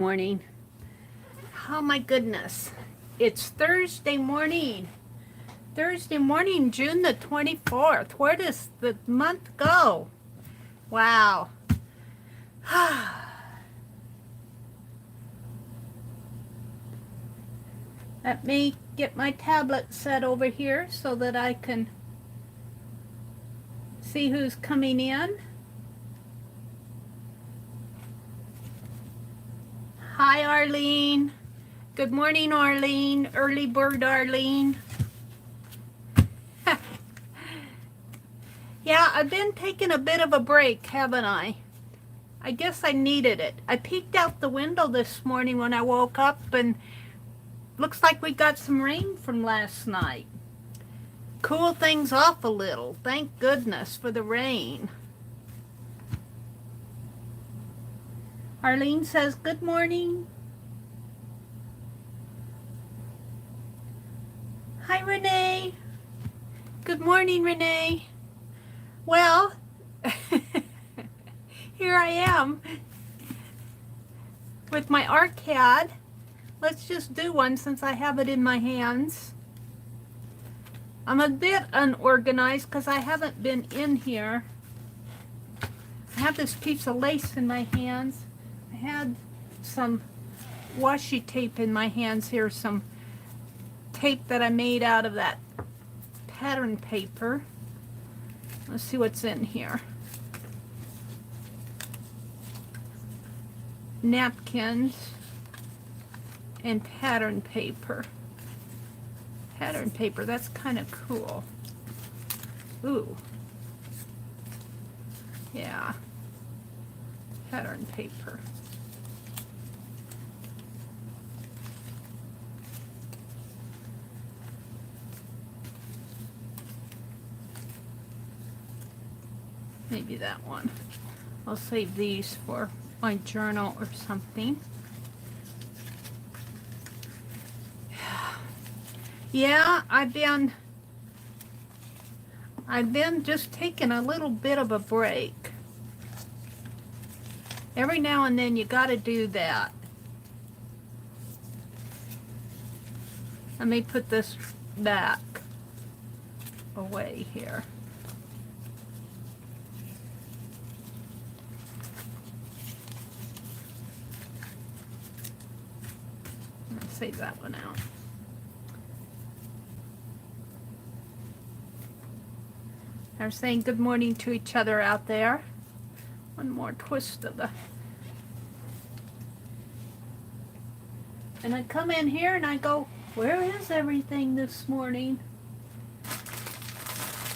Morning. Oh my goodness. It's Thursday morning. Thursday morning, June the 24th. Where does the month go? Wow. Let me get my tablet set over here so that I can see who's coming in. Hi, Arlene. Good morning, Arlene. Early bird, Arlene. Yeah, I've been taking a bit of a break, haven't I? I guess I needed it. I peeked out the window this morning when I woke up, and looks like we got some rain from last night. Cool things off a little. Thank goodness for the rain. Arlene says, good morning. Hi, Renee. Good morning, Renee. Well, here I am with my ArcCAD. Let's just do one since I have it in my hands. I'm a bit unorganized because I haven't been in here. I have this piece of lace in my hands. I had some washi tape in my hands here, some tape that I made out of that pattern paper. Let's see what's in here. Napkins and pattern paper. Pattern paper, that's kind of cool. Ooh. Yeah. Pattern paper. Maybe that one. I'll save these for my journal or something. Yeah, I've been just taking a little bit of a break. Every now and then you got to do that. Let me put this back away here. Let's save that one out. They're saying good morning to each other out there. One more twist of the... And I come in here and I go, where is everything this morning?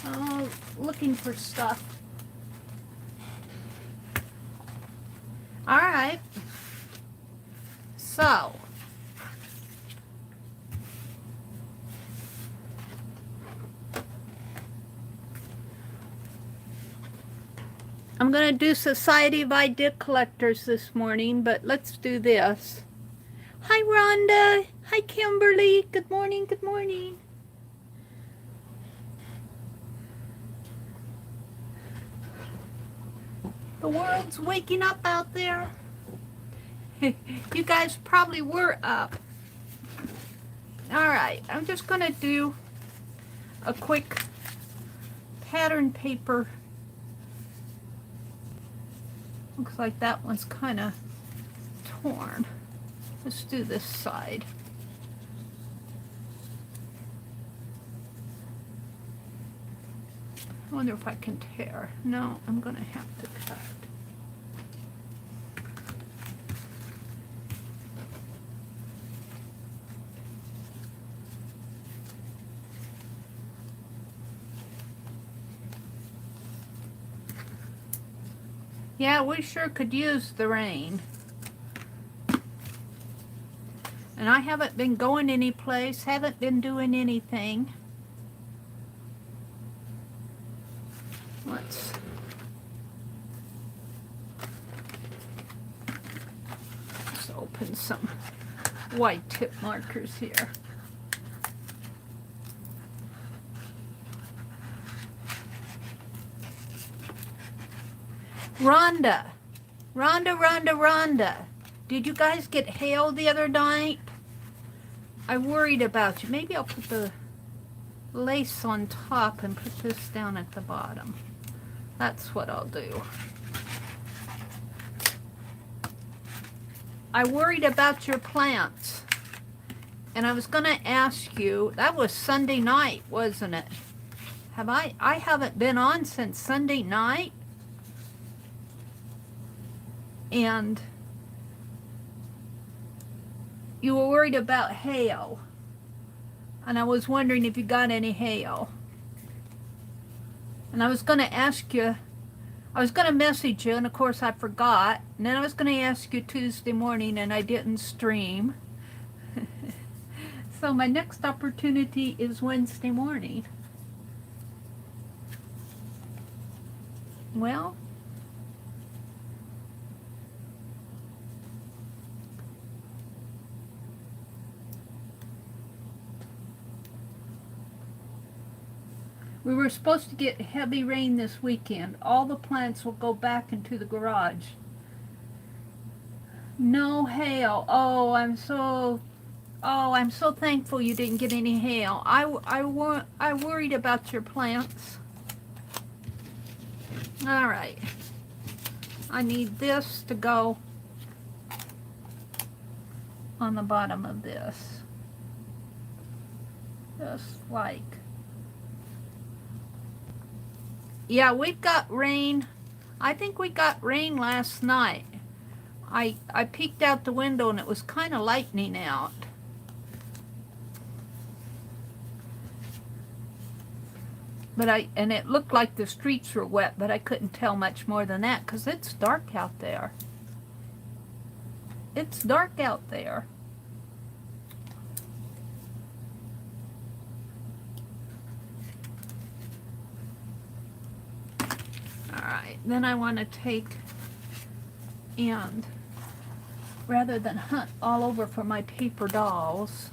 Oh, looking for stuff. All right. So... I'm going to do Society of Idea Collectors this morning, but let's do this. Hi, Rhonda. Hi, Kimberly. Good morning, good morning. The world's waking up out there. You guys probably were up. All right, I'm just going to do a quick pattern paper. Looks like that one's kind of torn. Let's do this side. I wonder if I can tear. No, I'm going to have to cut. Yeah, we sure could use the rain. And I haven't been going anyplace, haven't been doing anything. Let's open some white tip markers here. Rhonda. Did you guys get hail the other night? I worried about you. Maybe I'll put the lace on top and put this down at the bottom. That's what I'll do. I worried about your plants. And I was going to ask you, that was Sunday night, wasn't it? I haven't been on since Sunday night. And you were worried about hail. And I was wondering if you got any hail. And I was going to ask you, I was going to message you, and of course I forgot. And then I was going to ask you Tuesday morning, and I didn't stream. So my next opportunity is Wednesday morning. Well, we were supposed to get heavy rain this weekend. All the plants will go back into the garage. No hail. Oh, I'm so thankful you didn't get any hail. I worried about your plants. All right. I need this to go on the bottom of this. Just like. Yeah, we've got rain. I think we got rain last night. I peeked out the window and it was kind of lightning out. And it looked like the streets were wet, but I couldn't tell much more than that because it's dark out there. It's dark out there. All right, then I want to take and rather than hunt all over for my paper dolls,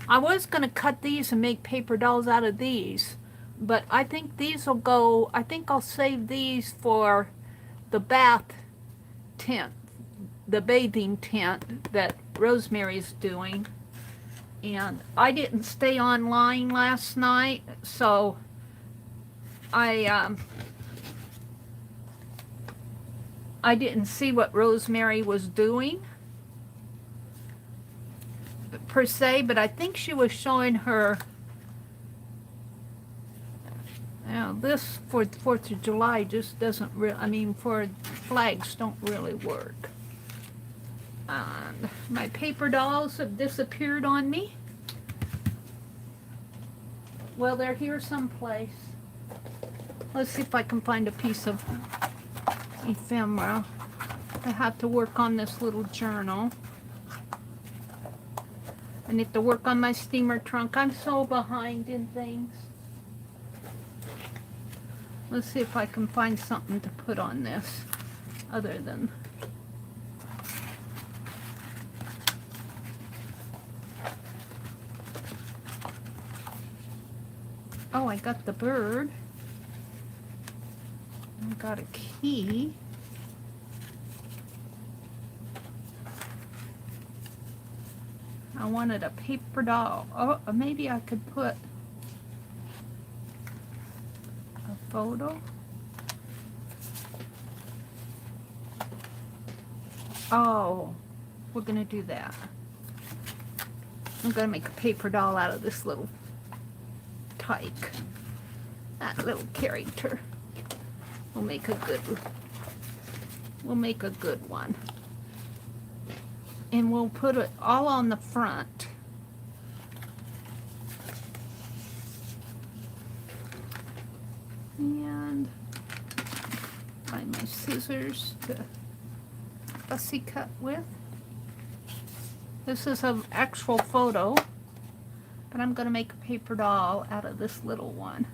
I was going to cut these and make paper dolls out of these, but I think these will go, I think I'll save these for the bath tent, the bathing tent that Rosemary's doing. And I didn't stay online last night, so I didn't see what Rosemary was doing per se, but I think she was showing her, this for the 4th of July just doesn't really, I mean, for flags don't really work. And my paper dolls have disappeared on me. Well, they're here someplace. Let's see if I can find a piece of ephemera. I have to work on this little journal. I need to work on my steamer trunk. I'm so behind in things. Let's see if I can find something to put on this other than... Oh, I got the bird. I got a key. I wanted a paper doll. Oh, maybe I could put a photo. Oh, we're gonna do that. I'm gonna make a paper doll out of this little tyke. That little character. We'll make a good one. And we'll put it all on the front. And find my scissors to fussy cut with. This is an actual photo, but I'm going to make a paper doll out of this little one.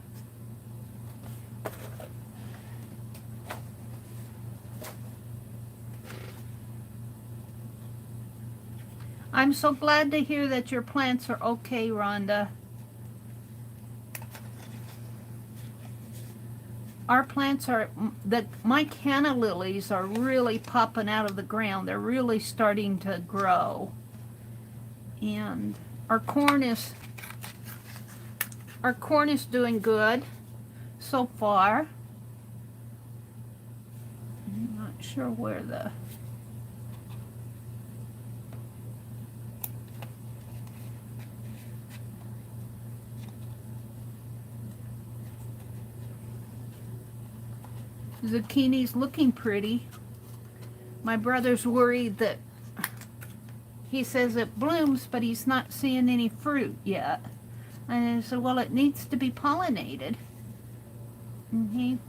I'm so glad to hear that your plants are okay, Rhonda. our plants are, my canna lilies are really popping out of the ground. They're really starting to grow. And our corn is doing good so far. I'm not sure where the zucchini's looking pretty. My brother's worried that he says it blooms, but he's not seeing any fruit yet. And I said, well, it needs to be pollinated. And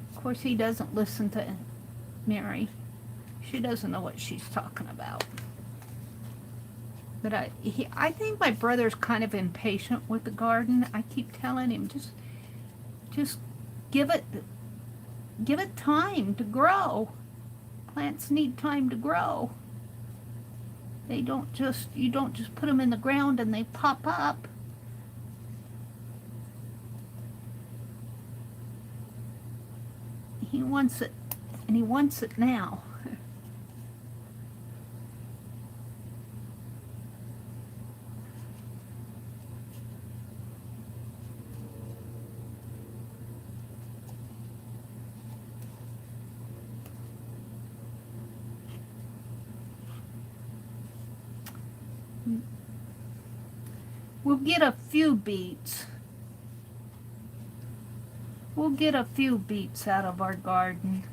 of course, he doesn't listen to Mary. She doesn't know what she's talking about. But I think my brother's kind of impatient with the garden. I keep telling him, just give it time to grow. Plants need time to grow. You don't just put them in the ground and they pop up. He wants it, and he wants it now. We'll get a few beets. We'll get a few beets out of our garden.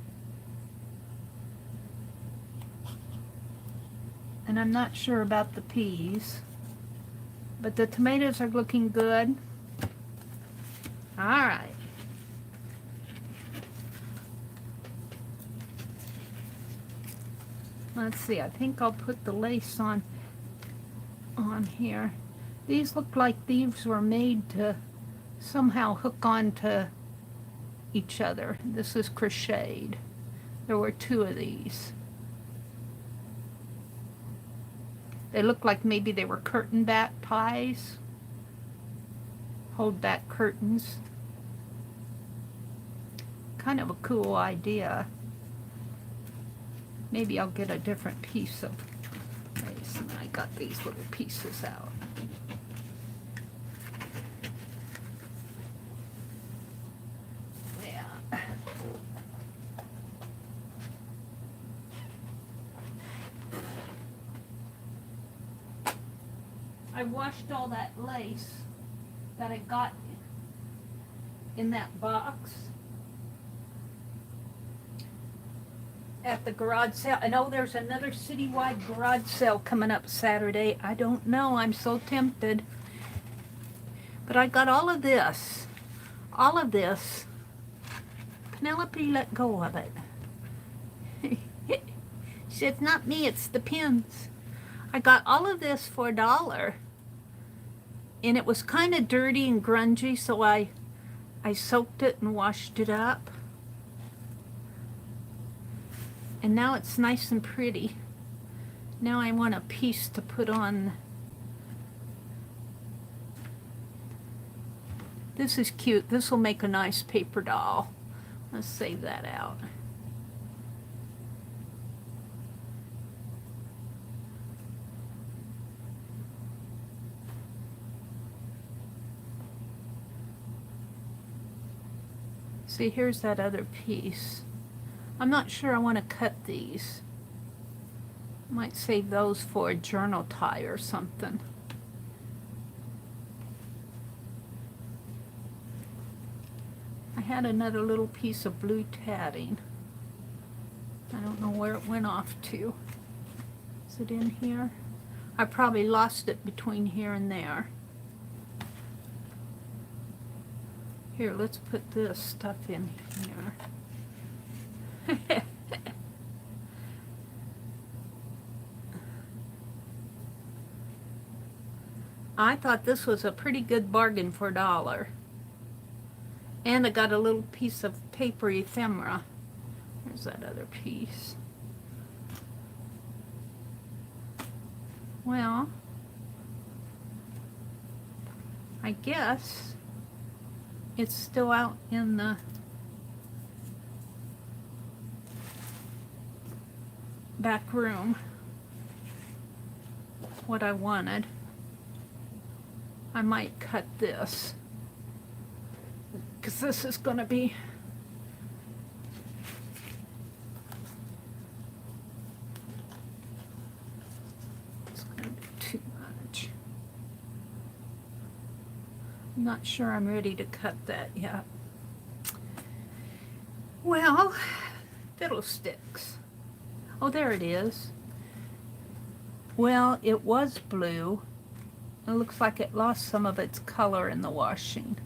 And I'm not sure about the peas. But the tomatoes are looking good. All right. Let's see, I think I'll put the lace on here. These look like these were made to somehow hook onto each other. This is crocheted. There were 2 of these. They look like maybe they were curtain back ties. Hold back curtains. Kind of a cool idea. Maybe I'll get a different piece of lace. And I got these little pieces out. I washed all that lace that I got in that box at the garage sale. I know there's another citywide garage sale coming up Saturday. I don't know. I'm so tempted. But I got all of this. All of this. Penelope let go of it. She said, it's not me, it's the pins. I got all of this for $1. And it was kind of dirty and grungy, so I soaked it and washed it up. And now it's nice and pretty. Now I want a piece to put on. This is cute. This will make a nice paper doll. Let's save that out. See, here's that other piece. I'm not sure I want to cut these. Might save those for a journal tie or something. I had another little piece of blue tatting. I don't know where it went off to. Is it in here? I probably lost it between here and there. Here, let's put this stuff in here. I thought this was a pretty good bargain for $1. And I got a little piece of paper ephemera. There's that other piece. Well, I guess it's still out in the back room what I wanted. I might cut this because this is going to be too much. I'm not sure I'm ready to cut that yet. Well, fiddlesticks. Oh, there it is. Well, it was blue. It looks like it lost some of its color in the washing.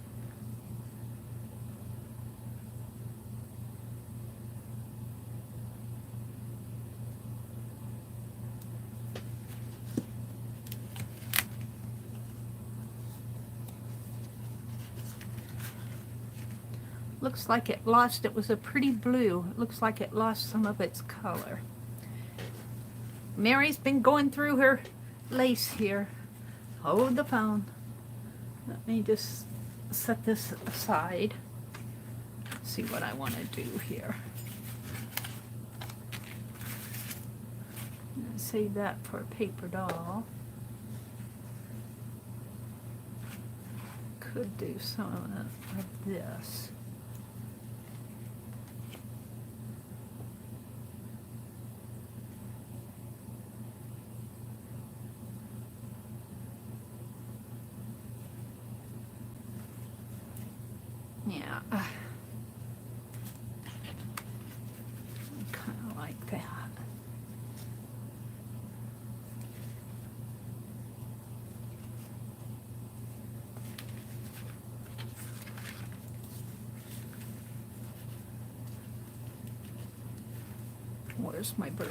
Looks like it lost, it was a pretty blue. It looks like it lost some of its color. Mary's been going through her lace here. Hold the phone. Let me just set this aside. See what I want to do here. I'm gonna save that for a paper doll. Could do some of this. Yeah, I kind of like that. Where's my bird?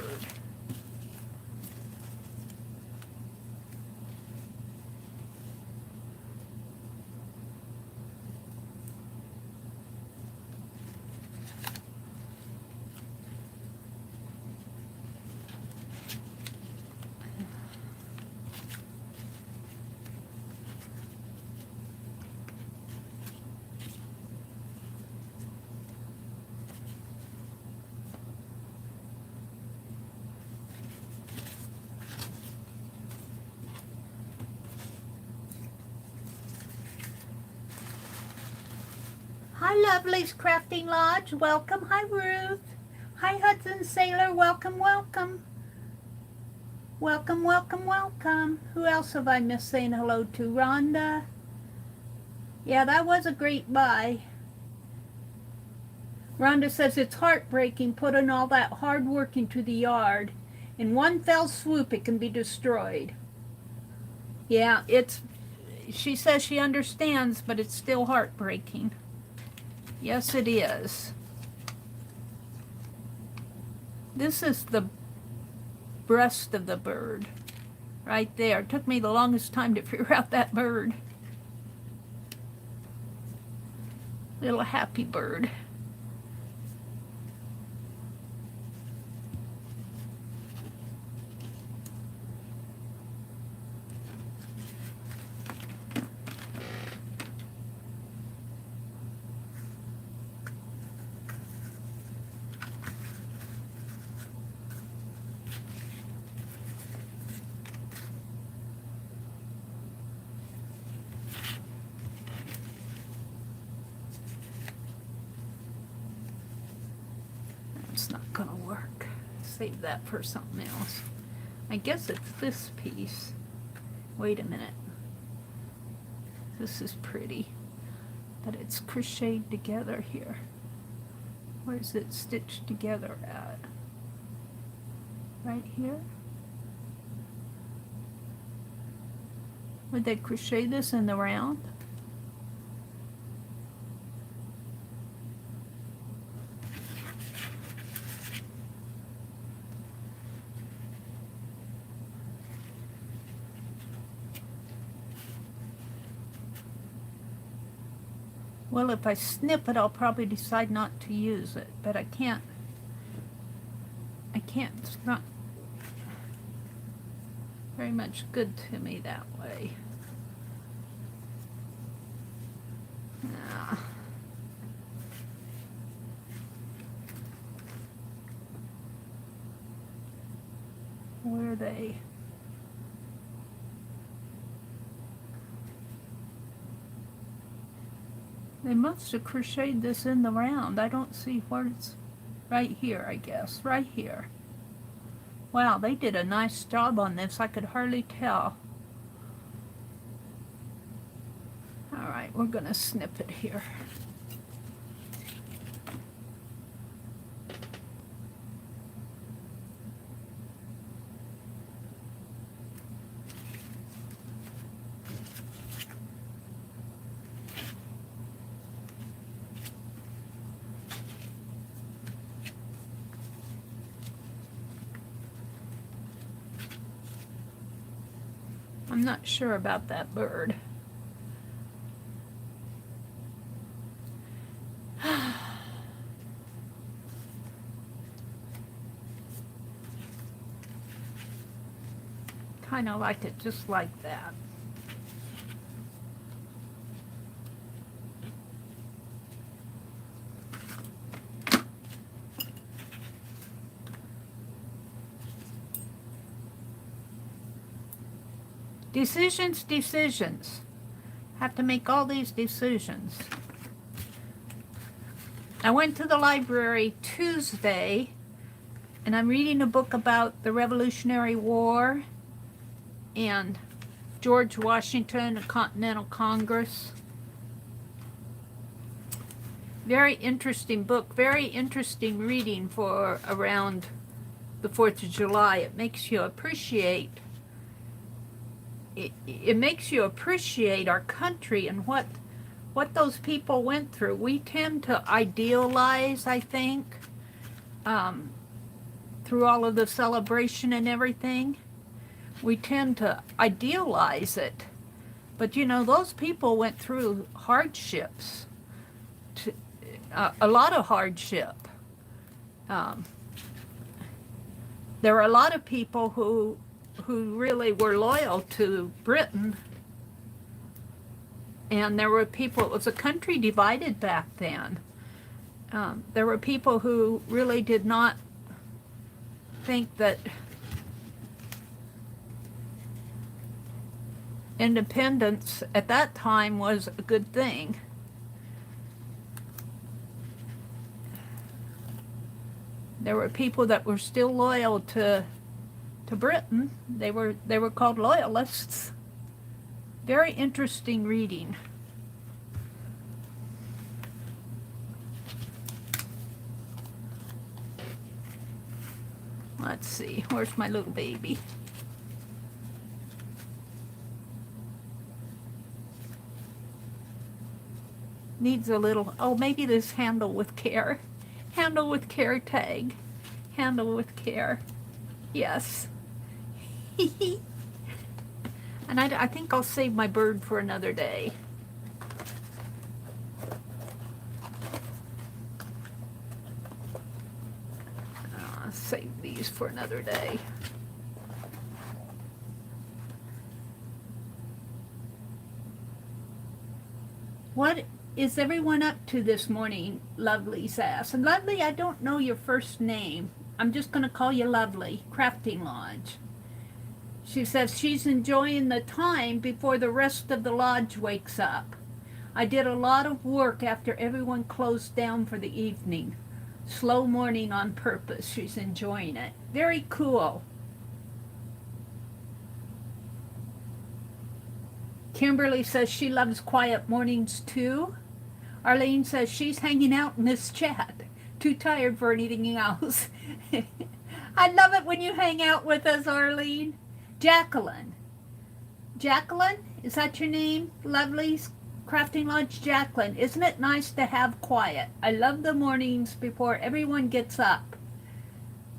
Hi, Lovely's Crafting Lodge. Welcome. Hi, Ruth. Hi, Hudson Sailor. Welcome, welcome. Welcome, welcome, welcome. Who else have I missed saying hello to? Rhonda. Yeah, that was a great buy. Rhonda says it's heartbreaking putting all that hard work into the yard. In one fell swoop, it can be destroyed. Yeah, she says she understands, but it's still heartbreaking. Yes, it is. This is the breast of the bird right there. It took me the longest time to figure out that bird. Little happy bird. It's not gonna work. Save that for something else. I guess it's this piece. Wait a minute. This is pretty, but it's crocheted together here. Where's it stitched together at? Right here? Would they crochet this in the round? Well, if I snip it, I'll probably decide not to use it, but I can't, it's not very much good to me that way. Ah. Where are they? They must have crocheted this in the round. I don't see where it's. Right here, I guess. Right here. Wow, they did a nice job on this. I could hardly tell. Alright, we're going to snip it here. I'm not sure about that bird. Kind of like it just like that. Decisions, decisions. Have to make all these decisions. I went to the library Tuesday, and I'm reading a book about the Revolutionary War and George Washington, the Continental Congress. Very interesting book, very interesting reading for around the 4th of July. It makes you appreciate it makes you appreciate our country and what those people went through. We tend to idealize, I think, through all of the celebration and everything. We tend to idealize it. But you know, those people went through hardships, a lot of hardship. There were a lot of people who really were loyal to Britain. And there were people, it was a country divided back then. There were people who really did not think that independence at that time was a good thing. There were people that were still loyal to Britain. They were called loyalists. Very interesting reading. Let's see, where's my little baby? Needs a little, oh, maybe this handle with care. Handle with care tag. Handle with care. Yes. And I think I'll save my bird for another day. Save these for another day. What is everyone up to this morning? Lovely says. And Lovely, I don't know your first name. I'm just going to call you Lovely. Crafting Lodge. She says she's enjoying the time before the rest of the lodge wakes up. I did a lot of work after everyone closed down for the evening. Slow morning on purpose. She's enjoying it. Very cool. Kimberly says she loves quiet mornings too. Arlene says she's hanging out in this chat. Too tired for anything else. I love it when you hang out with us, Arlene. Jacqueline. Jacqueline, is that your name? Lovely Crafting Lodge Jacqueline. Isn't it nice to have quiet? I love the mornings before everyone gets up.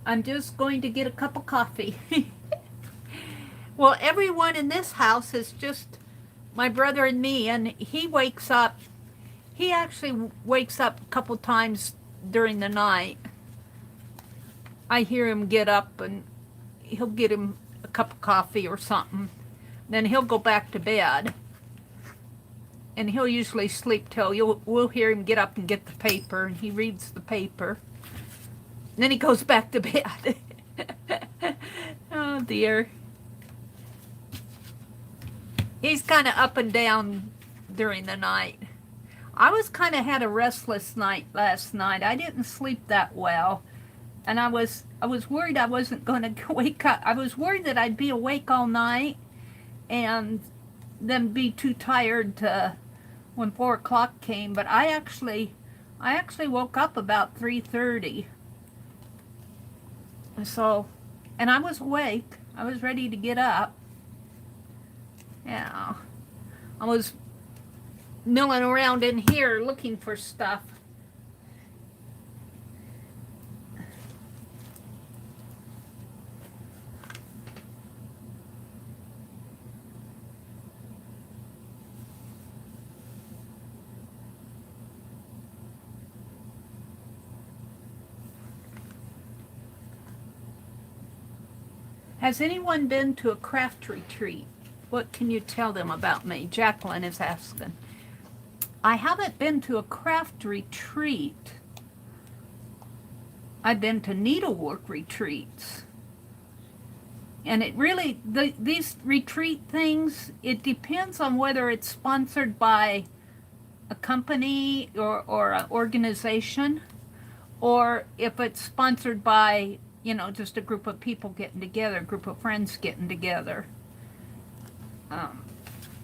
I'm just going to get a cup of coffee. Well, everyone in this house is just my brother and me, and he wakes up. He actually wakes up a couple times during the night. I hear him get up, and he'll get him a cup of coffee or something. Then he'll go back to bed. and he'll usually sleep till we'll hear him get up and get the paper, and he reads the paper. And then he goes back to bed. Oh dear. He's kind of up and down during the night. I was kind of had a restless night last night. I didn't sleep that well. And I was worried I wasn't going to wake up. I was worried that I'd be awake all night and then be too tired to when 4 o'clock came. But I actually woke up about 3:30. So, and I was awake. I was ready to get up. Yeah, I was milling around in here looking for stuff. Has anyone been to a craft retreat? What can you tell them about me? Jacqueline is asking. I haven't been to a craft retreat. I've been to needlework retreats. And it really, these retreat things, it depends on whether it's sponsored by a company or an organization, or if it's sponsored by, you know, just a group of people getting together, a group of friends getting together.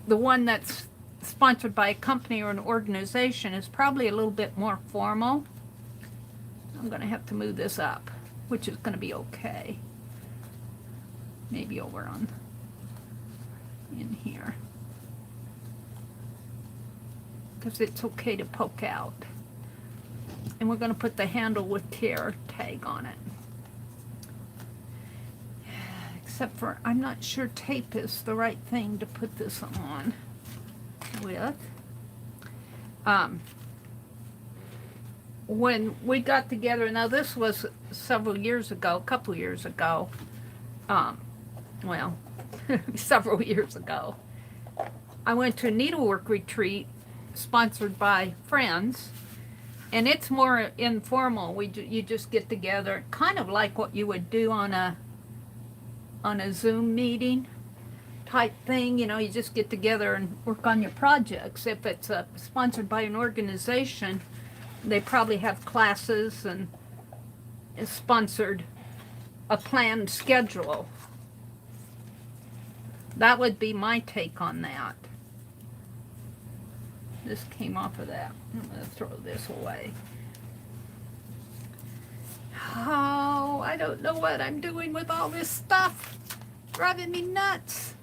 The one that's sponsored by a company or an organization is probably a little bit more formal. I'm going to have to move this up, which is going to be okay. Maybe over on in here, because it's okay to poke out. And we're going to put the handle with care tag on it. Except for, I'm not sure tape is the right thing to put this on with. When we got together, now this was several years ago, a couple years ago, well, several years ago, I went to a needlework retreat sponsored by friends, and it's more informal. You just get together, kind of like what you would do on a Zoom meeting type thing. You know, you just get together and work on your projects. If it's sponsored by an organization, they probably have classes and is sponsored a planned schedule. That would be my take on that. This came off of that. I'm going to throw this away. Oh, I don't know what I'm doing with all this stuff. Driving me nuts.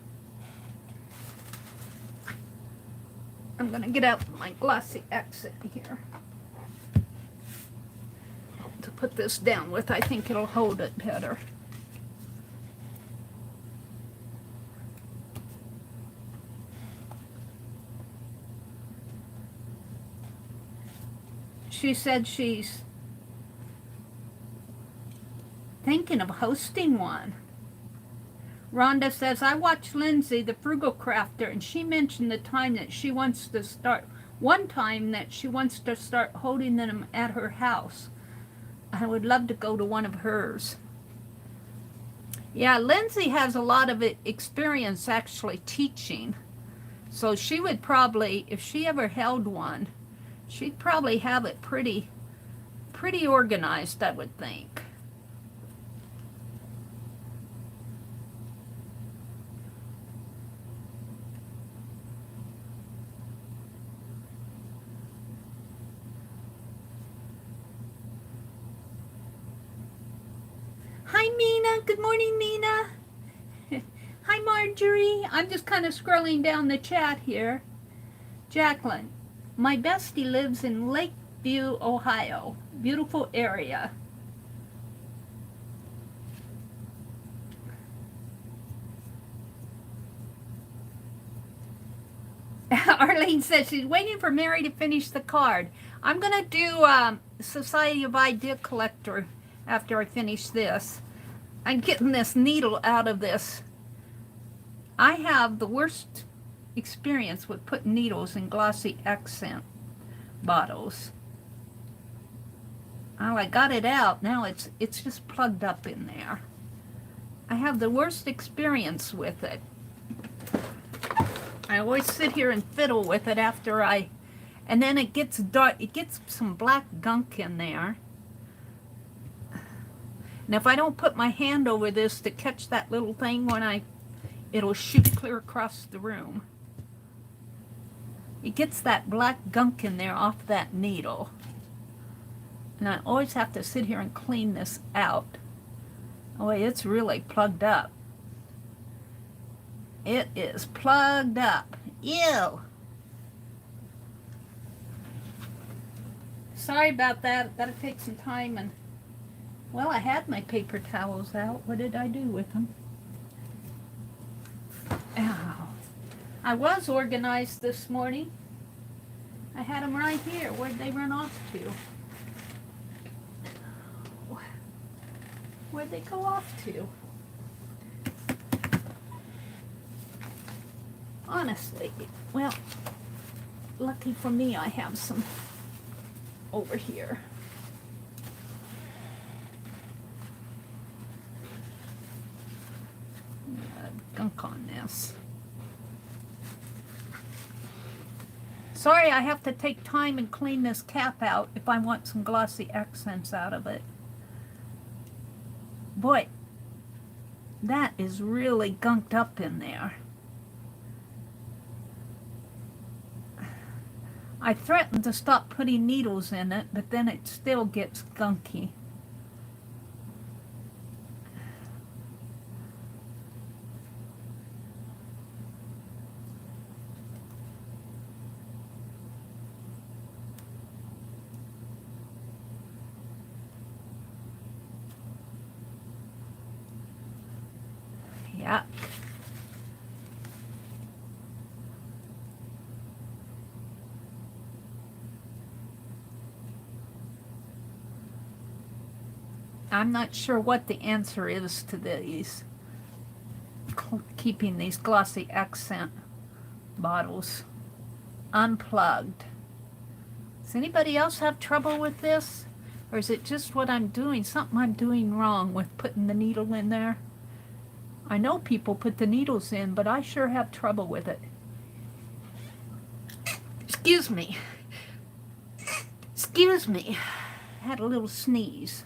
I'm going to get out my glossy accent here to put this down with. I think it'll hold it better. She said she's thinking of hosting one. Rhonda says, I watched Lindsay, the frugal crafter, and she mentioned the time that she wants to start, one time that she wants to start holding them at her house. I would love to go to one of hers. Yeah, Lindsay has a lot of experience actually teaching. So she would probably, if she ever held one, she'd probably have it pretty organized, I would think. Hi, Mina. Good morning, Mina. Hi, Marjorie. I'm just kind of scrolling down the chat here. Jacqueline, my bestie lives in Lakeview, Ohio. Beautiful area. Arlene says she's waiting for Mary to finish the card. I'm going to do Society of Idea Collector after I finish this. I'm getting this needle out of this. I have the worst experience with putting needles in glossy accent bottles. Well, I got it out. Now it's just plugged up in there. I have the worst experience with it. I always sit here and fiddle with it after and then it gets dark. It gets some black gunk in there. And if I don't put my hand over this to catch that little thing it'll shoot clear across the room. It gets that black gunk in there off that needle. And I always have to sit here and clean this out. Oh, it's really plugged up. It is plugged up. Ew. Sorry about that. Gotta take some time and... Well, I had my paper towels out. What did I do with them? Ow. I was organized this morning. I had them right here. Where'd they run off to? Where'd they go off to? Honestly, well, lucky for me, I have some over here. Gunk on this. Sorry, I have to take time and clean this cap out if I want some glossy accents out of it. Boy, that is really gunked up in there. I threatened to stop putting needles in it, but then it still gets gunky. Yeah. I'm not sure what the answer is to these, keeping these glossy accent bottles unplugged. Does anybody else have trouble with this? Or is it just what I'm doing? Something I'm doing wrong with putting the needle in there? I know people put the needles in, but I sure have trouble with it. Excuse me. Excuse me. I had a little sneeze.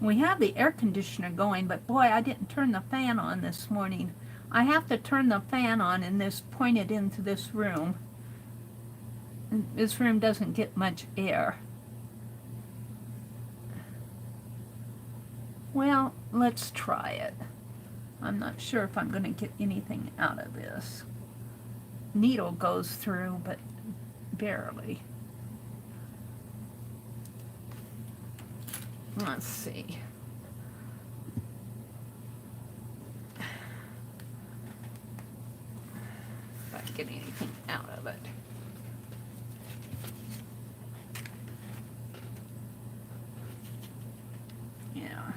We have the air conditioner going, but boy, I didn't turn the fan on this morning. I have to turn the fan on and this pointed into this room. And this room doesn't get much air. Well, let's try it. I'm not sure if I'm going to get anything out of this. Needle goes through, but barely. Let's see. If I can get anything out of it. Yeah.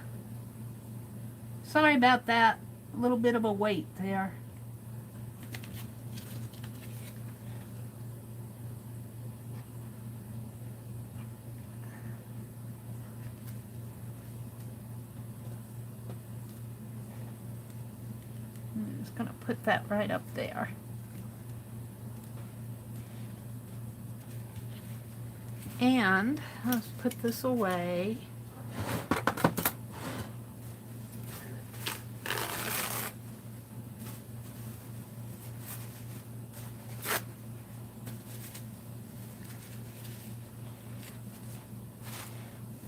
Sorry about that. A little bit of a wait there. I'm just going to put that right up there. And let's put this away.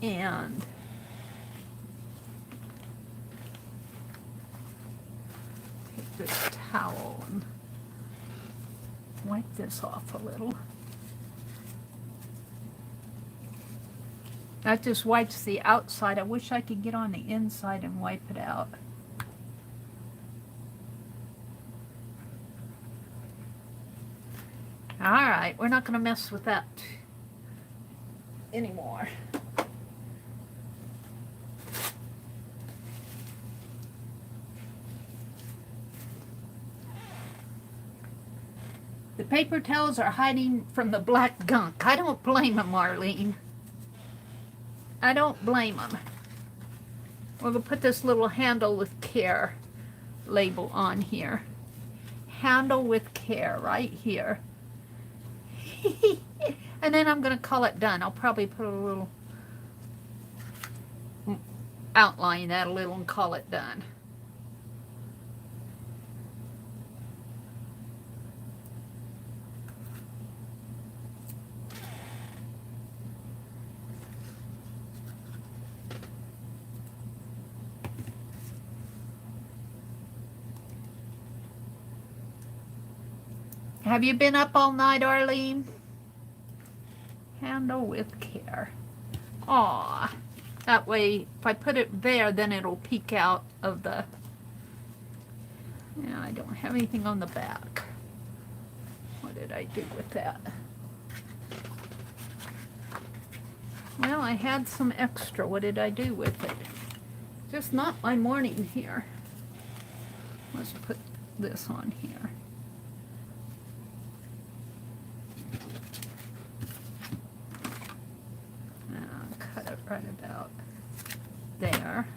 And take this towel and wipe this off a little. That just wipes the outside. I wish I could get on the inside and wipe it out. All right, we're not going to mess with that anymore. The paper towels are hiding from the black gunk. I don't blame them, Arlene. I don't blame them. We're going to put this little handle with care label on here. Handle with care right here. And then I'm going to call it done. I'll probably put a little outline that a little and call it done. Have you been up all night, Arlene? Handle with care. Aw. That way, if I put it there, then it'll peek out of the... Yeah, I don't have anything on the back. What did I do with that? Well, I had some extra. What did I do with it? Just not my morning here. Let's put this on here. Right about there.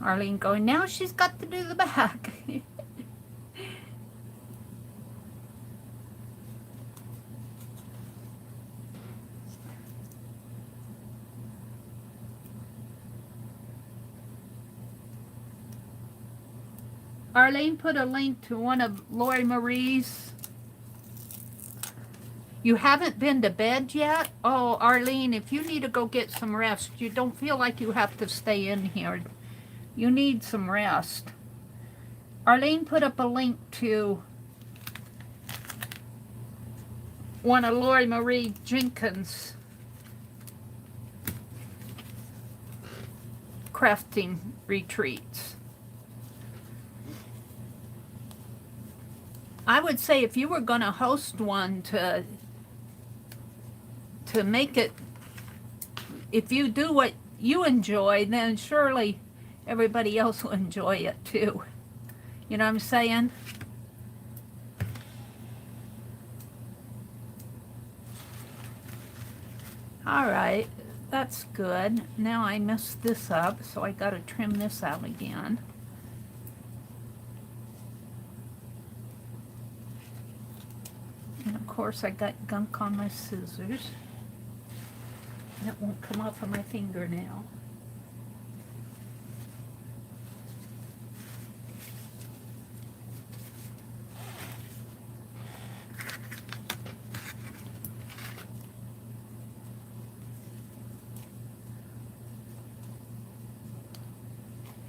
Arlene going, now she's got to do the back. Arlene put a link to one of Lori Marie's. You haven't been to bed yet? Oh, Arlene, if you need to go get some rest, you don't feel like you have to stay in here. You need some rest. Arlene put up a link to one of Lori Marie Jenkins' crafting retreats. I would say if you were going to host one to make it, if you do what you enjoy, then surely everybody else will enjoy it too. You know what I'm saying? All right, that's good. Now I messed this up, so I got to trim this out again. And of course I got gunk on my scissors. That won't come off of my finger now.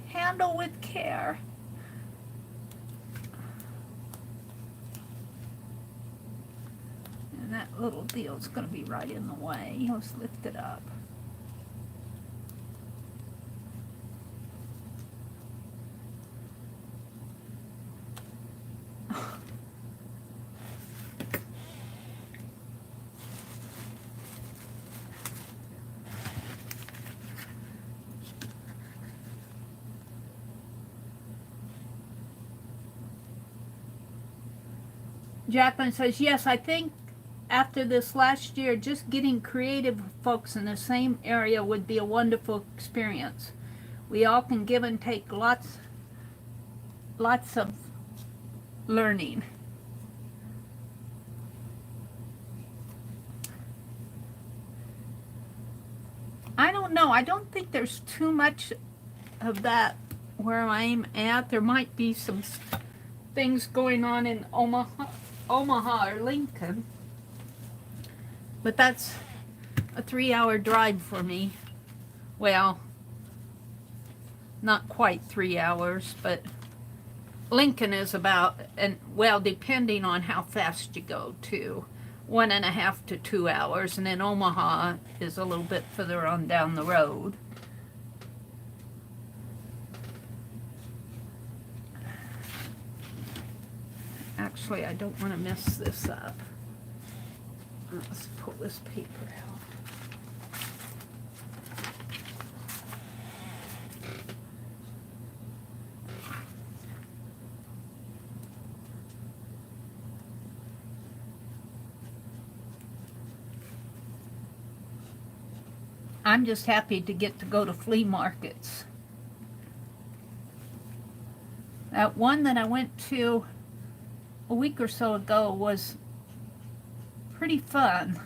Handle with care. And that little deal is going to be right in the way. Let's lift it up. Jacqueline says, yes, I think after this last year, just getting creative folks in the same area would be a wonderful experience. We all can give and take lots of learning. I don't know. I don't think there's too much of that where I'm at. There might be some things going on in Omaha or Lincoln, but that's a 3-hour drive for me. Well, not quite 3 hours, but Lincoln is about, and well, depending on how fast you go, too, 1.5 to 2 hours, and then Omaha is a little bit further on down the road. Actually, I don't want to mess this up. Let's pull this paper out. I'm just happy to get to go to flea markets. That one that I went to a week or so ago was pretty fun.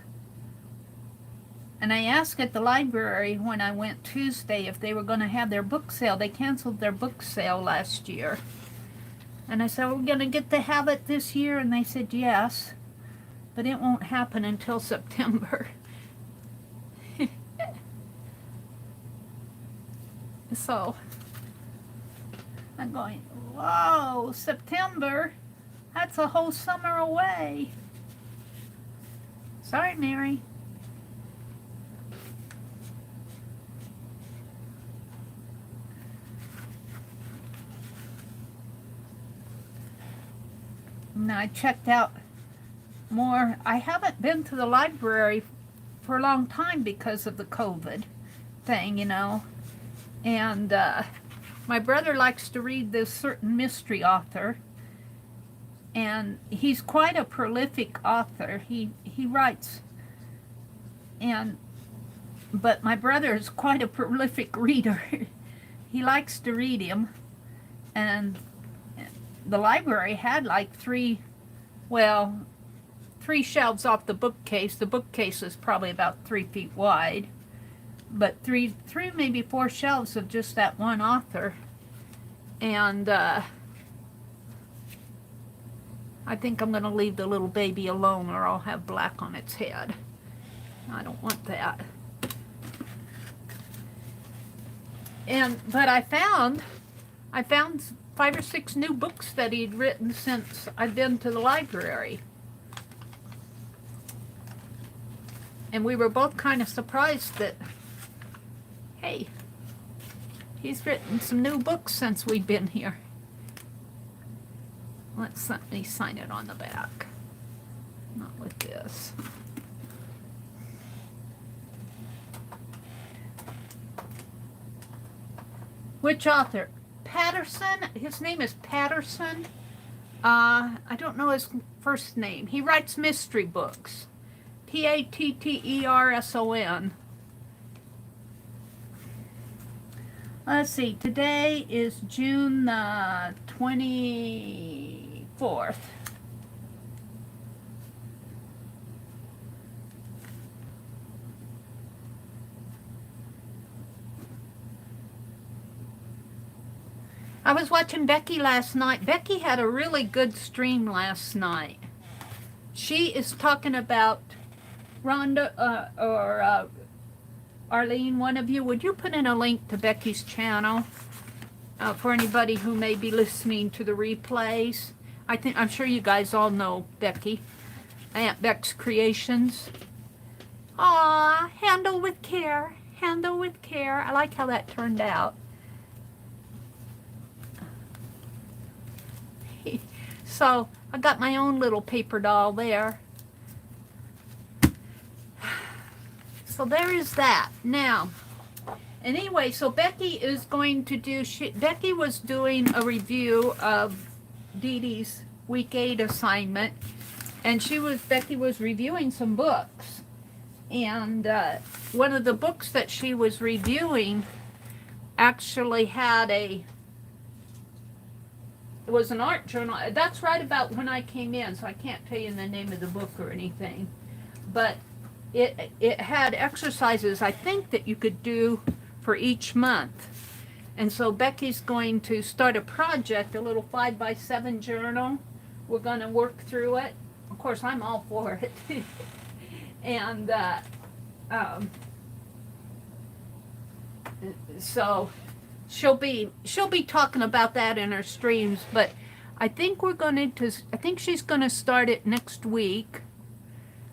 And I asked at the library when I went Tuesday if they were going to have their book sale. They canceled their book sale last year. And I said, are we going to get to have it this year? And they said yes, but it won't happen until September. So I'm going, whoa, September? That's a whole summer away. Sorry, Mary. And I checked out more. I haven't been to the library for a long time because of the COVID thing, you know. And my brother likes to read this certain mystery author, and he's quite a prolific author. He writes, but my brother is quite a prolific reader. He likes to read him, and the library had like three shelves off the bookcase. The bookcase is probably about 3 feet wide. But three, maybe 4 shelves of just that one author. And I think I'm going to leave the little baby alone or I'll have black on its head. I don't want that. But I found 5 or 6 new books that he'd written since I've been to the library. And we were both kind of surprised that, hey, he's written some new books since we've been here. Let me sign it on the back. Not with this. Which author? Patterson. His name is Patterson. I don't know his first name. He writes mystery books. Patterson. Let's see, today is June 24th. I was watching Becky last night. Becky had a really good stream last night. She is talking about Rhonda or Arlene, one of you, would you put in a link to Becky's channel for anybody who may be listening to the replays? I'm sure you guys all know Becky, Aunt Beck's Creations. Aw, handle with care, handle with care. I like how that turned out. So I got my own little paper doll there. So there is that. Now, anyway, so Becky is going to do, Becky was doing a review of Dee Dee's week 8 assignment, and Becky was reviewing some books. And one of the books that she was reviewing actually had it was an art journal. That's right about when I came in, so I can't tell you the name of the book or anything. But it had exercises, I think, that you could do for each month. And so Becky's going to start a project, a little 5x7 journal. We're going to work through it. Of course, I'm all for it. And so she'll be talking about that in her streams. But I think I think she's going to start it next week,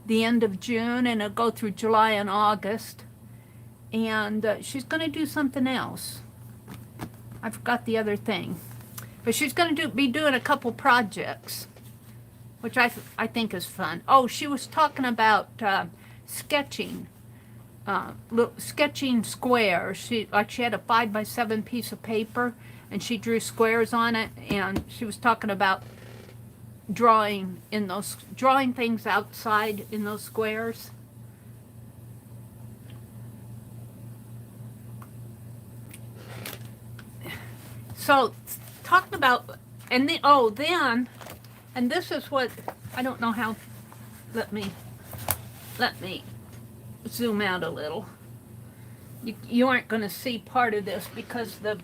the end of June, and it'll go through July and August. And she's going to do something else. I forgot the other thing. But she's going to be doing a couple projects. which I think is fun. Oh, she was talking about sketching, sketching squares. She had a 5x7 piece of paper, and she drew squares on it. And she was talking about drawing things outside in those squares. So talking about, and then, and this is what, I don't know how, let me zoom out a little. You aren't going to see part of this because the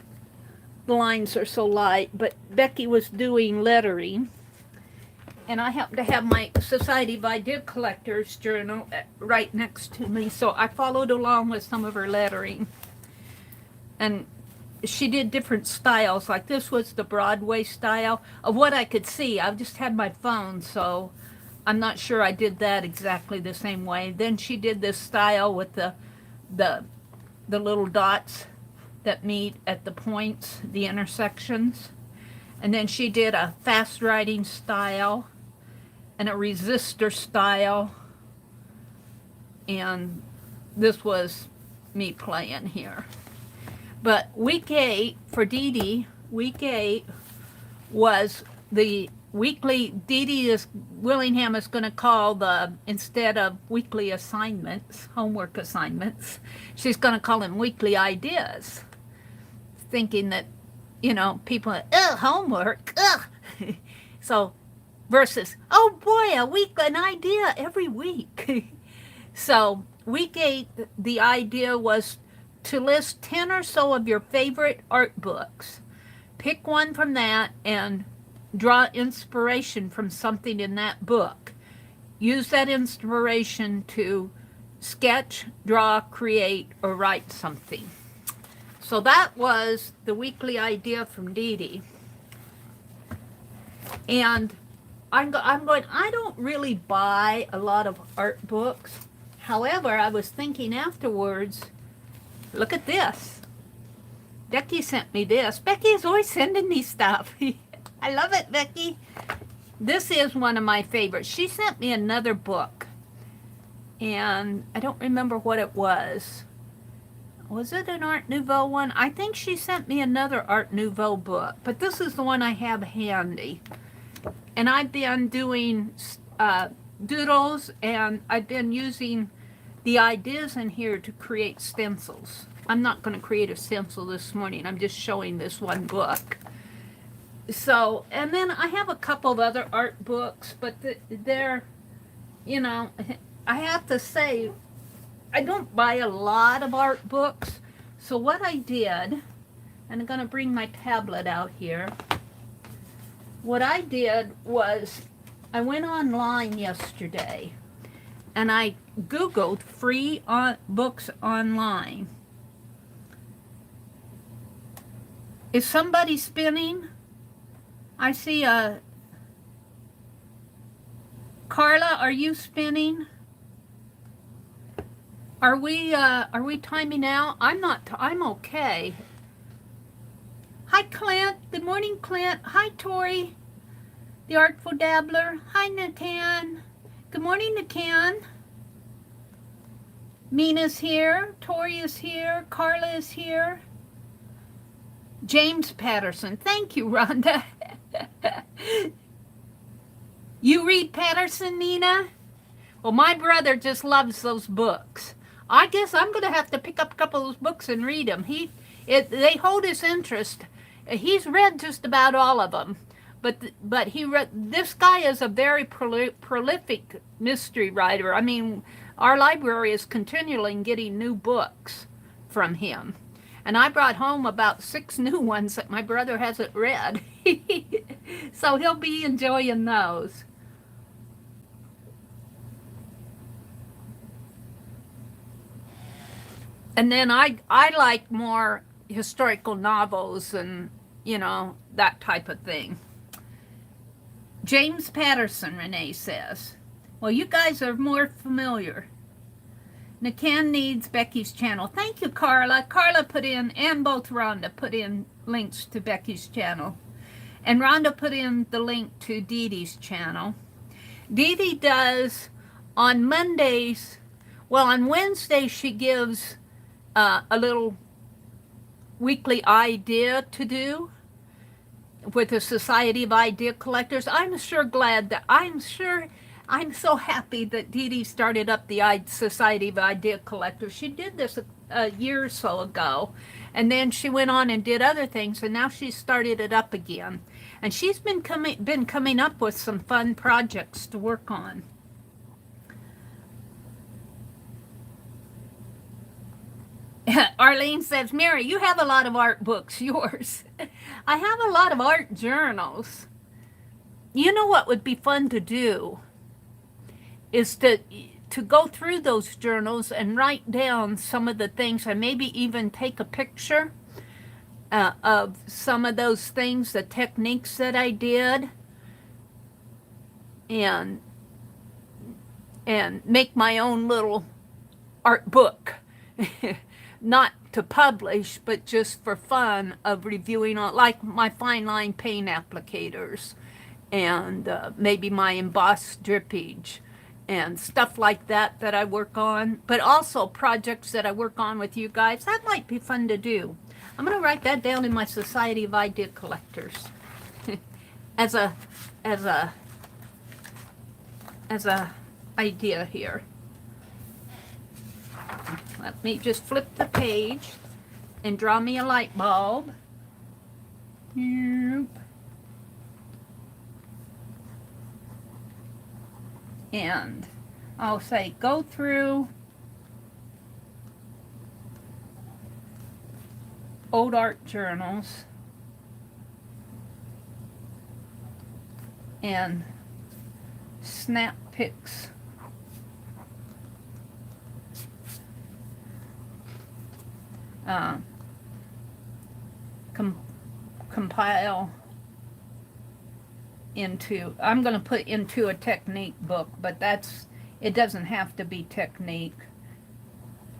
lines are so light, but Becky was doing lettering, and I happen to have my Society of Idea Collectors journal right next to me, so I followed along with some of her lettering. And she did different styles, like this was the Broadway style of what I could see. I've just had my phone, so I'm not sure I did that exactly the same way. Then she did this style with the little dots that meet at the points, the intersections. And then she did a fast writing style and a resistor style. And this was me playing here. But week 8 for Dee Dee, week 8 was the weekly, Dee Dee Willingham is going to call instead of weekly assignments, homework assignments, she's going to call them weekly ideas. Thinking that, people are, homework, ugh. So, versus, oh boy, an idea every week. So, week 8, the idea was to list 10 or so of your favorite art books. Pick one from that and draw inspiration from something in that book. Use that inspiration to sketch, draw, create, or write something. So that was the weekly idea from Dee Dee. And I'm going, I don't really buy a lot of art books. However, I was thinking afterwards, look at this. Becky sent me this. Becky is always sending me stuff. I love it, Becky. This is one of my favorites. She sent me another book. And I don't remember what it was. Was it an Art Nouveau one? I think she sent me another Art Nouveau book. But this is the one I have handy. And I've been doing doodles, and I've been using the ideas in here to create stencils. I'm not going to create a stencil this morning. I'm just showing this one book. So, and then I have a couple of other art books, but they're, I have to say, I don't buy a lot of art books. So what I did, and I'm going to bring my tablet out here. What I did was I went online yesterday and I Googled free books online. Is somebody spinning? I see Carla, are you spinning? Are we timing out? I'm not, I'm okay. Hi, Clint. Good morning, Clint. Hi, Tori, the Artful Dabbler. Hi, Natan. Good morning, Natan. Mina's here. Tori is here. Carla is here. James Patterson. Thank you, Rhonda. You read Patterson, Nina? Well, my brother just loves those books. I guess I'm going to have to pick up a couple of those books and read them. They hold his interest. He's read just about all of them. But this guy is a very prolific mystery writer. I mean, our library is continually getting new books from him. And I brought home about 6 new ones that my brother hasn't read. So he'll be enjoying those. And then I like more historical novels and, that type of thing. James Patterson, Renee says. Well, you guys are more familiar. Nakan needs Becky's channel. Thank you, Carla. Carla put in, and both Rhonda put in links to Becky's channel. And Rhonda put in the link to Dee Dee's channel. Dee Dee does on Mondays, well, on Wednesdays she gives a little weekly idea to do with the Society of Idea Collectors. I'm so happy that Dee Dee started up the Society of Idea Collectors. She did this a year or so ago, and then she went on and did other things, and now she's started it up again. And she's been coming up with some fun projects to work on. Arlene says, Mary, you have a lot of art books, yours. I have a lot of art journals. You know what would be fun to do is to go through those journals and write down some of the things and maybe even take a picture of some of those things, the techniques that I did, and make my own little art book. Not to publish, but just for fun of reviewing, like my fine line paint applicators and maybe my embossed drippage and stuff like that I work on, but also projects that I work on with you guys. That might be fun to do. I'm going to write that down in my Society of Idea Collectors as a idea here. Let me just flip the page and draw me a light bulb. And I'll say go through old art journals and snap pics compile into, I'm going to put into a technique book, but it doesn't have to be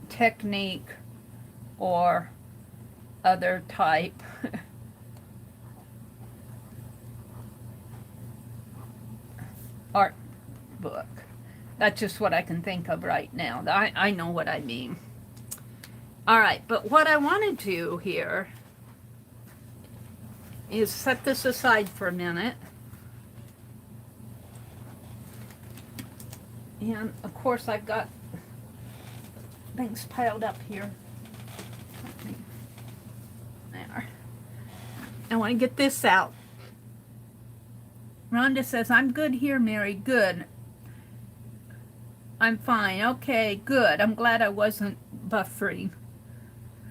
technique or other type. Art book. That's just what I can think of right now. I know what I mean. All right, but what I want to do here is set this aside for a minute. And of course I've got things piled up here. There. I want to get this out. Rhonda says, I'm good here, Mary. Good. I'm fine. Okay, good. I'm glad I wasn't buffering.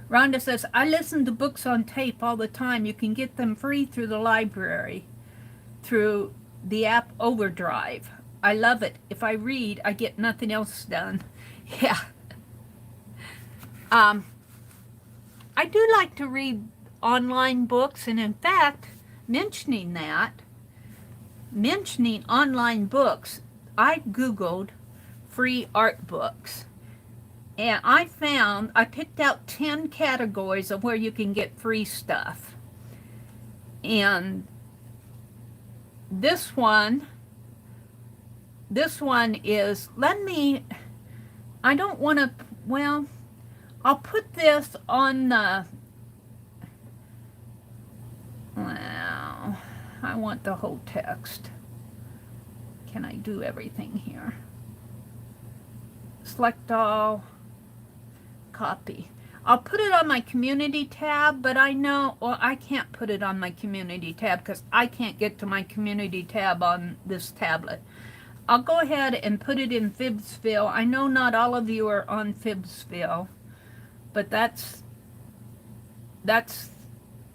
Rhonda says, I listen to books on tape all the time. You can get them free through the library, through the app Overdrive. I love it. If I read, I get nothing else done. Yeah. I do like to read online books, and in fact, mentioning online books, I Googled free art books. And I picked out 10 categories of where you can get free stuff. And this one is, I don't want to, well, I'll put this on the, wow, I want the whole text. Can I do everything here? Select all. Copy. I'll put it on my community tab, but I know, well, I can't put it on my community tab because I can't get to my community tab on this tablet. I'll go ahead and put it in Fibsville. I know not all of you are on Fibsville, but that's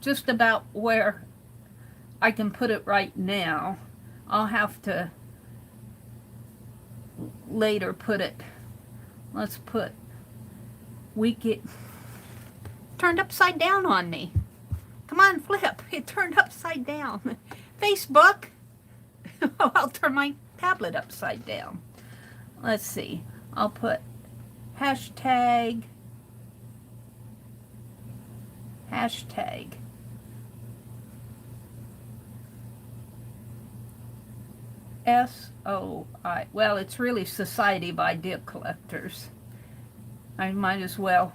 just about where I can put it right now. I'll have to later put it. Let's put it turned upside down on me. Come on, flip. It turned upside down. Facebook. Oh, I'll turn my tablet upside down. Let's see. I'll put hashtag. SOI. Well, it's really Society of Idea Collectors. I might as well.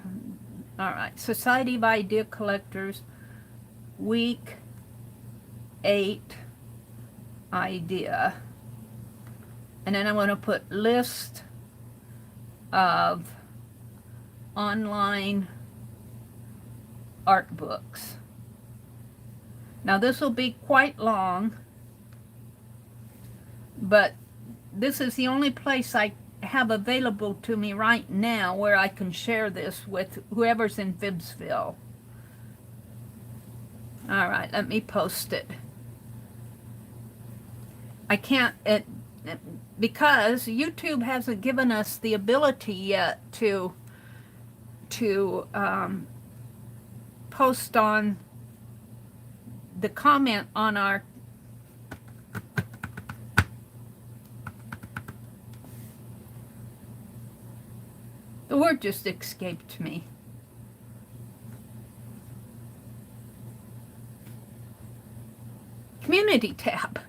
All right, Society of Idea Collectors, Week 8 idea. And then I want to put list of online art books. Now this will be quite long, but this is the only place I have available to me right now where I can share this with whoever's in Phibbsville. All right, let me post it. I can't, because YouTube hasn't given us the ability yet to post on the comment on our the word just escaped me. Community tab.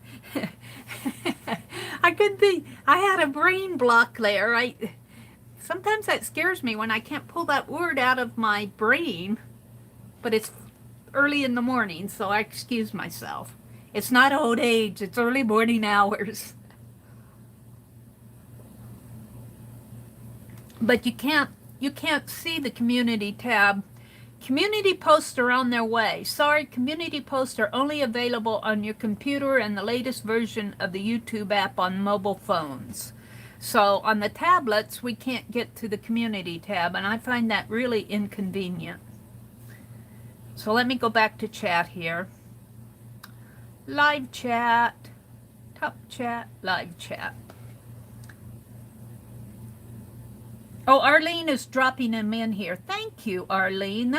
I could be, I had a brain block there. Sometimes that scares me when I can't pull that word out of my brain, but it's early in the morning, so I excuse myself. It's not old age, it's early morning hours. But you can't see the community tab. Community posts are on their way. Sorry, community posts are only available on your computer and the latest version of the YouTube app on mobile phones. So on the tablets, we can't get to the community tab, and I find that really inconvenient. So let me go back to chat here. Live chat, top chat, live chat. Oh, Arlene is dropping them in here. Thank you, Arlene.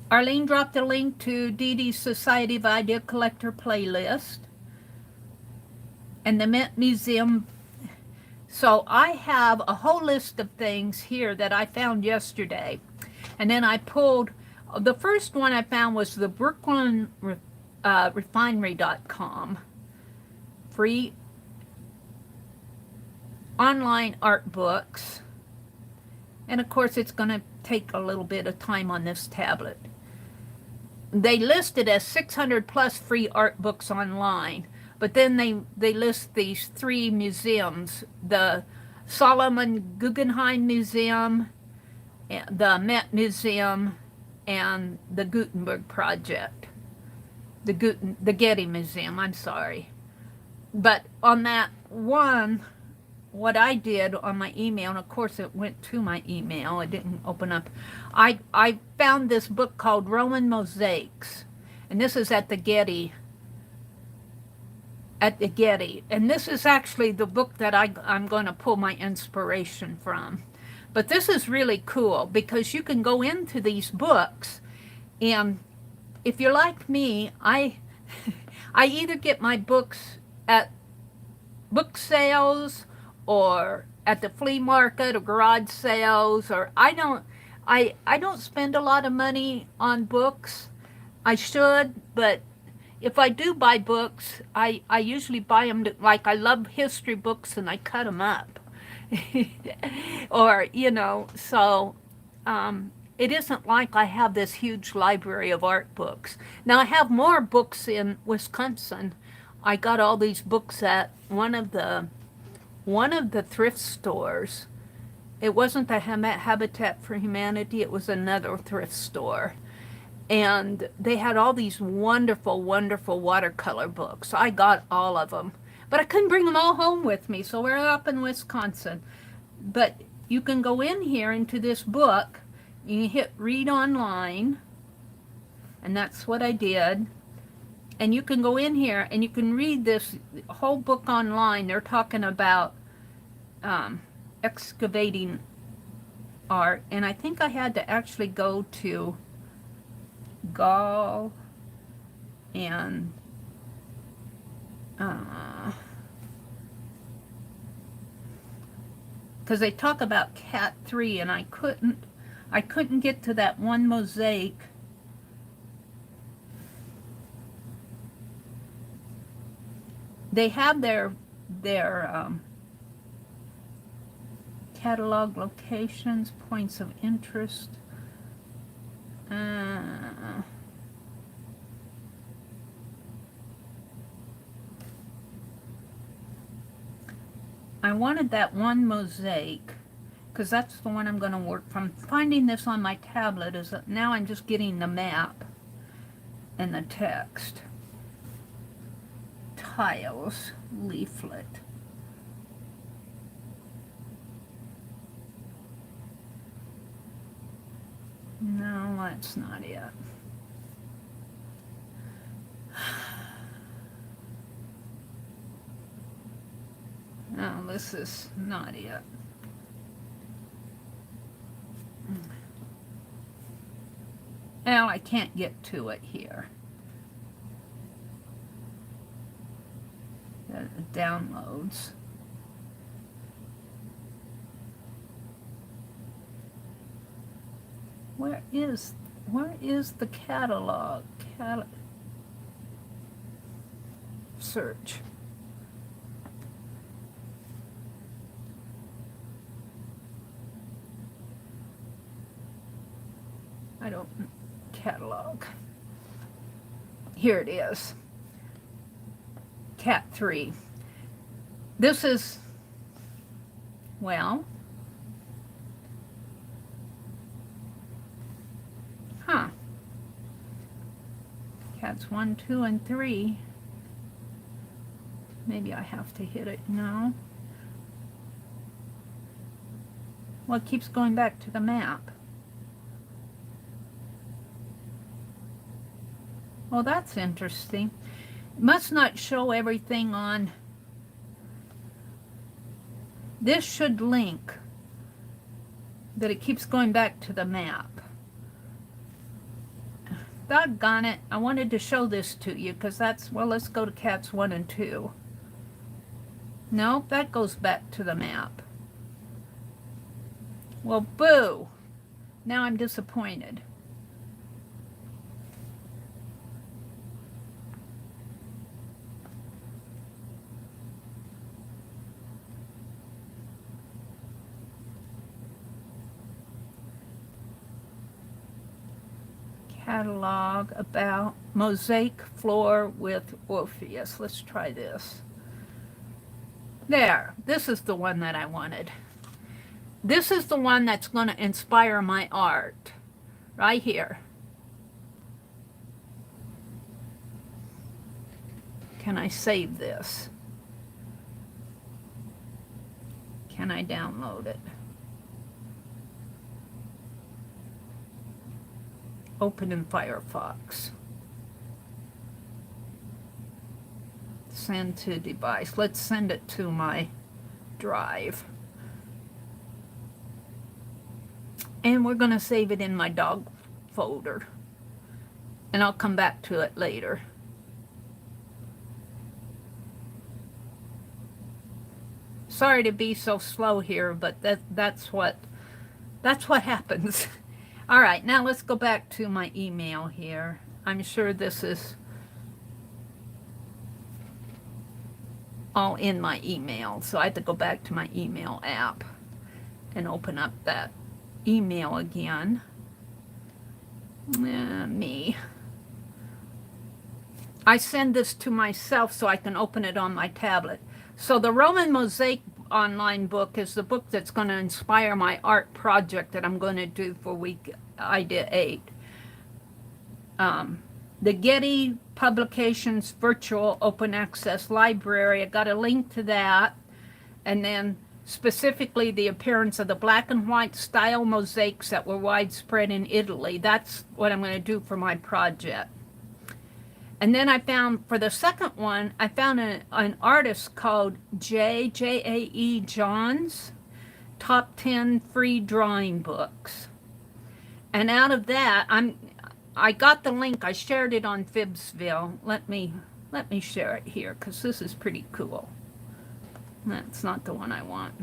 Arlene dropped a link to Dee Dee's Society of Idea Collector playlist and the Met Museum. So I have a whole list of things here that I found yesterday. And then I pulled, the first one I found was the Brooklyn Refinery.com. Free online art books, and of course it's going to take a little bit of time on this tablet. They list it as 600 plus free art books online, but then they list these 3 museums: the Solomon Guggenheim Museum, the Met Museum, and the Gutenberg Project, the Getty Museum, I'm sorry. But on that one, what I did on my email, and of course it went to my email, it didn't open up, I found this book called Roman Mosaics, and this is at the Getty, and this is actually the book that I'm going to pull my inspiration from. But this is really cool because you can go into these books, and if you're like me, I either get my books at book sales or at the flea market or garage sales, or I don't spend a lot of money on books. I should, but if I do buy books, I usually buy them like I love history books and I cut them up. Or, so it isn't like I have this huge library of art books. Now I have more books in Wisconsin. I got all these books at one of the thrift stores. It wasn't the Habitat for Humanity, it was another thrift store. And they had all these wonderful, wonderful watercolor books. I got all of them. But I couldn't bring them all home with me, so we're up in Wisconsin. But you can go in here into this book, you hit read online, and that's what I did. And you can go in here and you can read this whole book online. They're talking about excavating art. And I think I had to actually go to Gall and because they talk about Cat 3, and I couldn't get to that one mosaic. they have their catalog locations, points of interest. I wanted that one mosaic because that's the one I'm going to work from. Finding this on my tablet is that now I'm just getting the map and the text. Tiles, leaflet. No, that's not it. No, this is not it. Well, I can't get to it here. The downloads. Where is the catalog? Search. I don't catalog. Here it is. Cat 3. This is, well, Cats 1, 2, and 3. Maybe I have to hit it. No. Well, it keeps going back to the map. Well, that's interesting. It must not show everything on. This should link that it keeps going back to the map. Doggone it. I wanted to show this to you because that's, well, let's go to Cats 1 and 2. Nope, that goes back to the map. Well, boo. Now I'm disappointed. Catalog about mosaic floor with Orpheus. Let's try this. There, this is the one that I wanted. This is the one that's going to inspire my art. Right here. Can I save this? Can I download it? Open in Firefox. Send to device. Let's send it to my drive. And we're going to save it in my dog folder. And I'll come back to it later. Sorry to be so slow here, but that's what happens. All right, now let's go back to my email here. I'm sure this is all in my email, so I have to go back to my email app and open up that email again. Me. I send this to myself so I can open it on my tablet. So the Roman Mosaic online book is the book that's going to inspire my art project that I'm going to do for week idea 8. The Getty Publications Virtual Open Access Library, I got a link to that, and then specifically the appearance of the black and white style mosaics that were widespread in Italy. That's what I'm going to do for my project. And then I found, for the second one, I found an artist called J.A.E. Johns, Top 10 Free Drawing Books. And out of that, I got the link. I shared it on Fibsville. Let me share it here because this is pretty cool. That's not the one I want.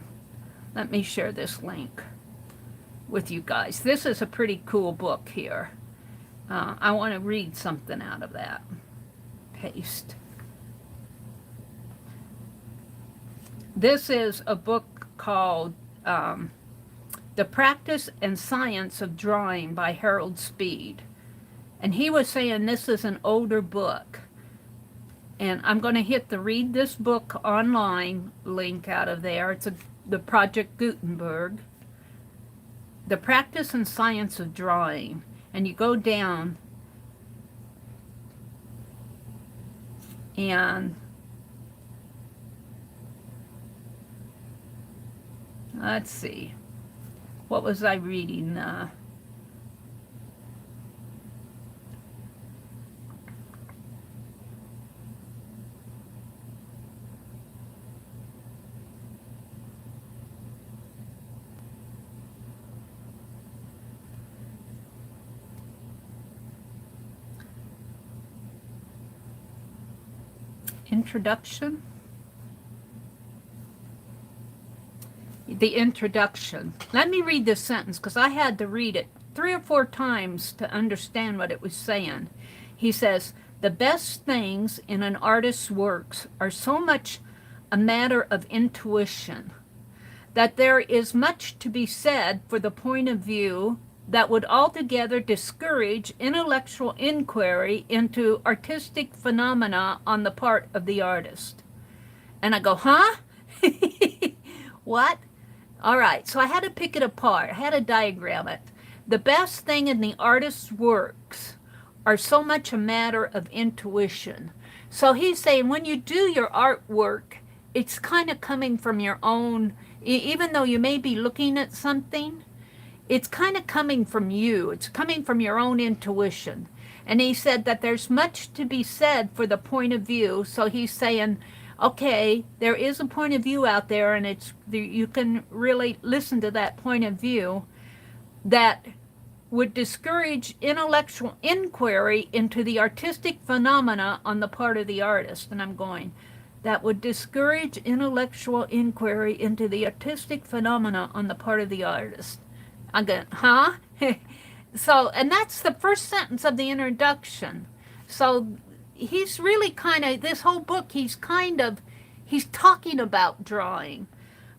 Let me share this link with you guys. This is a pretty cool book here. I want to read something out of that. Paste. This is a book called The Practice and Science of Drawing by Harold Speed. And he was saying this is an older book. And I'm going to hit the Read This Book Online link out of there. It's the Project Gutenberg. The Practice and Science of Drawing. And you go down and let's see. What was I reading? Introduction? The introduction. Let me read this sentence because I had to read it 3 or 4 times to understand what it was saying. He says, the best things in an artist's works are so much a matter of intuition that there is much to be said for the point of view that would altogether discourage intellectual inquiry into artistic phenomena on the part of the artist. And I go, huh? What? All right, so I had to pick it apart. I had to diagram it. The best thing in the artist's works are so much a matter of intuition. So he's saying when you do your artwork, it's kind of coming from your own, even though you may be looking at something, it's kind of coming from you. It's coming from your own intuition. And he said that there's much to be said for the point of view. So he's saying, okay, there is a point of view out there, and you can really listen to that point of view that would discourage intellectual inquiry into the artistic phenomena on the part of the artist. And I'm going, that would discourage intellectual inquiry into the artistic phenomena on the part of the artist. I'm going, huh? So, and that's the first sentence of the introduction. So he's really kind of, this whole book, he's talking about drawing.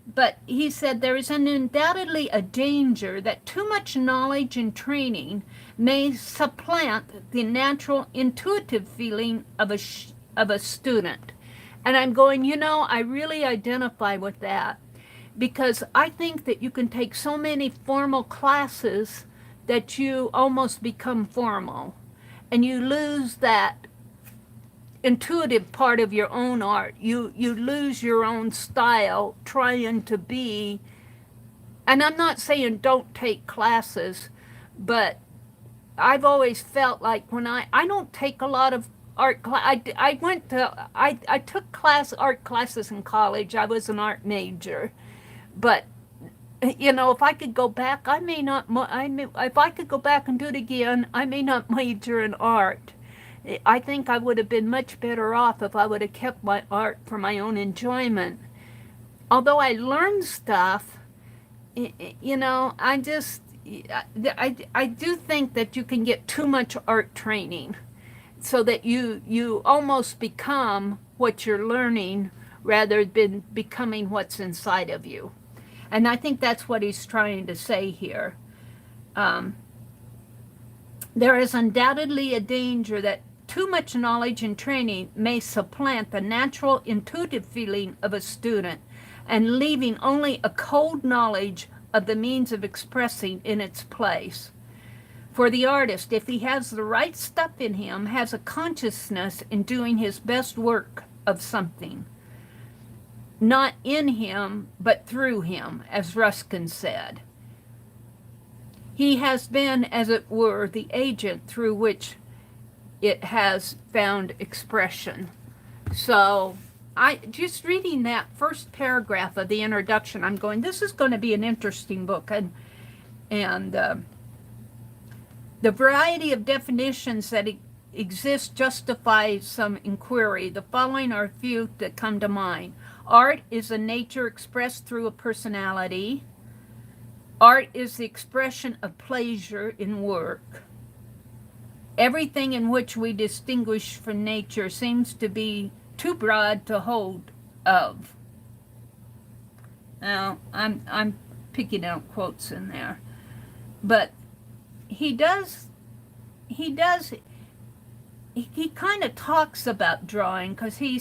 But he said there is undoubtedly a danger that too much knowledge and training may supplant the natural intuitive feeling of a student. And I'm going, I really identify with that, because I think that you can take so many formal classes that you almost become formal, and you lose that intuitive part of your own art. You lose your own style trying to be, and I'm not saying don't take classes, but I've always felt like when I don't take a lot of art class. I took art classes in college. I was an art major, but if I could go back, if I could go back and do it again, I may not major in art. I think I would have been much better off if I would have kept my art for my own enjoyment. Although I learned stuff, I do think that you can get too much art training, so that you almost become what you're learning rather than becoming what's inside of you. And I think that's what he's trying to say here. There is undoubtedly a danger that too much knowledge and training may supplant the natural intuitive feeling of a student, and leaving only a cold knowledge of the means of expressing in its place. For the artist, if he has the right stuff in him, has a consciousness in doing his best work of something. Not in him, but through him, as Ruskin said. He has been, as it were, the agent through which it has found expression. So, just reading that first paragraph of the introduction, I'm going, this is going to be an interesting book. And the variety of definitions that exist justify some inquiry. The following are a few that come to mind. Art is a nature expressed through a personality. Art is the expression of pleasure in work. Everything in which we distinguish from nature seems to be too broad to hold of. Now, I'm picking out quotes in there. But he does, he does, he kind of talks about drawing, because he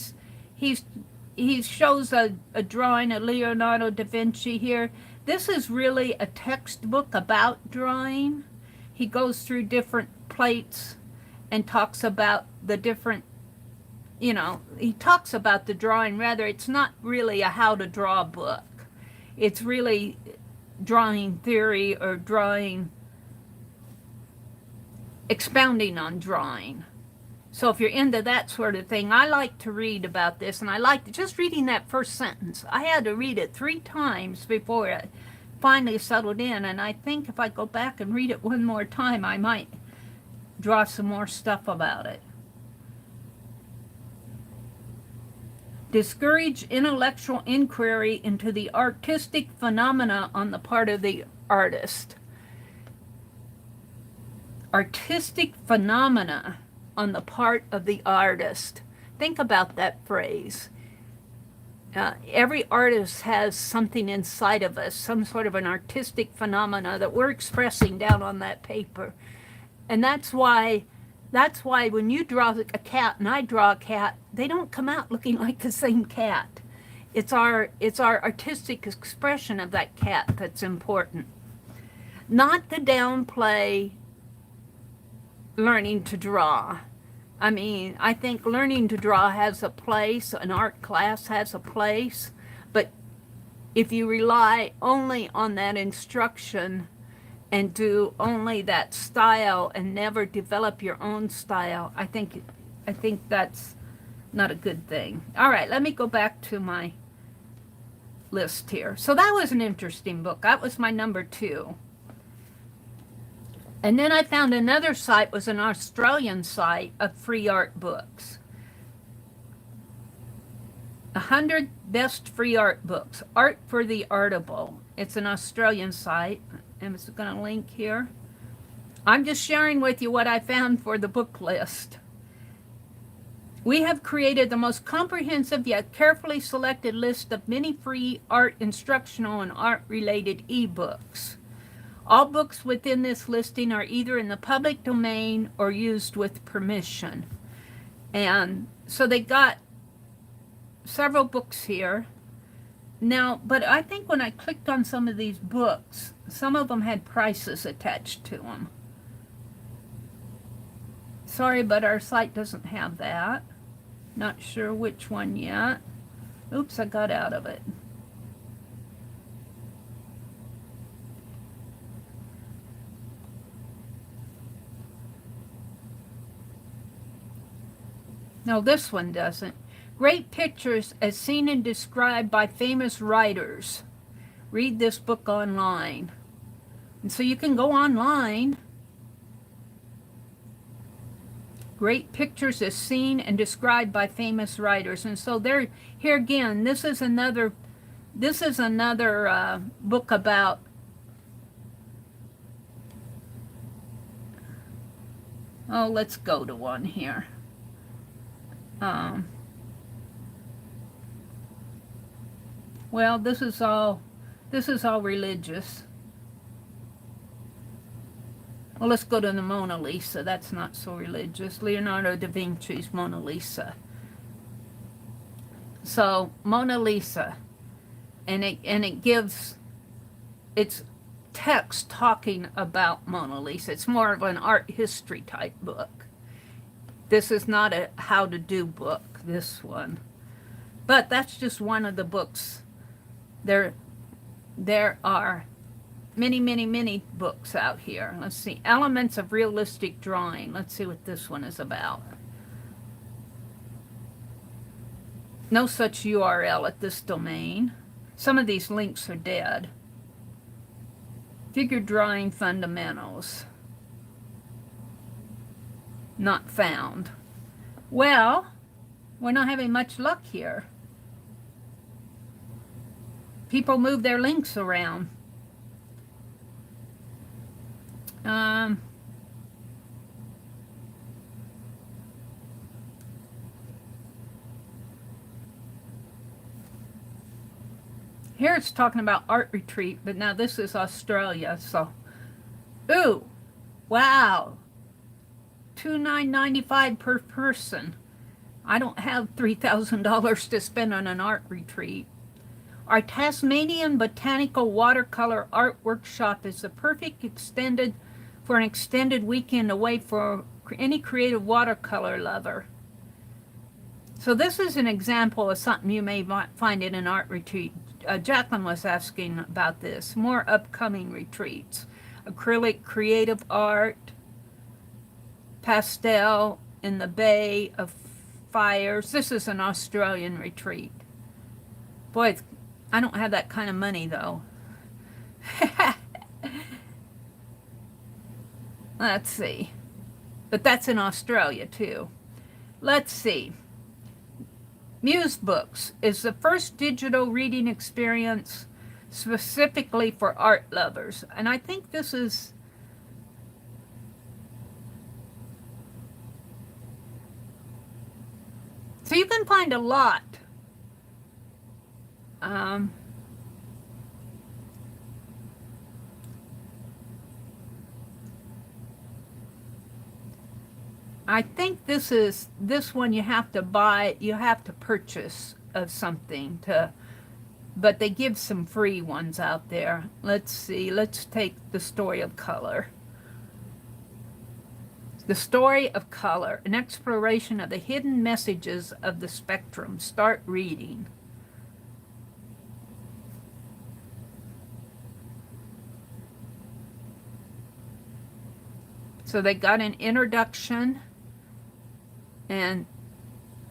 shows a drawing of Leonardo da Vinci here. This is really a textbook about drawing. He goes through different plates and talks about the different, you know, he talks about the drawing. Rather, it's not really a how to draw book. It's really drawing theory, or drawing, expounding on drawing. So if you're into that sort of thing, I like to read about this, and I liked just reading that first sentence. I had to read it 3 times before it finally settled in, and I think if I go back and read it one more time, I might draw some more stuff about it. Discourage intellectual inquiry into the artistic phenomena on the part of the artist. Artistic phenomena on the part of the artist. Think about that phrase. Every artist has something inside of us, some sort of an artistic phenomena that we're expressing down on that paper. And that's why when you draw a cat and I draw a cat, they don't come out looking like the same cat. It's our artistic expression of that cat that's important. Not to downplay learning to draw. I mean, I think learning to draw has a place, an art class has a place, but if you rely only on that instruction and do only that style and never develop your own style, I think that's not a good thing. All right, let me go back to my list here. So that was an interesting book. That was my number 2. And then I found another site, was an Australian site of free art books. 100 best free art books. Art for the Artable. It's an Australian site. I'm just going to link here. I'm just sharing with you what I found for the book list. We have created the most comprehensive yet carefully selected list of many free art instructional and art-related ebooks. All books within this listing are either in the public domain or used with permission. And so they got several books here. Now, but I think when I clicked on some of these books, some of them had prices attached to them. Sorry, but our site doesn't have that. Not sure which one yet. Oops, I got out of it. No, this one doesn't. Great pictures as seen and described by famous writers. Read this book online. And so you can go online. Great pictures as seen and described by famous writers. And so there, here again, this is another book about let's go to one here. Well, this is all religious. Well, let's go to the Mona Lisa. That's not so religious. Leonardo da Vinci's Mona Lisa. So, Mona Lisa. And it gives, it's text talking about Mona Lisa. It's more of an art history type book. This is not a how to do book, this one. But that's just one of the books. There are many, many, many books out here. Let's see. Elements of Realistic Drawing. Let's see what this one is about. No such URL at this domain. Some of these links are dead. Figure Drawing Fundamentals. Not found. Well, we're not having much luck here. People move their links around. Here it's talking about art retreat, but now this is Australia, so. Ooh, wow. $29.95 per person. I don't have $3,000 to spend on an art retreat. Our Tasmanian Botanical Watercolor Art Workshop is the perfect for an extended weekend away for any creative watercolor lover. So this is an example of something you may find in an art retreat. Jacqueline was asking about this. More upcoming retreats. Acrylic creative art, pastel in the Bay of Fires. This is an Australian retreat. Boy, I don't have that kind of money though. Let's see. But that's in Australia too. Let's see. Muse Books is the first digital reading experience specifically for art lovers. And I think this is so you can find a lot. I think this one you have to buy, you have to purchase of something but they give some free ones out there. Let's see, let's take The Story of Color. The Story of Color, an exploration of the hidden messages of the spectrum. Start reading. So they got an introduction, and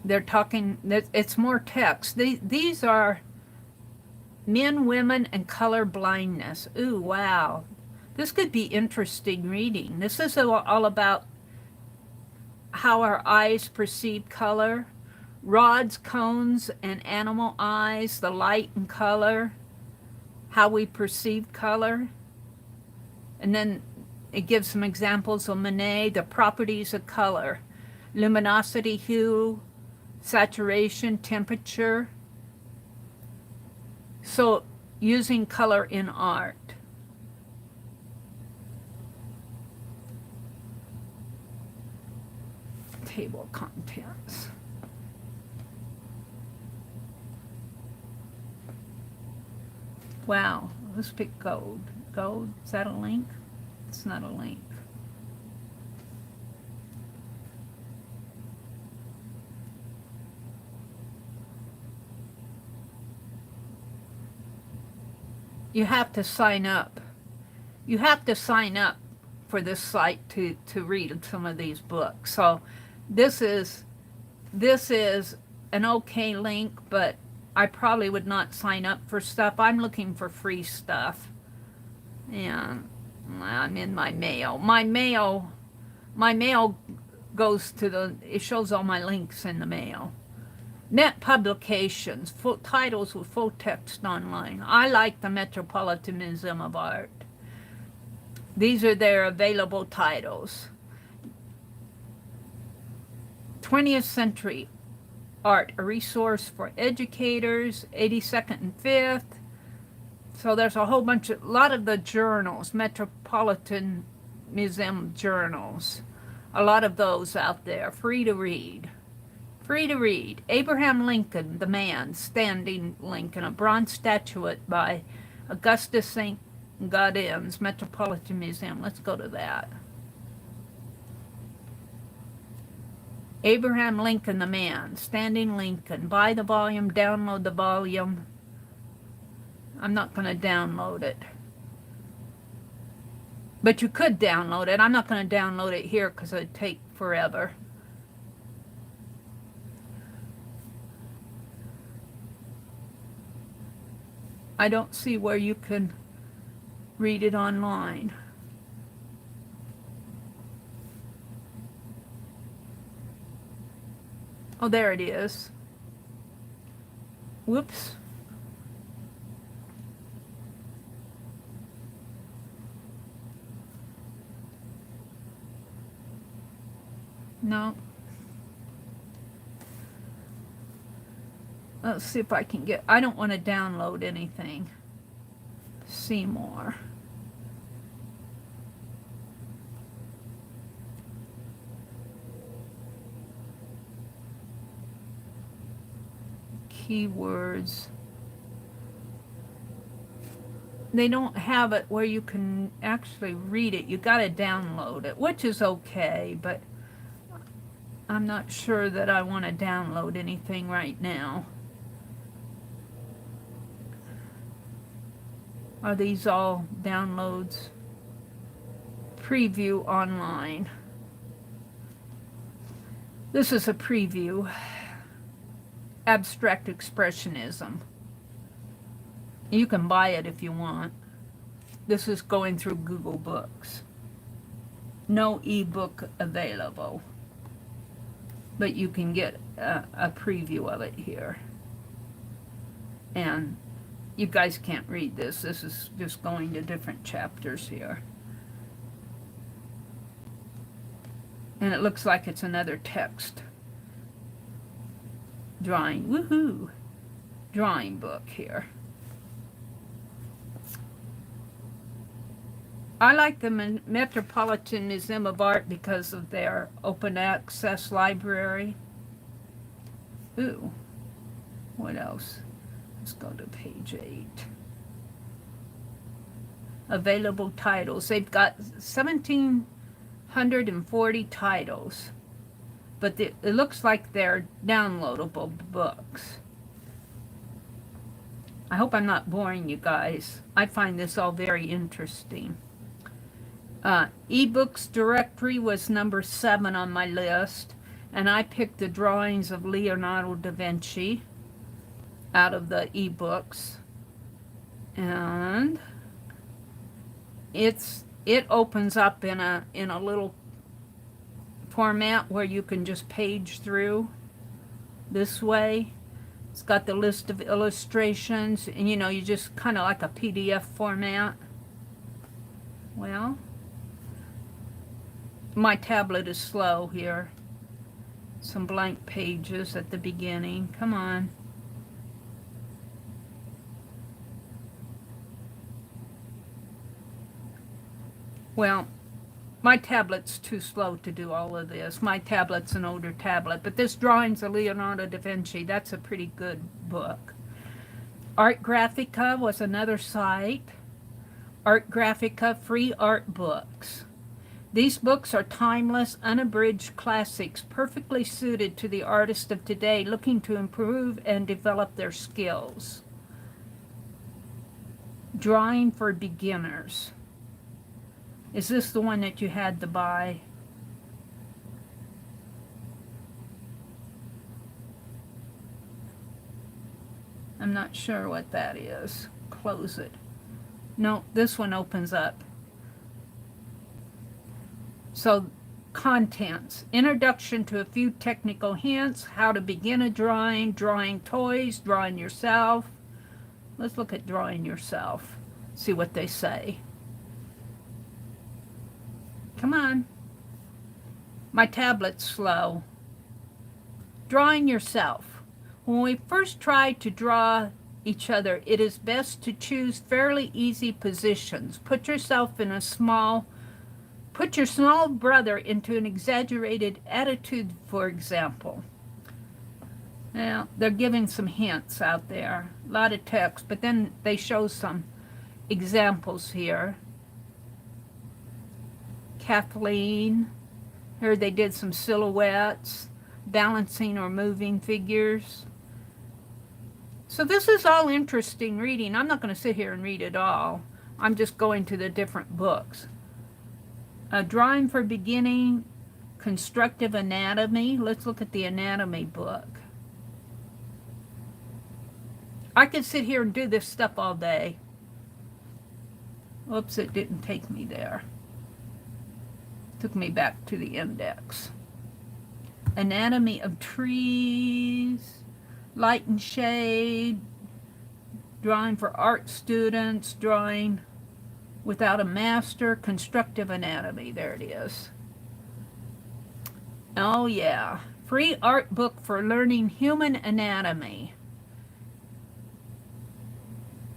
they're talking, it's more text. These are men, women, and color blindness. Ooh, wow. This could be interesting reading. This is all about how our eyes perceive color, rods, cones, and animal eyes, the light and color, how we perceive color. And then it gives some examples of Monet, the properties of color, luminosity, hue, saturation, temperature. So using color in art. Table of contents. Wow, let's pick gold. Gold, is that a link? It's not a link. You have to sign up. You have to sign up for this site to read some of these books. So this is an okay link, but I probably would not sign up for stuff. I'm looking for free stuff. And I'm in my mail. My mail goes to it shows all my links in the mail. Net publications, full titles with full text online. I like the Metropolitan Museum of Art. These are their available titles. 20th Century Art, a resource for educators, 82nd and 5th. So there's a whole bunch of, a lot of the journals, Metropolitan Museum journals. A lot of those out there, free to read. Free to read. Abraham Lincoln, the man, standing Lincoln, a bronze statuette by Augustus St. Gaudens, Metropolitan Museum. Let's go to that. Abraham Lincoln, the man, standing Lincoln. Buy the volume, download the volume. I'm not going to download it. But you could download it. I'm not going to download it here because it would take forever. I don't see where you can read it online. Oh, there it is. Whoops. No. Let's see if I can get, I don't want to download anything. See more. Keywords. They don't have it where you can actually read it. You got to download it, which is okay, but I'm not sure that I want to download anything right now. Are these all downloads? Preview online. This is a preview. Abstract Expressionism. You can buy it if you want. This is going through Google Books. No ebook available. But you can get a preview of it here. And you guys can't read this. This is just going to different chapters here. And it looks like it's another text. Drawing, woohoo! Drawing book here. I like the Metropolitan Museum of Art because of their open access library. Ooh, what else? Let's go to page 8. Available titles. They've got 1,740 titles, but it looks like they're downloadable books. I hope I'm not boring you guys. I find this all very interesting. Ebooks directory was number 7 on my list, and I picked the drawings of Leonardo da Vinci out of the ebooks, and it opens up in a little format where you can just page through this way. It's got the list of illustrations, and you know, you just kind of like a PDF format. Well, my tablet is slow here. Some blank pages at the beginning. Come on. Well, my tablet's too slow to do all of this. My tablet's an older tablet, but this Drawings of Leonardo da Vinci, that's a pretty good book. Art Graphica was another site. Art Graphica, free art books. These books are timeless, unabridged classics, perfectly suited to the artist of today looking to improve and develop their skills. Drawing for beginners. Is this the one that you had to buy? I'm not sure what that is. Close it. No, this one opens up. So, contents. Introduction to a few technical hints, how to begin a drawing, drawing toys, drawing yourself. Let's look at drawing yourself. See what they say. Come on. My tablet's slow. Drawing yourself. When we first try to draw each other, it is best to choose fairly easy positions. Put your small brother into an exaggerated attitude, for example. Now, they're giving some hints out there. A lot of text, but then they show some examples here. Kathleen. Here they did some silhouettes, balancing or moving figures. So this is all interesting reading. I'm not going to sit here and read it all. I'm just going to the different books. A Drawing for Beginning, Constructive Anatomy. Let's look at the anatomy book. I could sit here and do this stuff all day. Whoops, it didn't take me there. Took me back to the index. Anatomy of Trees, Light and Shade, Drawing for Art Students, Drawing Without a Master, Constructive Anatomy. There it is. Oh yeah, free art book for learning human anatomy.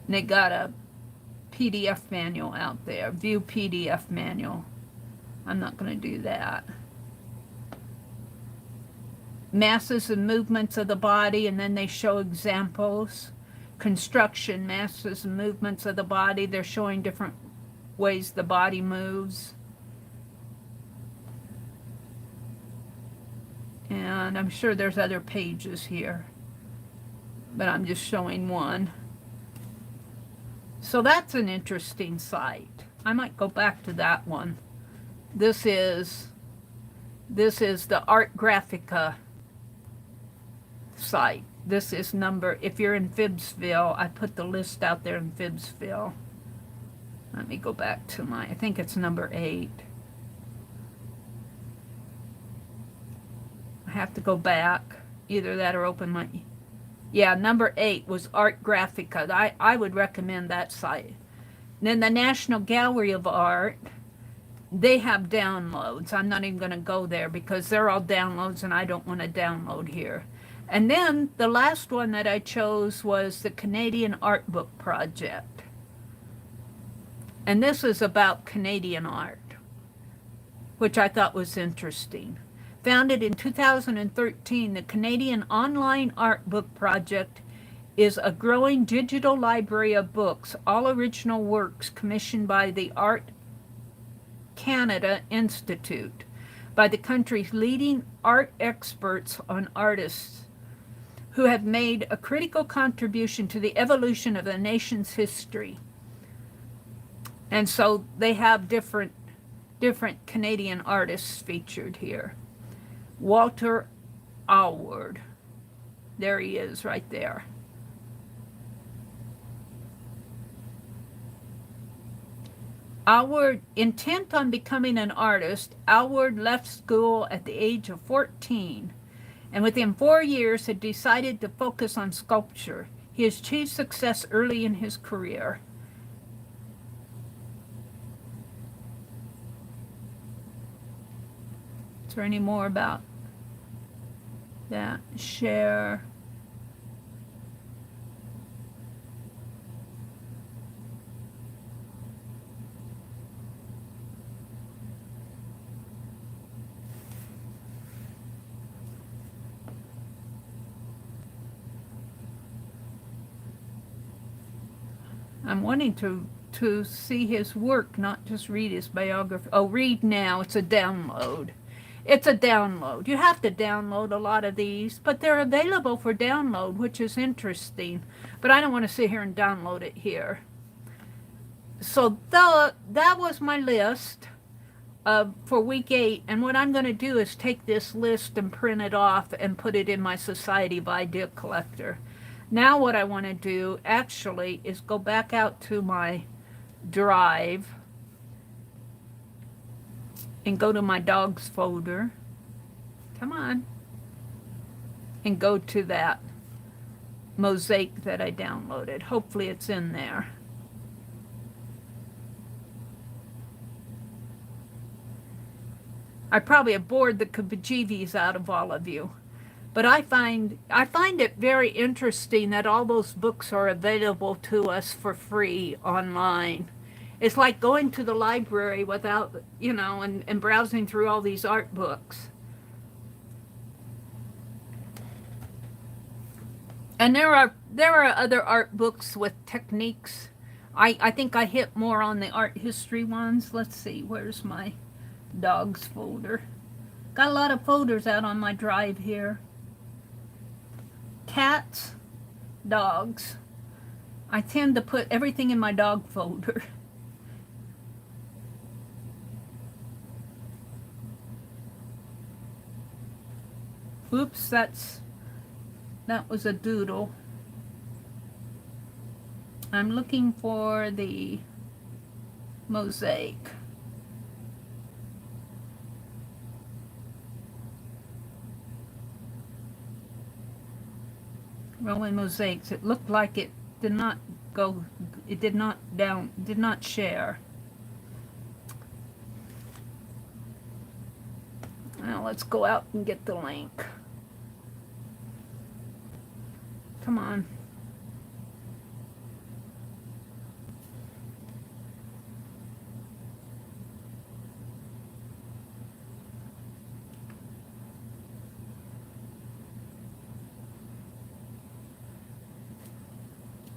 And they got a PDF manual out there. View PDF manual. I'm not going to do that. Masses and movements of the body, and then they show examples. Construction, masses and movements of the body. They're showing different ways the body moves. And I'm sure there's other pages here, but I'm just showing one. So that's an interesting site. I might go back to that one. This is the Art Graphica site. This is number, if you're in Phibbsville, I put the list out there in Phibbsville. Let me go back to my, I think it's number 8. I have to go back. Either that or open my, yeah, number 8 was Art Graphica. I would recommend that site. Then the National Gallery of Art, they have downloads. I'm not even going to go there because they're all downloads and I don't want to download here. And then the last one that I chose was the Canadian Art Book Project. And this is about Canadian art, which I thought was interesting. Founded in 2013, the Canadian Online Art Book Project is a growing digital library of books, all original works commissioned by the Art Canada Institute, by the country's leading art experts on artists who have made a critical contribution to the evolution of the nation's history. And so they have different Canadian artists featured here. Walter Alward. There he is right there. Alward, intent on becoming an artist, Alward left school at the age of 14 and within 4 years had decided to focus on sculpture. He achieved success early in his career. Is there any more about that? Share. I'm wanting to see his work, not just read his biography. Oh, read now. It's a download. It's a download. You have to download a lot of these, but they're available for download, which is interesting. But I don't want to sit here and download it here. So that was my list for week 8. And what I'm going to do is take this list and print it off and put it in my Society of Idea Collector. Now what I want to do actually is go back out to my drive and go to my dogs folder. Come on. And go to that mosaic that I downloaded. Hopefully it's in there. I probably have bored the bejeebies out of all of you. But I find it very interesting that all those books are available to us for free online. It's like going to the library without, you know, and browsing through all these art books. And there are other art books with techniques. I think I hit more on the art history ones. Let's see, where's my dogs folder? Got a lot of folders out on my drive here. Cats, dogs. I tend to put everything in my dog folder. Oops, that was a doodle. I'm looking for the mosaic. Rolling mosaics. It looked like it did not go, it did not share. Now let's go out and get the link. Come on.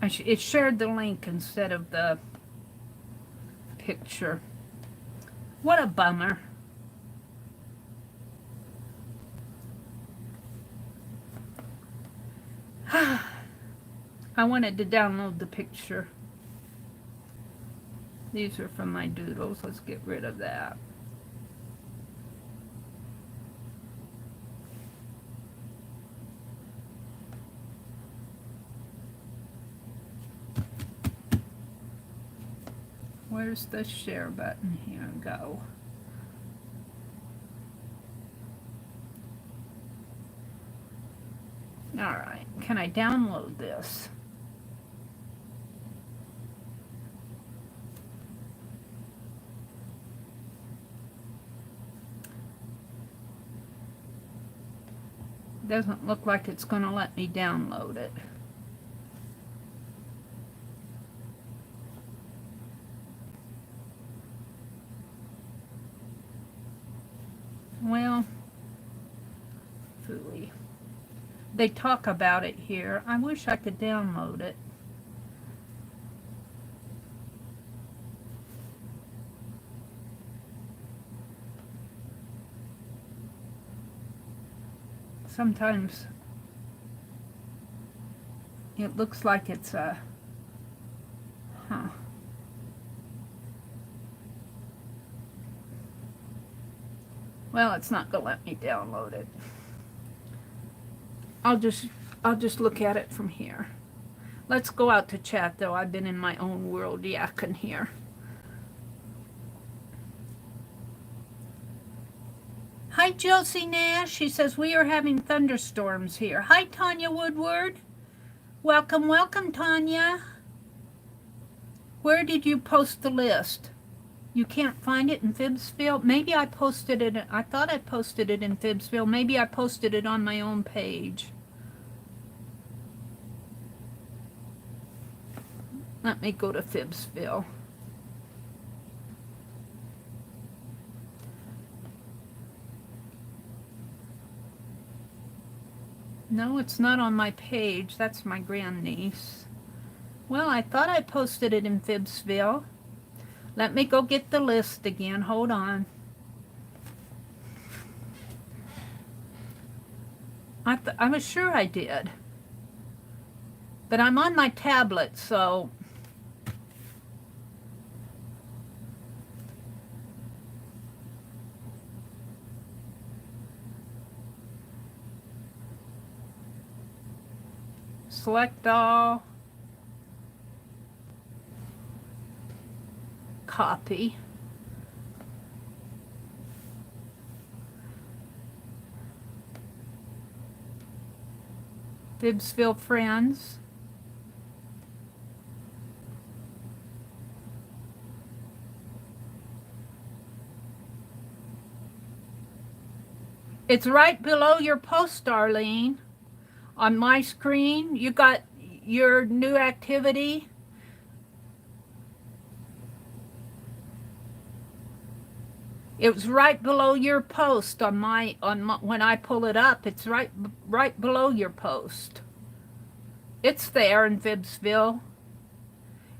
It shared the link instead of the picture. What a bummer. I wanted to download the picture. These are from my doodles. Let's get rid of that. Where's the share button? Here we go. Alright, can I download this? Doesn't look like it's going to let me download it. Well, phooey. They talk about it here. I wish I could download it. Sometimes it looks like it's a, well, it's not going to let me download it. I'll just look at it from here. Let's go out to chat, though. I've been in my own world yakking here. Hi, Josie Nash. She says, we are having thunderstorms here. Hi, Tanya Woodward. Welcome, welcome, Tanya. Where did you post the list? You can't find it in Phibbsville? Maybe I posted it. I thought I posted it in Phibbsville. Maybe I posted it on my own page. Let me go to Phibbsville. No, it's not on my page. That's my grandniece. Well, I thought I posted it in Phibbsville. Let me go get the list again. Hold on. I was sure I did. But I'm on my tablet, so... Select all. Copy. Phibbsville Friends. It's right below your post, Darlene. On my screen, you got your new activity. It was right below your post on my when I pull it up. It's right below your post. It's there in Phibbsville.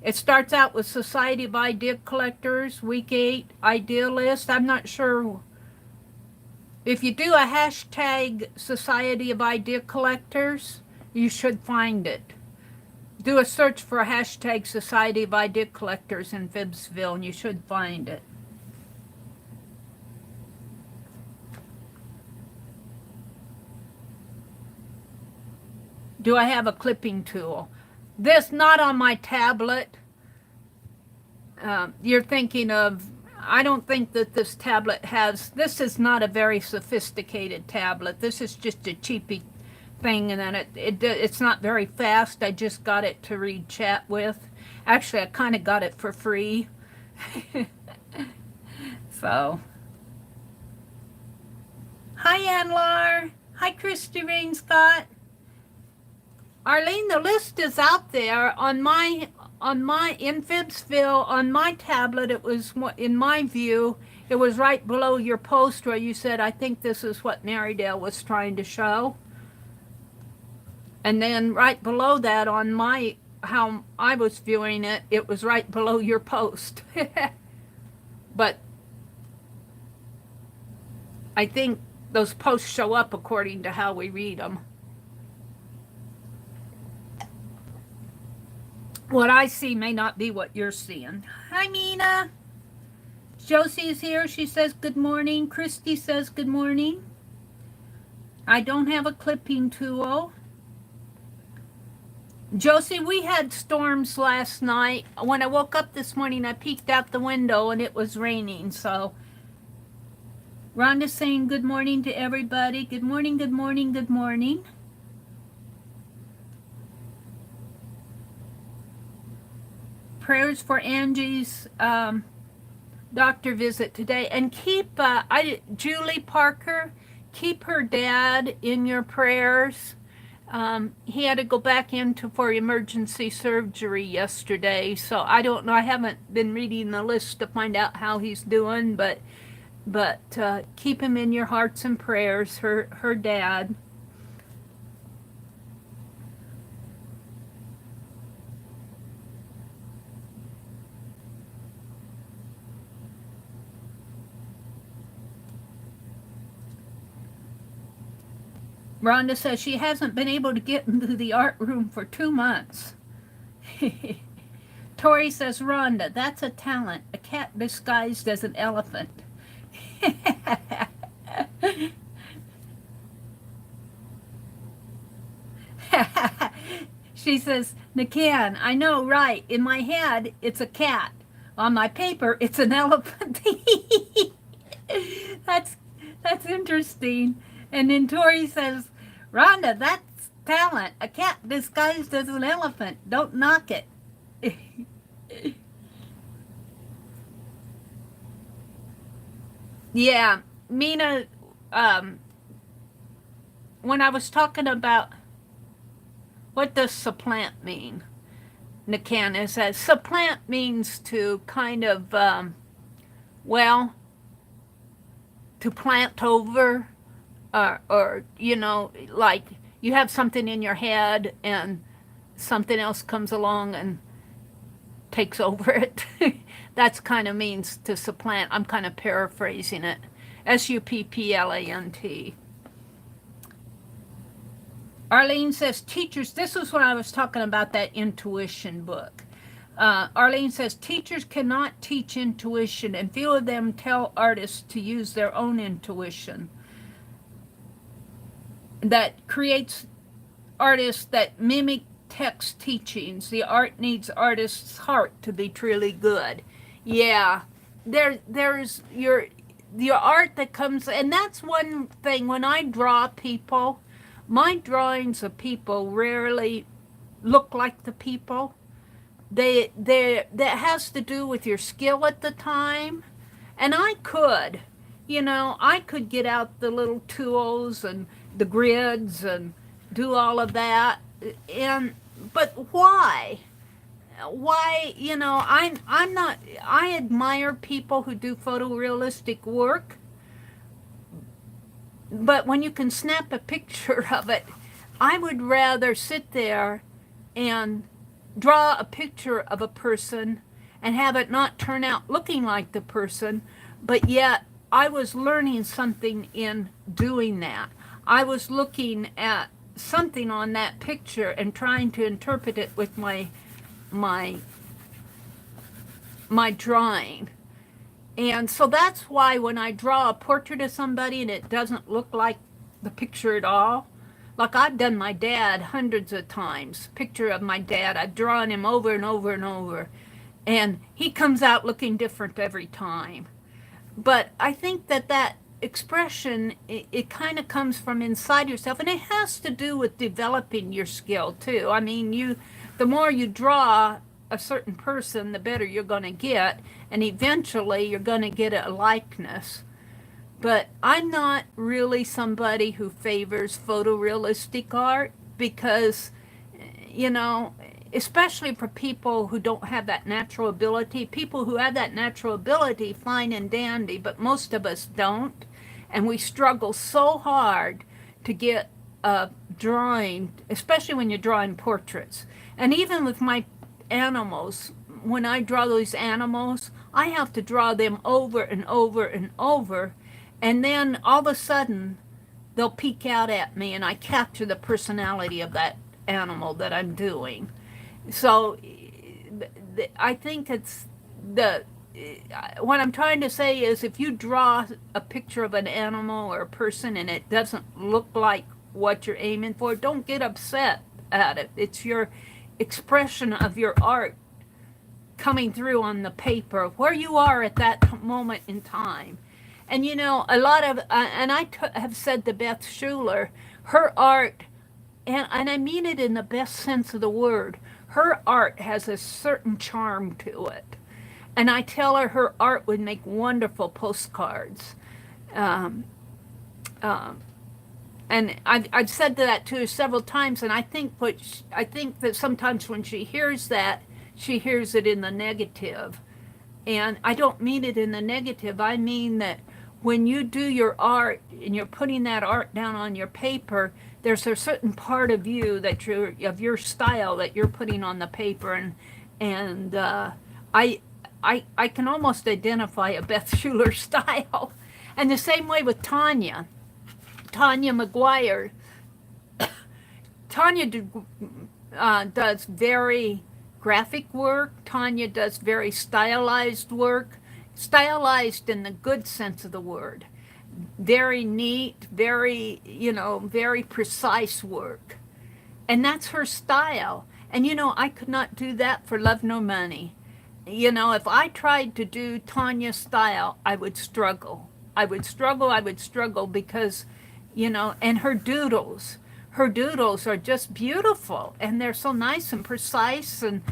It starts out with Society of Idea Collectors, Week 8 Idea List. I'm not sure. If you do a hashtag Society of Idea Collectors, you should find it. Do a search for a hashtag Society of Idea Collectors in Phibbsville, and you should find it. Do I have a clipping tool? This, not on my tablet. You're thinking of... I don't think that this tablet has... This is not a very sophisticated tablet. This is just a cheapy thing, and then it's not very fast. I just got it to read chat with. Actually, I kind of got it for free. So... Hi, Anlar. Hi, Christy Rainscott. Arlene, the list is out there on my in Phibbsville on my tablet. It was, in my view, it was right below your post where you said, I think this is what Meridel was trying to show. And then right below that on my how I was viewing it, it was right below your post. But I think those posts show up according to how we read them. What I see may not be what you're seeing. Hi, Mina. Josie's here. She says good morning. Christy says good morning. I don't have a clipping tool. Josie, we had storms last night. When I woke up this morning, I peeked out the window and it was raining. So Rhonda's saying good morning to everybody. Good morning, good morning, good morning. Prayers for Angie's doctor visit today. And keep Julie Parker, keep her dad in your prayers. He had to go back for emergency surgery yesterday, so I don't know. I haven't been reading the list to find out how he's doing, but keep him in your hearts and prayers. Her dad. Rhonda says she hasn't been able to get into the art room for 2 months. Tori says, Rhonda, that's a talent. A cat disguised as an elephant. She says, Nikan, I know, right. In my head, it's a cat. On my paper, it's an elephant. That's interesting. And then Tori says, Rhonda, that's talent. A cat disguised as an elephant. Don't knock it. Yeah, Mina, when I was talking about what does supplant mean, Nikan says, supplant means to kind of, to plant over. Or, you know, like you have something in your head and something else comes along and takes over it. That's kind of means to supplant. I'm kind of paraphrasing it. Supplant. Arlene says, teachers, this is what I was talking about, that intuition book. Arlene says, teachers cannot teach intuition, and few of them tell artists to use their own intuition. That creates artists that mimic text teachings. The art needs artists' heart to be truly good. Yeah, there's your art that comes, and that's one thing. When I draw people, my drawings of people rarely look like the people. That has to do with your skill at the time, and I could get out the little tools and the grids and do all of that, but why, I'm not, I admire people who do photorealistic work, but when you can snap a picture of it, I would rather sit there and draw a picture of a person and have it not turn out looking like the person, but yet I was learning something in doing that. I was looking at something on that picture and trying to interpret it with my drawing. And so that's why when I draw a portrait of somebody and it doesn't look like the picture at all, like I've done my dad hundreds of times, picture of my dad, I've drawn him over and over and over, and he comes out looking different every time. But I think that expression, it kind of comes from inside yourself, and it has to do with developing your skill too. I mean, the more you draw a certain person, the better you're going to get, and eventually you're going to get a likeness. But I'm not really somebody who favors photorealistic art because, especially for people who don't have that natural ability. People who have that natural ability, fine and dandy, but most of us don't. And we struggle so hard to get a drawing, especially when you're drawing portraits. And even with my animals, when I draw those animals, I have to draw them over and over and over. And then all of a sudden, they'll peek out at me and I capture the personality of that animal that I'm doing. So I think it's the what I'm trying to say is if you draw a picture of an animal or a person and it doesn't look like what you're aiming for, don't get upset at it. It's your expression of your art coming through on the paper, where you are at that moment in time. And you know, a lot of, and have said to Beth Schuler, her art, and I mean it in the best sense of the word, her art has a certain charm to it. And I tell her art would make wonderful postcards. Um, um, and I've said that to her several times, and I think I think that sometimes when she hears that, she hears it in the negative. And I don't mean it in the negative. I mean that when you do your art and you're putting that art down on your paper, there's a certain part of you that of your style that you're putting on the paper, and I can almost identify a Beth Schuler style. And the same way with Tanya McGuire. Tanya does very graphic work. Tanya does very stylized work, stylized in the good sense of the word. Very neat, very, very precise work. And that's her style. And I could not do that for love nor money. If I tried to do Tanya's style, I would struggle. I would struggle because, and her doodles are just beautiful, and they're so nice and precise, and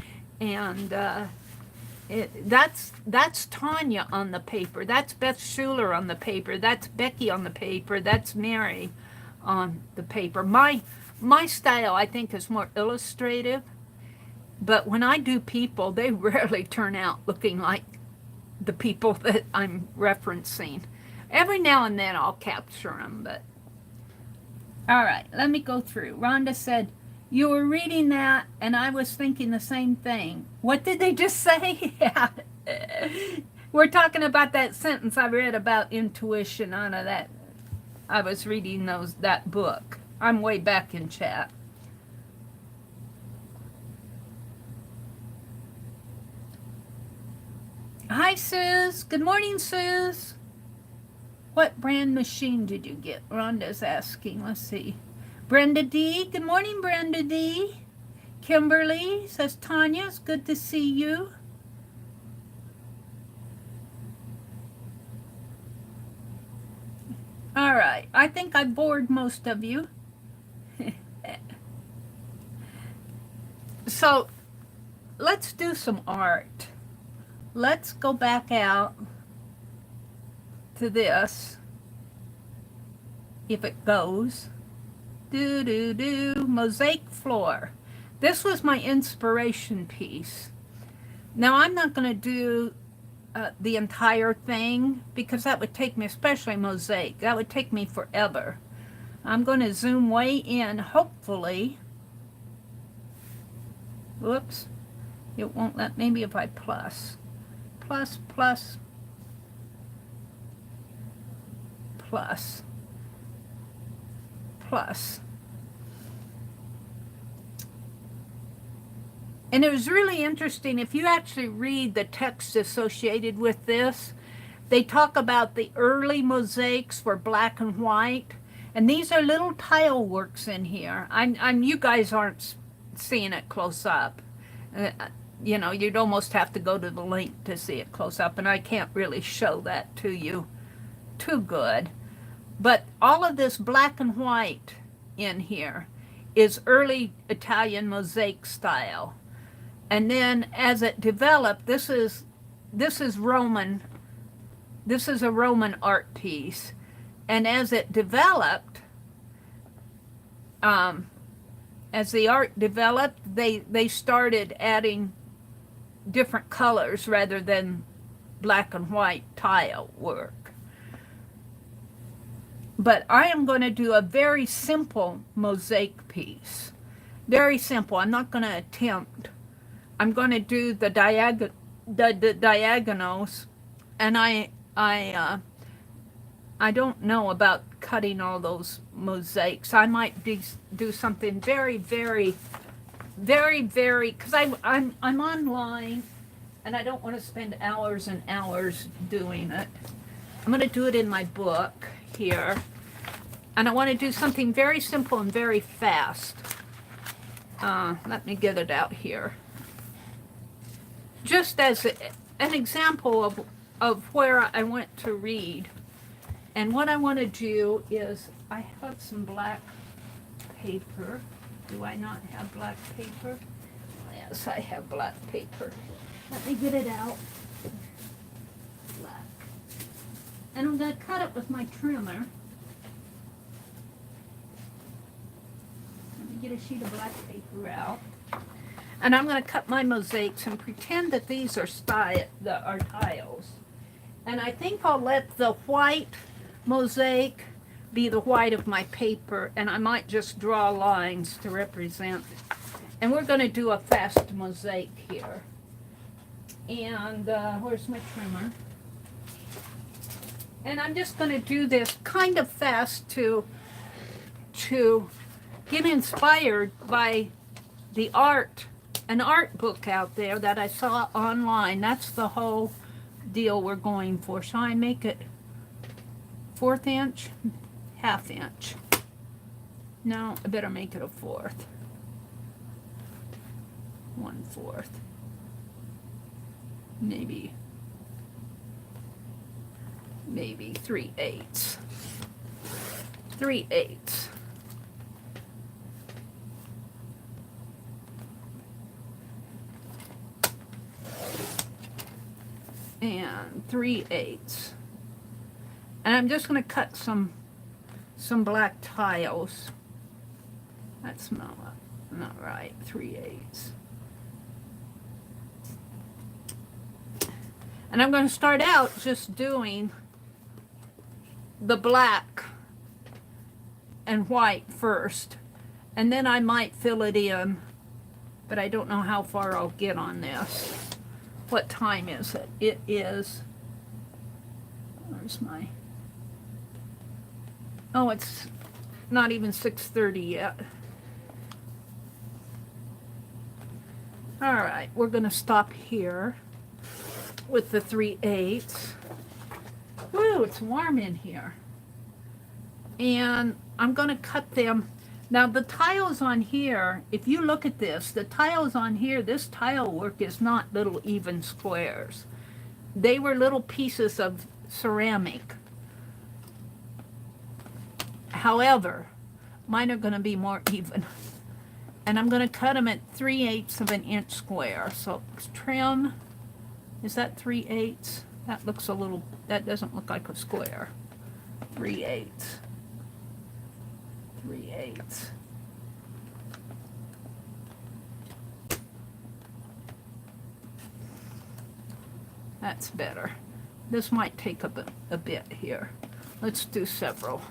that's Tanya on the paper. That's Beth Schuler on the paper. That's Becky on the paper. That's Mary on the paper. My style, I think, is more illustrative. But when I do people, they rarely turn out looking like the people that I'm referencing. Every now and then I'll capture them, but... All right, let me go through. Rhonda said, you were reading that, and I was thinking the same thing. What did they just say? Yeah. We're talking about that sentence I read about intuition out of that. I was reading that book. I'm way back in chat. Hi, Suze. Good morning, Suze. What brand machine did you get? Rhonda's asking. Let's see. Brenda D. Good morning, Brenda D. Kimberly says, Tanya, it's good to see you. All right. I think I bored most of you. So let's do some art. Let's go back out to this, if it goes. Mosaic floor. This was my inspiration piece. Now I'm not going to do the entire thing because that would take me, especially mosaic, that would take me forever. I'm going to zoom way in, hopefully. Whoops. It won't let, maybe if I plus. Plus. And it was really interesting. If you actually read the text associated with this, they talk about the early mosaics were black and white. And these are little tile works in here. You guys aren't seeing it close up. You'd almost have to go to the link to see it close up. And I can't really show that to you too good. But all of this black and white in here is early Italian mosaic style. And then as it developed, this is Roman. This is a Roman art piece. And as it developed, as the art developed, they started adding different colors rather than black and white tile work. But I am going to do a very simple mosaic piece. Very simple. I'm not going to attempt. I'm going to do the diagonals, and I don't know about cutting all those mosaics. I might do something very, very, because I'm online, and I don't want to spend hours and hours doing it. I'm going to do it in my book here, and I want to do something very simple and very fast. Let me get it out here. Just as an example of where I went to read. And what I want to do is, I have some black paper. Do I not have black paper? Yes, I have black paper. Let me get it out. Black. And I'm going to cut it with my trimmer. Let me get a sheet of black paper out. And I'm going to cut my mosaics and pretend that these are tiles. And I think I'll let the white mosaic be the white of my paper, and I might just draw lines to represent. And we're going to do a fast mosaic here. And where's my trimmer? And I'm just going to do this kind of fast to get inspired by an art book out there that I saw online. That's the whole deal we're going for. Shall I make it 1/4 inch? 1/2 inch. No, I better make it a 1/4. 1/4. Maybe 3/8. 3/8. And 3/8. And I'm just going to cut some black tiles. That's not right. 3/8. And I'm going to start out just doing the black and white first, and then I might fill it in, but I don't know how far I'll get on this. What time is it? It is, where's my, oh, it's not even 6:30 yet. All right, we're going to stop here with the 3/8. Woo, it's warm in here. And I'm going to cut them. Now the tiles on here, if you look at this, the tiles on here, this tile work is not little even squares. They were little pieces of ceramic. However, mine are going to be more even. And I'm going to cut them at 3/8 of an inch square. So trim, is that 3/8? That looks a little, that doesn't look like a square. 3/8. 3/8. That's better. This might take a bit here. Let's do several.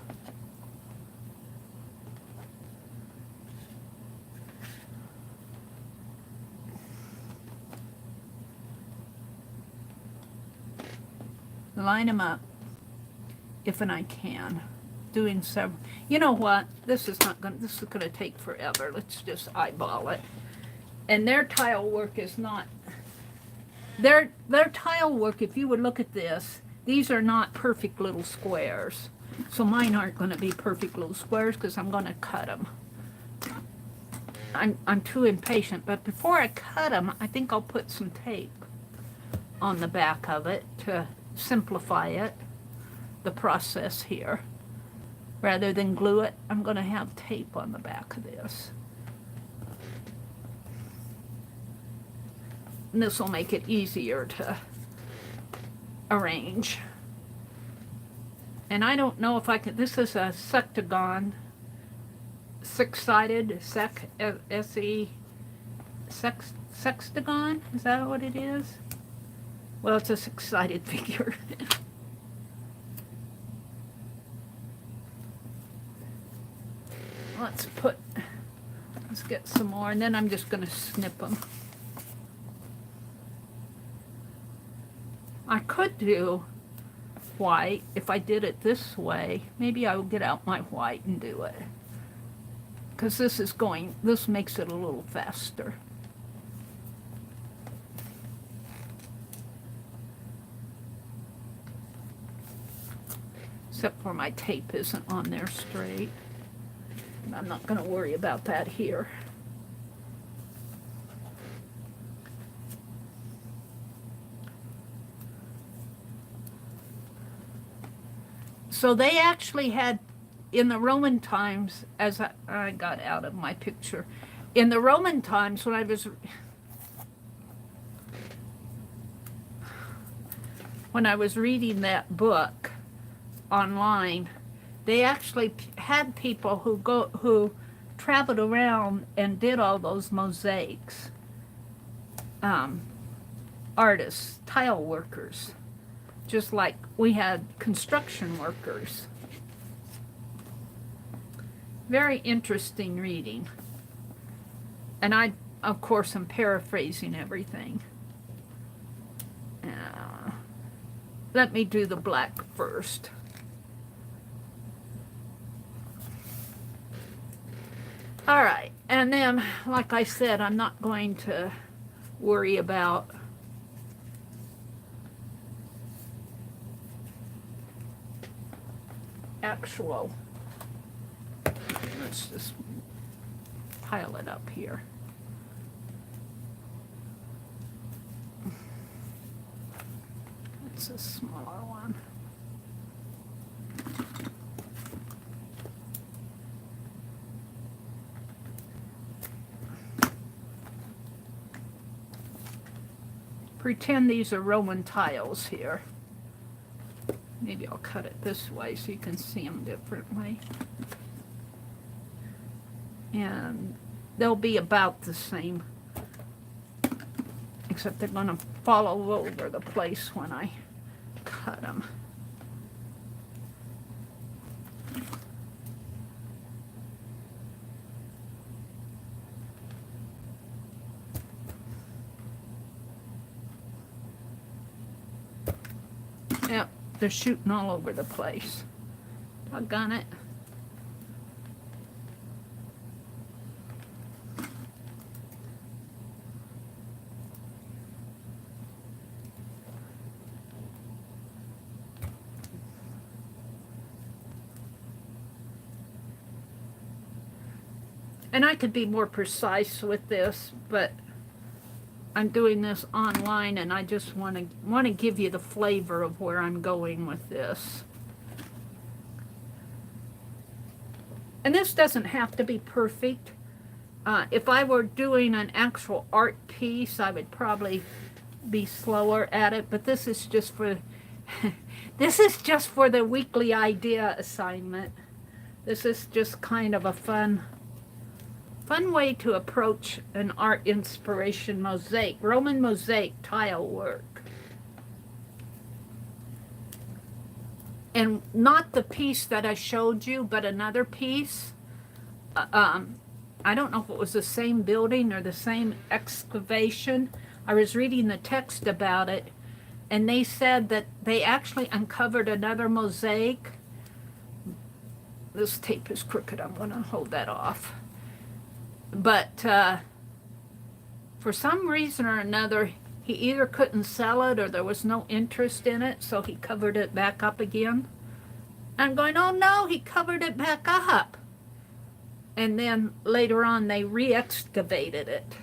Line them up if and I can. Doing several. You know what? This is gonna take forever. Let's just eyeball it. And their tile work is not their tile work, if you would look at this, these are not perfect little squares. So mine aren't going to be perfect little squares because I'm going to cut them. I'm too impatient, but before I cut them, I think I'll put some tape on the back of it to simplify it, the process here. Rather than glue it, I'm going to have tape on the back of this. And this will make it easier to arrange. And I don't know if I can, this is a sectagon, six-sided, S-E, sextagon? Is that what it is? Well, it's a six-sided figure. let's get some more, and then I'm just going to snip them. I could do white if I did it this way. Maybe I will get out my white and do it, because this makes it a little faster. Except for my tape isn't on there straight. And I'm not going to worry about that here. So they actually had, in the Roman times, as I got out of my picture, in the Roman times when I was reading that book online, they actually had people who traveled around and did all those mosaics. Artists, tile workers, just like we had construction workers. Very interesting reading. And I, of course, am paraphrasing everything. Let me do the black first. All right, and then, like I said, I'm not going to worry about actual. Let's just pile it up here. It's a smaller one. Pretend these are Roman tiles here. Maybe I'll cut it this way so you can see them differently. And they'll be about the same, except they're going to fall all over the place when I cut them. Yep, they're shooting all over the place. Doggone it. And I could be more precise with this, but I'm doing this online, and I just want to give you the flavor of where I'm going with this. And this doesn't have to be perfect. If I were doing an actual art piece, I would probably be slower at it. But this is just for this is just for the weekly idea assignment. This is just kind of a fun way to approach an art inspiration mosaic, Roman mosaic tile work. And not the piece that I showed you, but another piece. I don't know if it was the same building or the same excavation. I was reading the text about it, and they said that they actually uncovered another mosaic. This tape is crooked. I'm going to hold that off. But for some reason or another, he either couldn't sell it or there was no interest in it, so he covered it back up again. I'm going, oh no, he covered it back up. And then later on, they re-excavated it.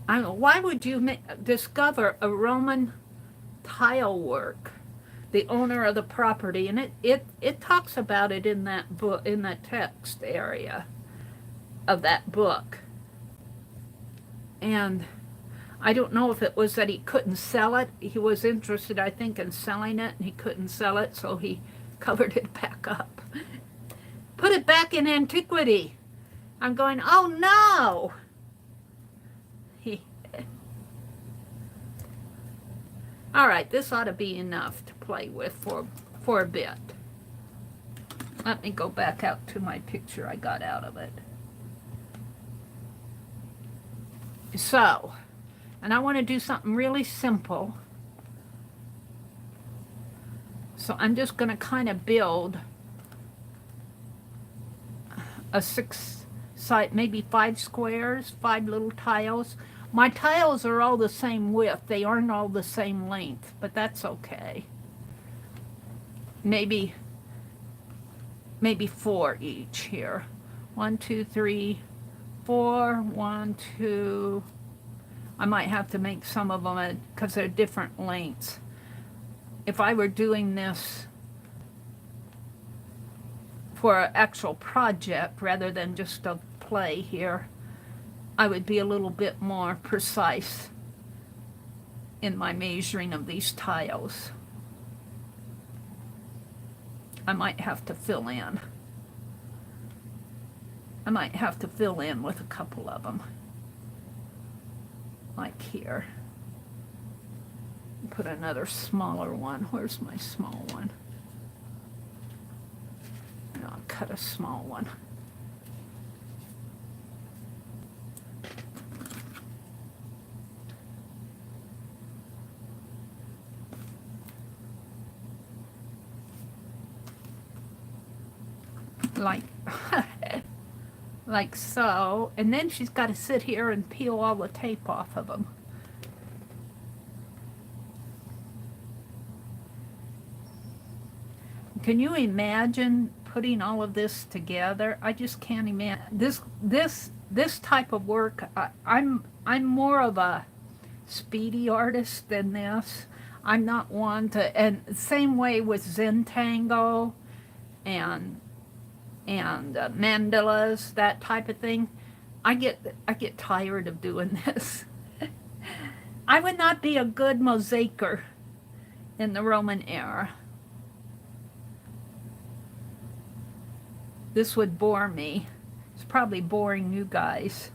I go, why would you discover a Roman tile work? The owner of the property, and it talks about it in that book, in that text area of that book. And I don't know if it was that he couldn't sell it. He was interested, I think, in selling it, and he couldn't sell it, so he covered it back up. Put it back in antiquity. I'm going, oh no! All right, this ought to be enough to play with for a bit. Let me go back out to my picture I got out of it. So, and I want to do something really simple. So I'm just going to kind of build a 6 side, maybe 5 squares, 5 little tiles. My tiles are all the same width. They aren't all the same length, but that's okay. Maybe 4 each here. 1, 2, 3, 4. 1, 2. I might have to make some of them because they're different lengths. If I were doing this for an actual project rather than just a play here, I would be a little bit more precise in my measuring of these tiles. I might have to fill in. I might have to fill in with a couple of them. Like here. Put another smaller one. Where's my small one? And I'll cut a small one. Like like so, and then she's got to sit here and peel all the tape off of them. Can you imagine putting all of this together? I just can't imagine this type of work. I'm more of a speedy artist than this. I'm not one to, and same way with Zentangle and mandalas, that type of thing. I get tired of doing this. I would not be a good mosaicer in the Roman era. This would bore me. It's probably boring you guys.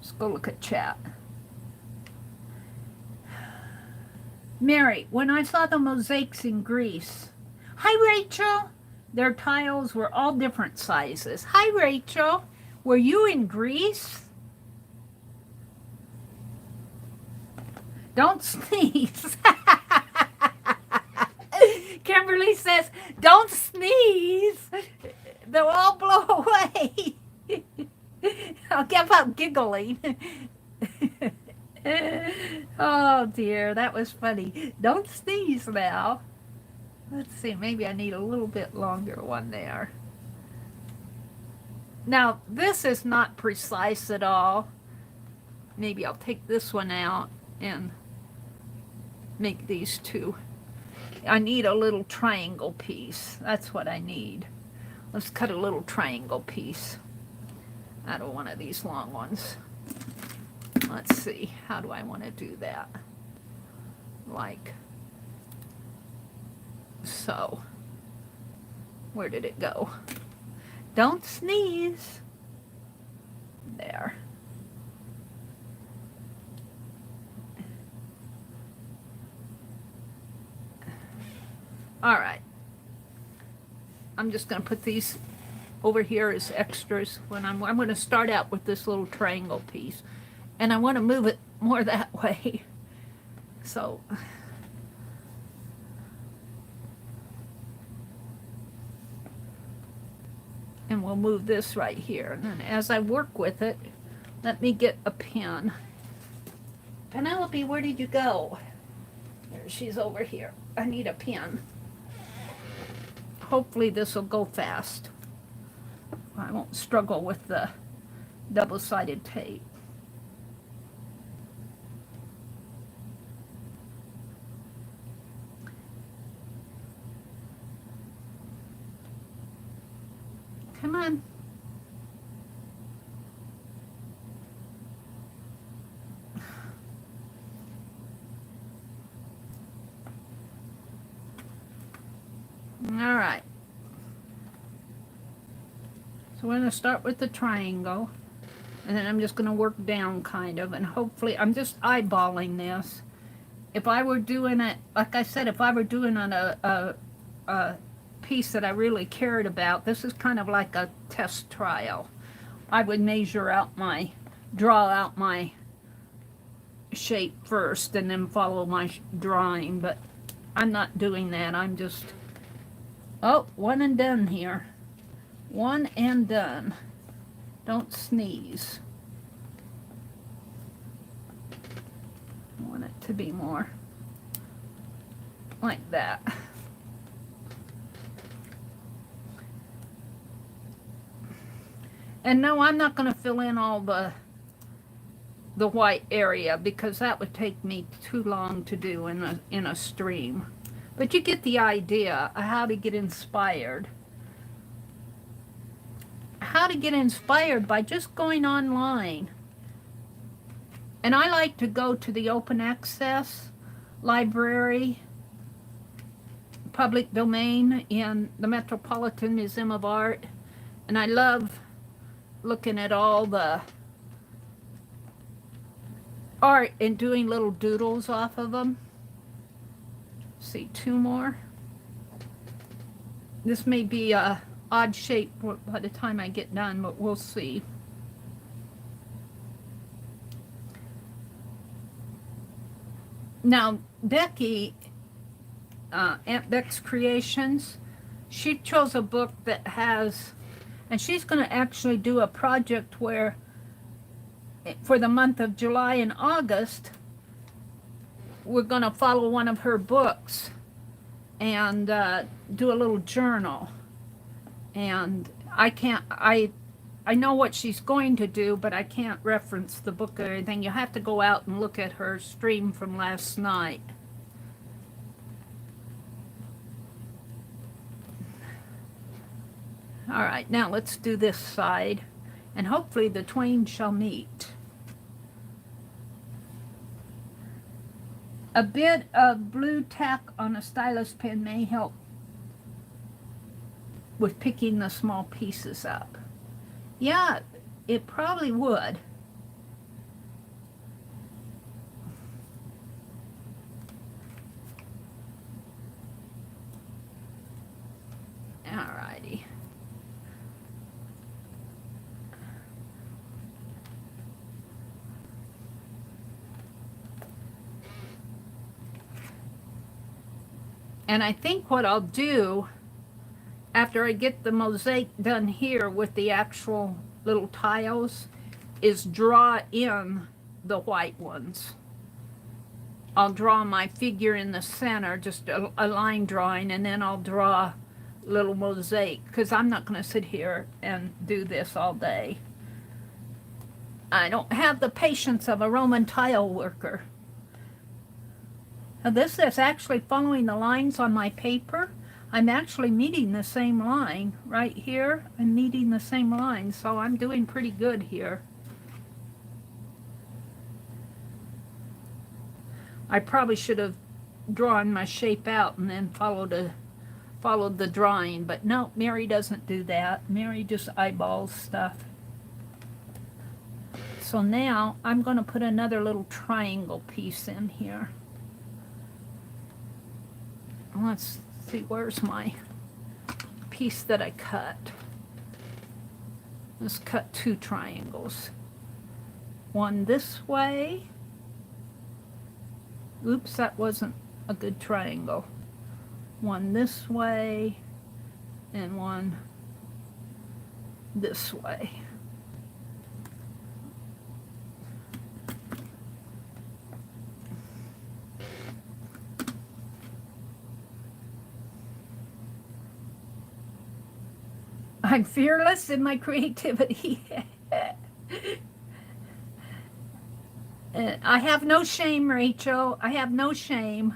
Let's go look at chat. Mary, when I saw the mosaics in Greece. Hi, Rachel. Their tiles were all different sizes. Hi, Rachel. Were you in Greece? Don't sneeze. Kimberly says, don't sneeze. They'll all blow away. I'll give up giggling. Oh dear, that was funny. Don't sneeze now. Let's see, maybe I need a little bit longer one there. Now, this is not precise at all. Maybe I'll take this one out and make these two. I need a little triangle piece. That's what I need. Let's cut a little triangle piece out of one of these long ones. Let's see, how do I want to do that? Like so. Where did it go? Don't sneeze. There. All right. I'm just going to put these over here as extras. When I'm going to start out with this little triangle piece, and I want to move it more that way. So. And we'll move this right here. And then as I work with it, let me get a pen. Penelope, where did you go? There, she's over here. I need a pen. Hopefully this will go fast. I won't struggle with the double-sided tape. Come on. All right. So So we're going to start with the triangle, and then I'm just going to work down kind of, and hopefully I'm just eyeballing this. If I were doing it, like I said, if I were doing on a piece that I really cared about, this is kind of like a test trial. I would measure out draw out my shape first and then follow my drawing, but I'm not doing that. I'm just, oh, one and done here. One and done. Don't sneeze. I want it to be more like that. And no, I'm not going to fill in all the white area because that would take me too long to do in a stream. But you get the idea of how to get inspired. How to get inspired by just going online. And I like to go to the open access library, public domain in the Metropolitan Museum of Art. And I love looking at all the art and doing little doodles off of them. See, two more. This may be a odd shape by the time I get done, but we'll see. Now, Becky, Aunt Beck's Creations, she chose a book that has, and she's going to actually do a project where for the month of July and August, we're going to follow one of her books and do a little journal. And I know what she's going to do, but I can't reference the book or anything. You have to go out and look at her stream from last night. All right, now let's do this side, and hopefully the twain shall meet. A bit of blue tack on a stylus pen may help with picking the small pieces up. Yeah, it probably would. Alrighty. And I think what I'll do after I get the mosaic done here with the actual little tiles is draw in the white ones. I'll draw my figure in the center, just a line drawing, and then I'll draw little mosaic, because I'm not going to sit here and do this all day. I don't have the patience of a Roman tile worker. Now this is actually following the lines on my paper. I'm actually meeting the same line right here. I'm meeting the same line, so I'm doing pretty good here. I probably should have drawn my shape out and then followed the drawing, but no, Mary doesn't do that. Mary just eyeballs stuff. So now I'm going to put another little triangle piece in here. Let's see, where's my piece that I cut? Let's cut two triangles. One this way. Oops, that wasn't a good triangle. One this way and one this way. I'm fearless in my creativity. I have no shame, Rachel. I have no shame.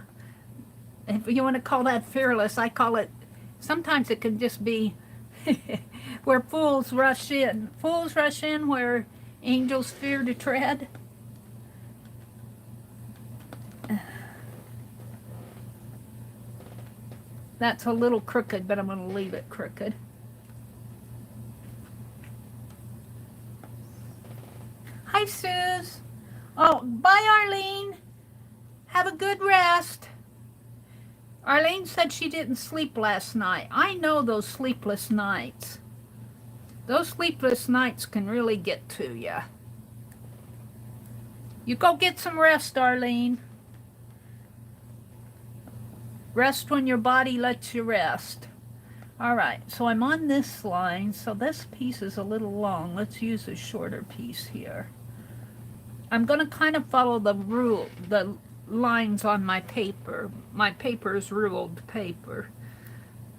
If you want to call that fearless, I call it, sometimes it can just be where fools rush in. Fools rush in where angels fear to tread. That's a little crooked, but I'm going to leave it crooked. Hi, Suze. Oh, bye, Arlene. Have a good rest. Arlene said she didn't sleep last night. I know those sleepless nights. Those sleepless nights can really get to you. You go get some rest, Arlene. Rest when your body lets you rest. All right, so I'm on this line, so this piece is a little long. Let's use a shorter piece here. I'm going to kind of follow the lines on my paper. My paper is ruled paper.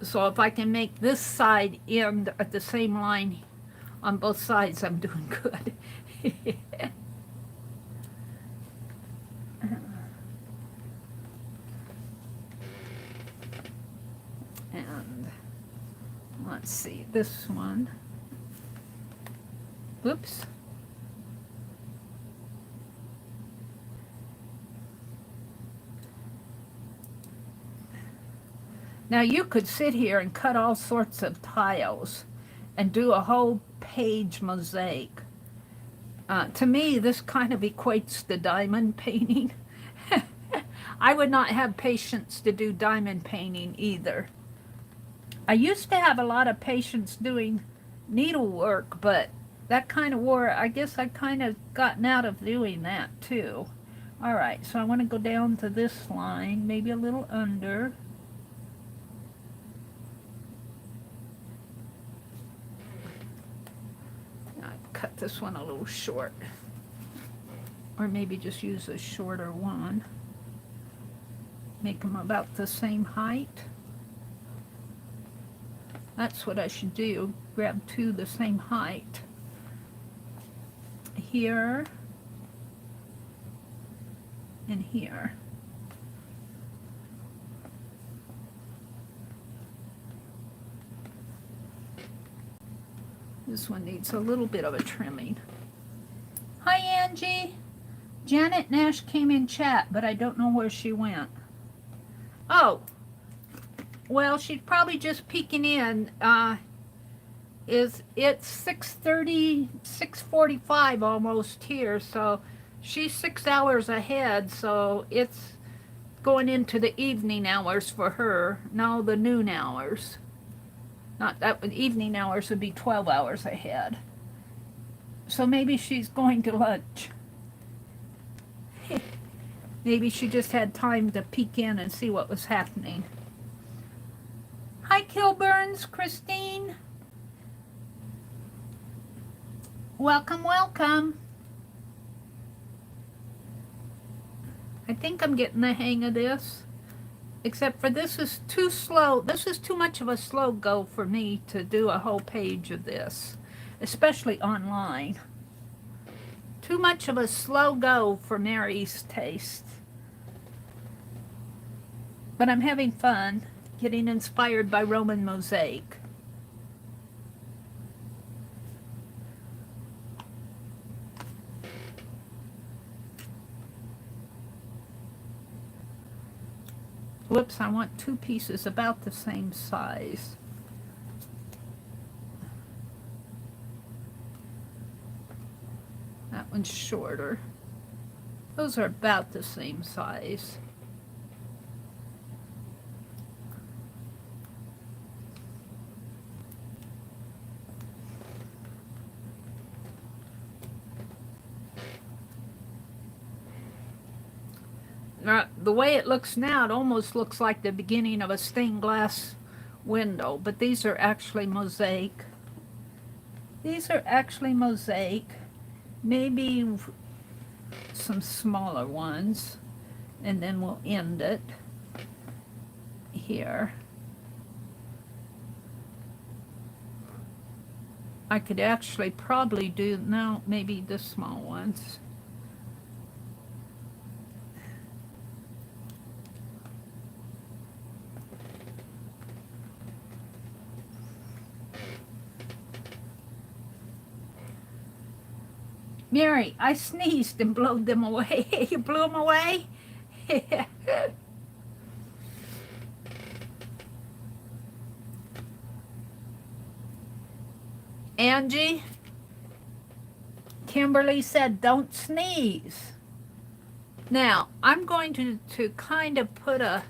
So if I can make this side end at the same line on both sides, I'm doing good. And let's see, this one. Oops. Now you could sit here and cut all sorts of tiles and do a whole page mosaic. To me, this kind of equates to diamond painting. I would not have patience to do diamond painting either. I used to have a lot of patience doing needlework, but that kind of wore, I guess I kind of gotten out of doing that too. All right, so I want to go down to this line, maybe a little under. Cut this one a little short, or maybe just use a shorter one. Make them about the same height. That's what I should do. Grab two the same height. Here and here. This one needs a little bit of a trimming. Hi, Angie. Janet Nash came in chat, but I don't know where she went. Oh, well, she's probably just peeking in. It's 6:30, 6:45 almost here, so she's 6 hours ahead, so it's going into the evening hours for her, now the noon hours. Not that, but evening hours would be 12 hours ahead. So maybe she's going to lunch. Maybe she just had time to peek in and see what was happening. Hi, Kilburns, Christine. Welcome, welcome. I think I'm getting the hang of this. Except for this is too slow. This is too much of a slow go for me to do a whole page of this, especially online. Too much of a slow go for Mary's taste. But I'm having fun getting inspired by Roman mosaic. Whoops, I want two pieces about the same size. That one's shorter. Those are about the same size. The way it looks now, it almost looks like the beginning of a stained glass window, but these are actually mosaic. These are actually mosaic. Maybe some smaller ones, and then we'll end it here. I could actually probably do, no, maybe the small ones. Mary, I sneezed and blew them away. You blew them away? Angie, Kimberly said, don't sneeze. Now, I'm going to kind of put a,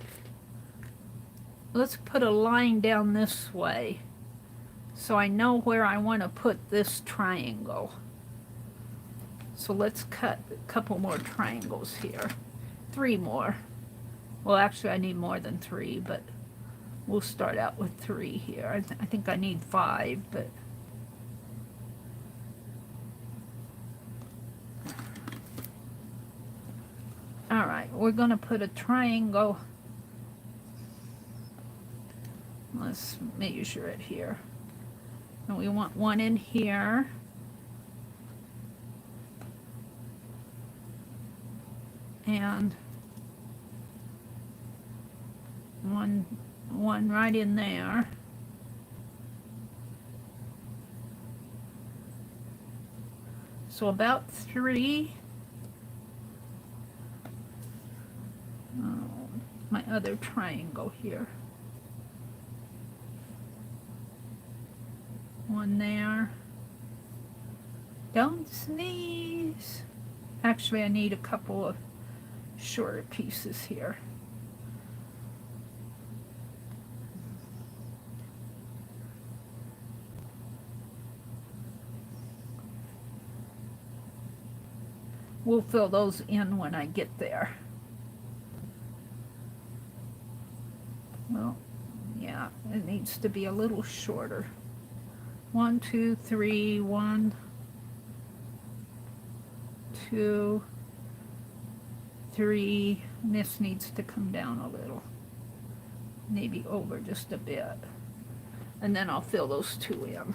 let's put a line down this way so I know where I want to put this triangle. So let's cut a couple more triangles here. 3 more. Well, actually, I need more than 3, but we'll start out with 3 here. I think I need 5, but... All right, we're going to put a triangle. Let's measure it here. And we want one in here. And one right in there. So about 3. My other triangle here. 1 there. Don't sneeze. Actually, I need a couple of shorter pieces here. We'll fill those in when I get there. Well, yeah, it needs to be a little shorter. 1, 2, 3, 1, 2, 3. And this needs to come down a little. Maybe over just a bit. And then I'll fill those 2 in.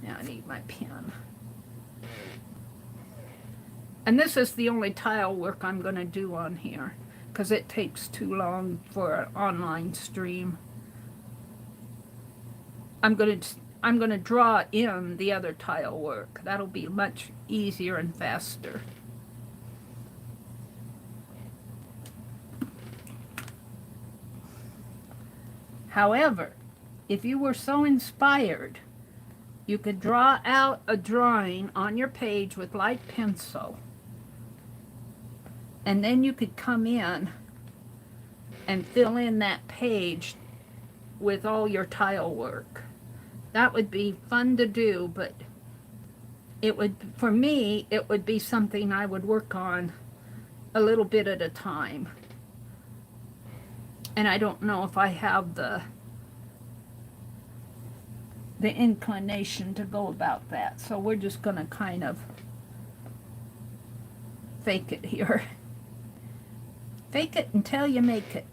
Now I need my pen. And this is the only tile work I'm going to do on here, because it takes too long for an online stream. I'm going to draw in the other tile work. That'll be much easier and faster. However, if you were so inspired, you could draw out a drawing on your page with light pencil. And then you could come in and fill in that page with all your tile work. That would be fun to do, but it would, for me, it would be something I would work on a little bit at a time. And I don't know if I have the inclination to go about that. So we're just going to kind of fake it here. Fake it until you make it.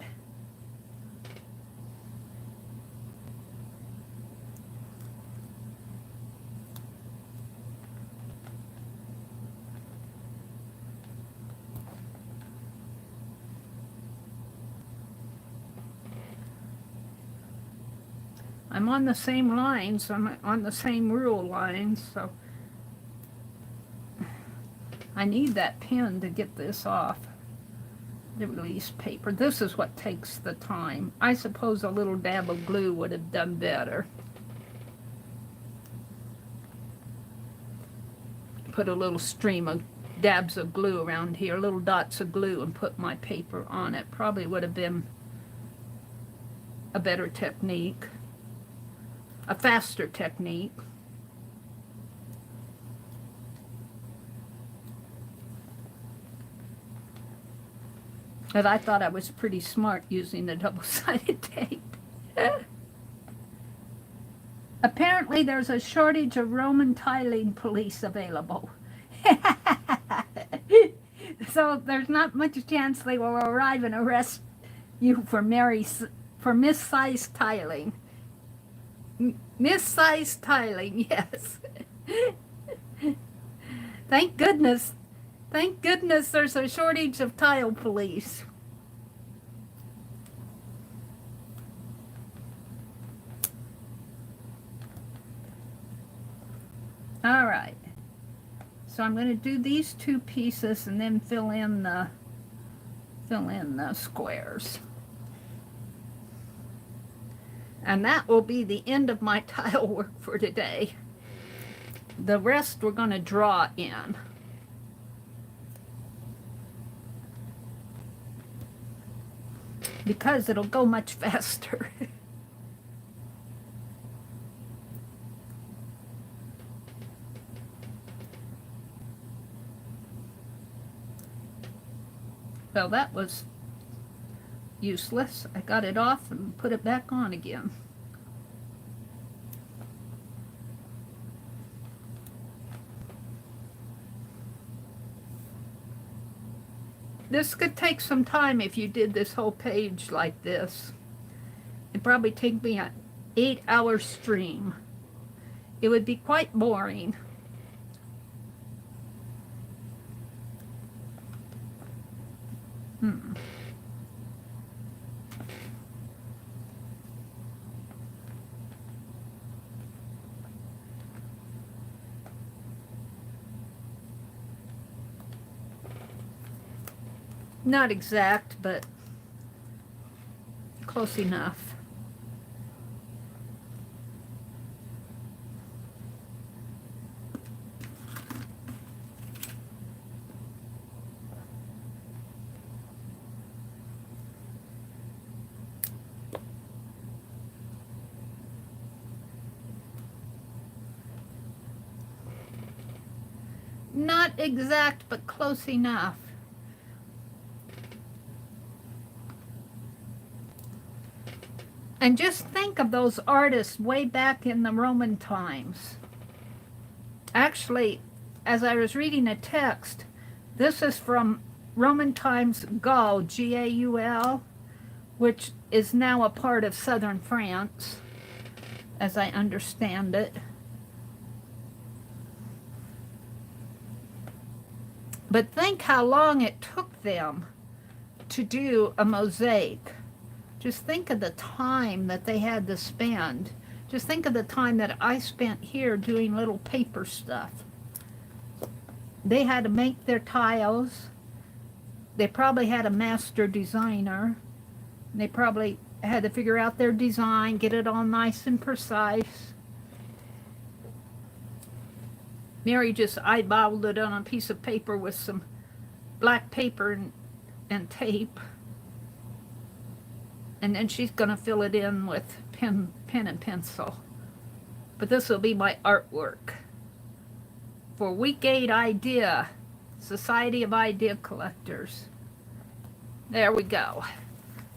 I'm on the same lines, I'm on the same rule lines, so I need that pen to get this off the release paper. This is what takes the time. I suppose a little dab of glue would have done better. Put a little stream of dabs of glue around here, little dots of glue, and put my paper on it. Probably would have been a better technique. A faster technique. But I thought I was pretty smart using the double-sided tape. Apparently there's a shortage of Roman tiling police available. So there's not much chance they will arrive and arrest you for missized tiling. Missized tiling, yes. Thank goodness there's a shortage of tile police. All right. So I'm going to do these 2 pieces and then fill in the squares. And that will be the end of my tile work for today. The rest we're going to draw in. Because it'll go much faster. Well, that was useless. I got it off and put it back on again. This could take some time if you did this whole page like this. It'd probably take me an 8-hour stream. It would be quite boring. Not exact, but close enough. Not exact, but close enough. And just think of those artists way back in the Roman times. Actually, as I was reading a text, this is from Roman times Gaul, G-A-U-L, which is now a part of southern France, as I understand it. But think how long it took them to do a mosaic. Just think of the time that they had to spend. Just think of the time that I spent here doing little paper stuff. They had to make their tiles. They probably had a master designer. They probably had to figure out their design, get it all nice and precise. Mary just eyeballed it on a piece of paper with some black paper and tape. And then she's going to fill it in with pen and pencil. But this will be my artwork for Week 8 Idea, Society of Idea Collectors. There we go.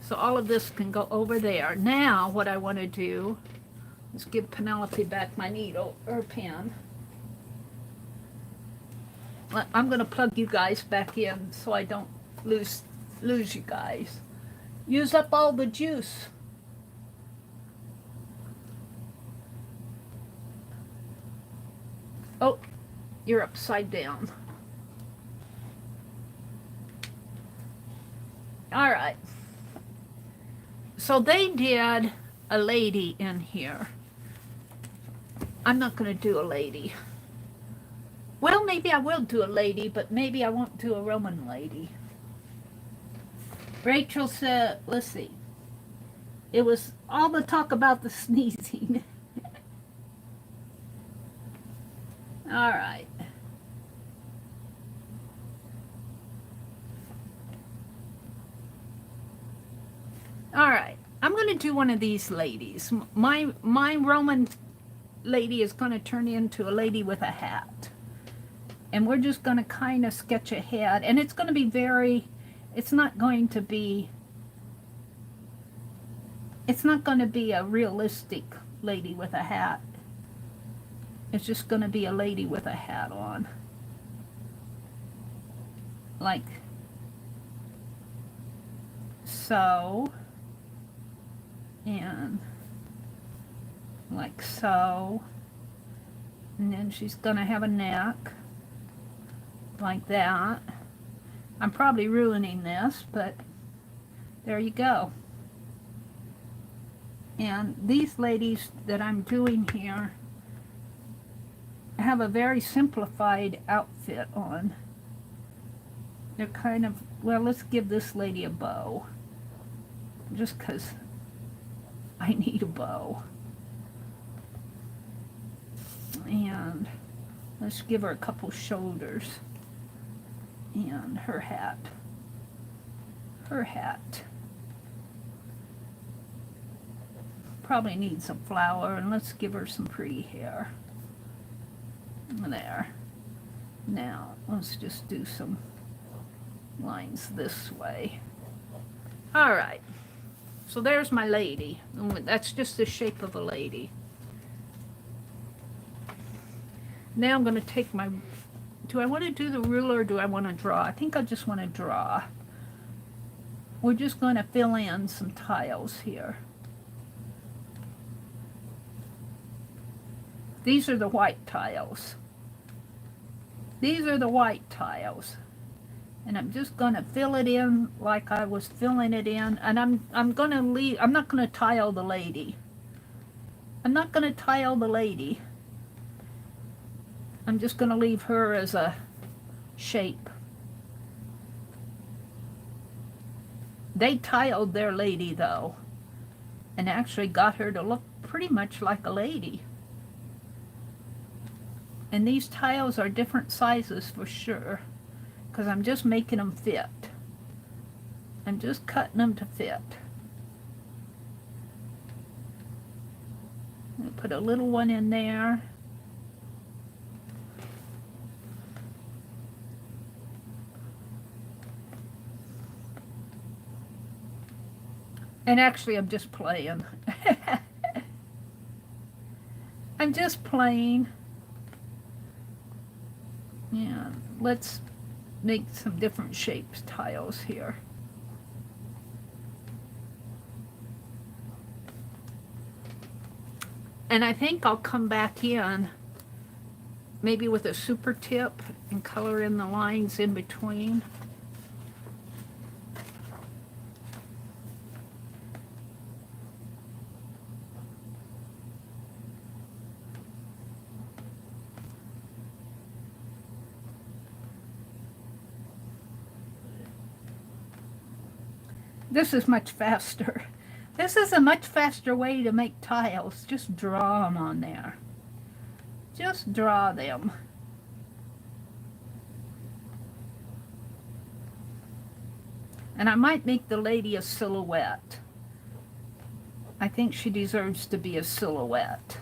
So all of this can go over there. Now what I want to do is give Penelope back my needle or pen. I'm going to plug you guys back in so I don't lose you guys. Use up all the juice. Oh, you're upside down. All right. So they did a lady in here. I'm not going to do a lady. Well, maybe I will do a lady, but maybe I won't do a Roman lady. Rachel said, let's see. It was all the talk about the sneezing. All right. All right. I'm going to do one of these ladies. My Roman lady is going to turn into a lady with a hat. And we're just going to kind of sketch a head. And it's going to be very... It's not going to be a realistic lady with a hat. It's just going to be a lady with a hat on. Like so. And like so. And then she's going to have a neck. Like that. I'm probably ruining this, but there you go. And these ladies that I'm doing here have a very simplified outfit on. They're kind of, well, let's give this lady a bow. Just because I need a bow. And let's give her a couple shoulders. And her hat. Her hat. Probably needs some flower, and let's give her some pretty hair. There. Now, let's just do some lines this way. Alright. So there's my lady. That's just the shape of a lady. Now I'm going to take my... Do I want to do the ruler or do I want to draw? I think I just want to draw. We're just going to fill in some tiles here. These are the white tiles. These are the white tiles. And I'm just going to fill it in like I was filling it in. And I'm going to leave, I'm not going to tile the lady. I'm not going to tile the lady. I'm just going to leave her as a shape. They tiled their lady though. And actually got her to look pretty much like a lady. And these tiles are different sizes for sure. Because I'm just making them fit. I'm just cutting them to fit. I'm going to put a little one in there. And actually I'm just playing. I'm just playing. Yeah, let's make some different shapes tiles here. And I think I'll come back in maybe with a super tip and color in the lines in between. This is much faster. This is a much faster way to make tiles. Just draw them on there. Just draw them. And I might make the lady a silhouette. I think she deserves to be a silhouette.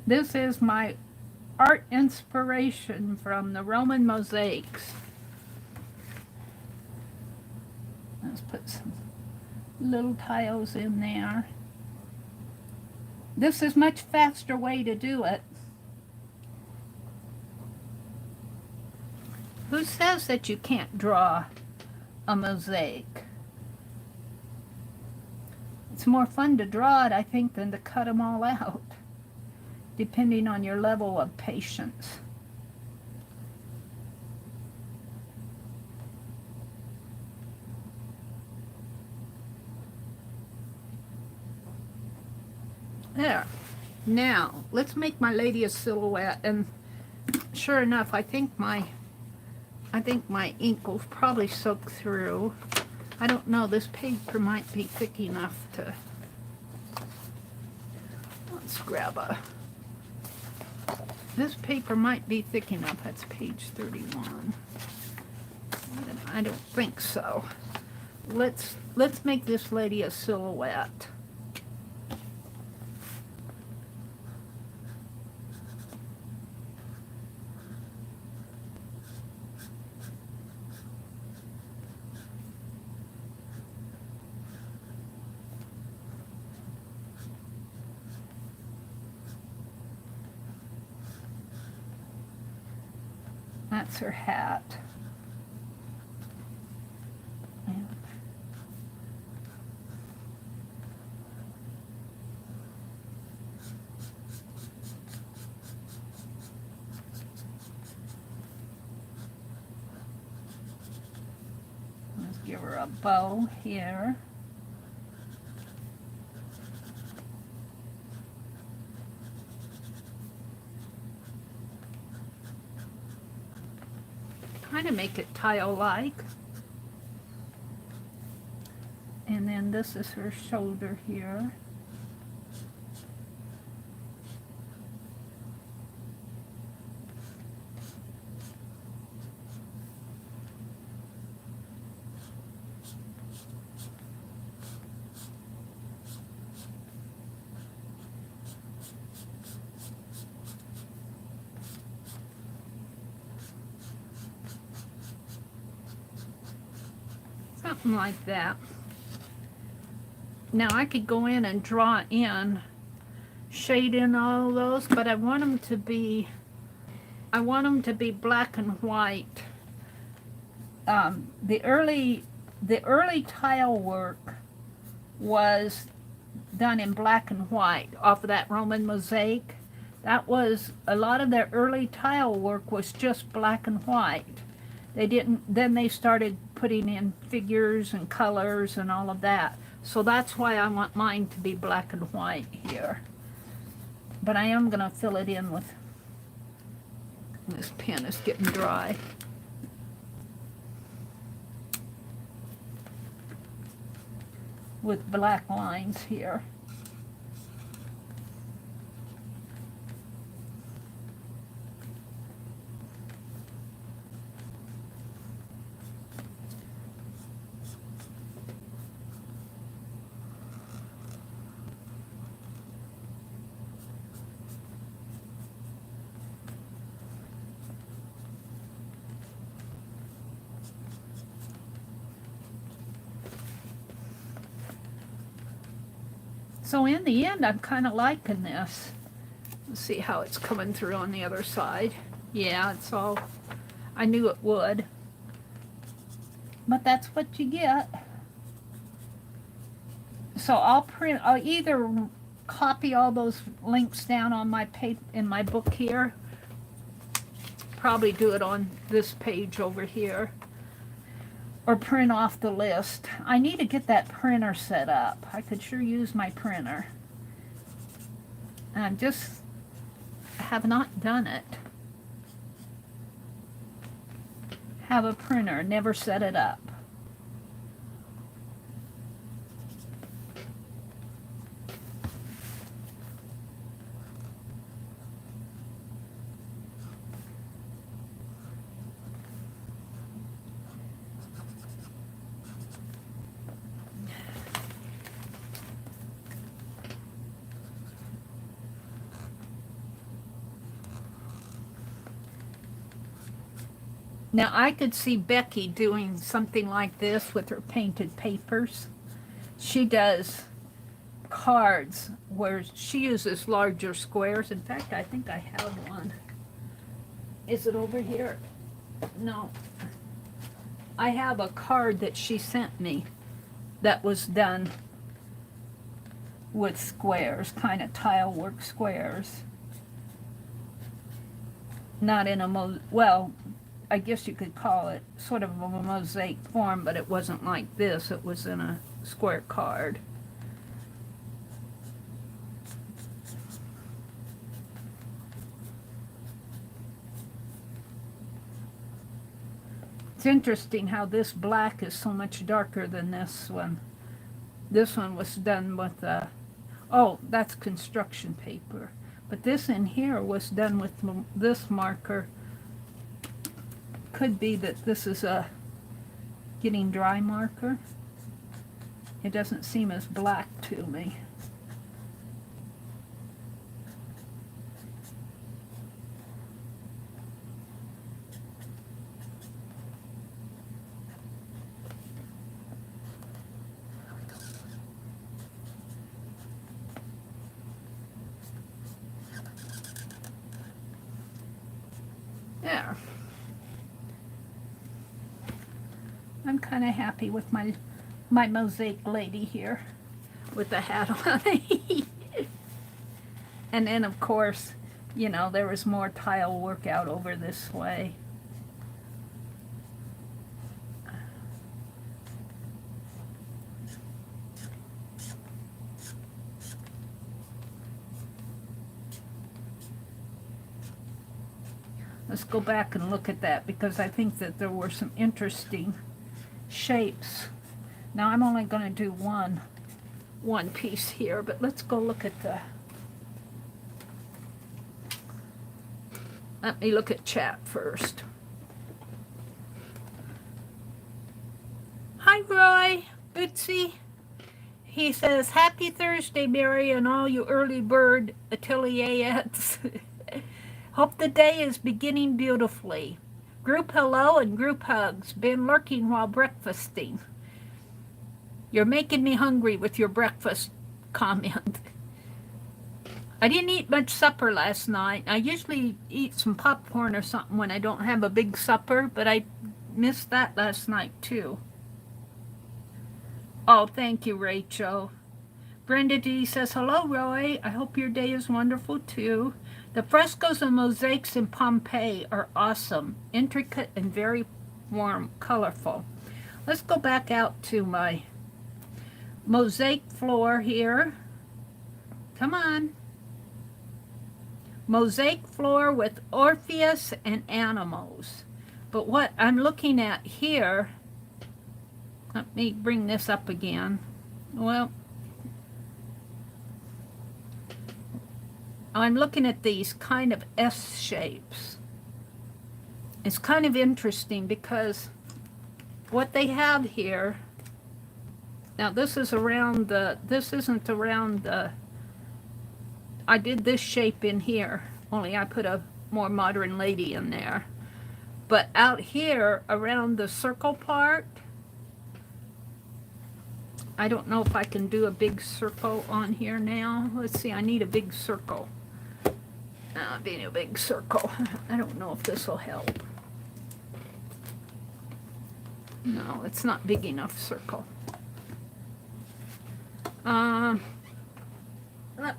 This is my art inspiration from the Roman mosaics. Let's put some little tiles in there. This is a much faster way to do it. Who says that you can't draw a mosaic? It's more fun to draw it, I think, than to cut them all out, depending on your level of patience. There. Now, let's make my lady a silhouette. And sure enough, I think my ink will probably soak through. I don't know, this paper might be thick enough to... Let's grab a... This paper might be thick enough. That's page 31. I don't think so. Let's make this lady a silhouette. That's her hat. Give her a bow here. Kind of make it tile-like. And then this is her shoulder here. Something like that. Now I could go in and draw in, shade in all of those, but I want them to be black and white. The early tile work was done in black and white off of that Roman mosaic. That was, a lot of their early tile work was just black and white. Then they started putting in figures and colors and all of that. So that's why I want mine to be black and white here. But I am gonna fill it in with, this pen is getting dry. With black lines here. So in the end, I'm kind of liking this. Let's see how it's coming through on the other side. Yeah, it's all, I knew it would. But that's what you get. So I'll either copy all those links down on my in my book here. Probably do it on this page over here. Or print off the list. I need to get that printer set up. I could sure use my printer. I just have not done it. Have a printer, never set it up. Now I could see Becky doing something like this with her painted papers. She does cards where she uses larger squares. In fact, I think I have one. Is it over here? No. I have a card that she sent me that was done with squares, kind of tile work squares. Not in a well, I guess you could call it sort of a mosaic form, but it wasn't like this. It was in a square card. It's interesting how this black is so much darker than this one. This one was done with, oh, that's construction paper. But this in here was done with this marker. Could be that this is a getting dry marker. It doesn't seem as black to me. There. I'm kind of happy with my mosaic lady here with the hat on. And then of course, you know, there was more tile work out over this way. Let's go back and look at that because I think that there were some interesting shapes. Now I'm only going to do one piece here, but let's go look at the... Let me look at chat first. Hi, Roy. Bootsy. He says, happy Thursday, Mary, and all you early bird atelierettes. Hope the day is beginning beautifully. Group hello and group hugs. Been lurking while breakfasting. You're making me hungry with your breakfast comment. I didn't eat much supper last night. I usually eat some popcorn or something when I don't have a big supper, but I missed that last night too. Oh, thank you, Rachel. Brenda D says, hello, Roy. I hope your day is wonderful too. The frescoes and mosaics in Pompeii are awesome, intricate and very warm, colorful. Let's go back out to my mosaic floor here. Come on. Mosaic floor with Orpheus and animals. But what I'm looking at here, let me bring this up again. Well, I'm looking at these kind of S shapes. It's kind of interesting because what they have here, now this is around the, this isn't around the, I did this shape in here, only I put a more modern lady in there. But out here around the circle part, I don't know if I can do a big circle on here now. Let's see, I need a big circle. Being a big circle. I don't know if this will help. No, it's not big enough circle. Let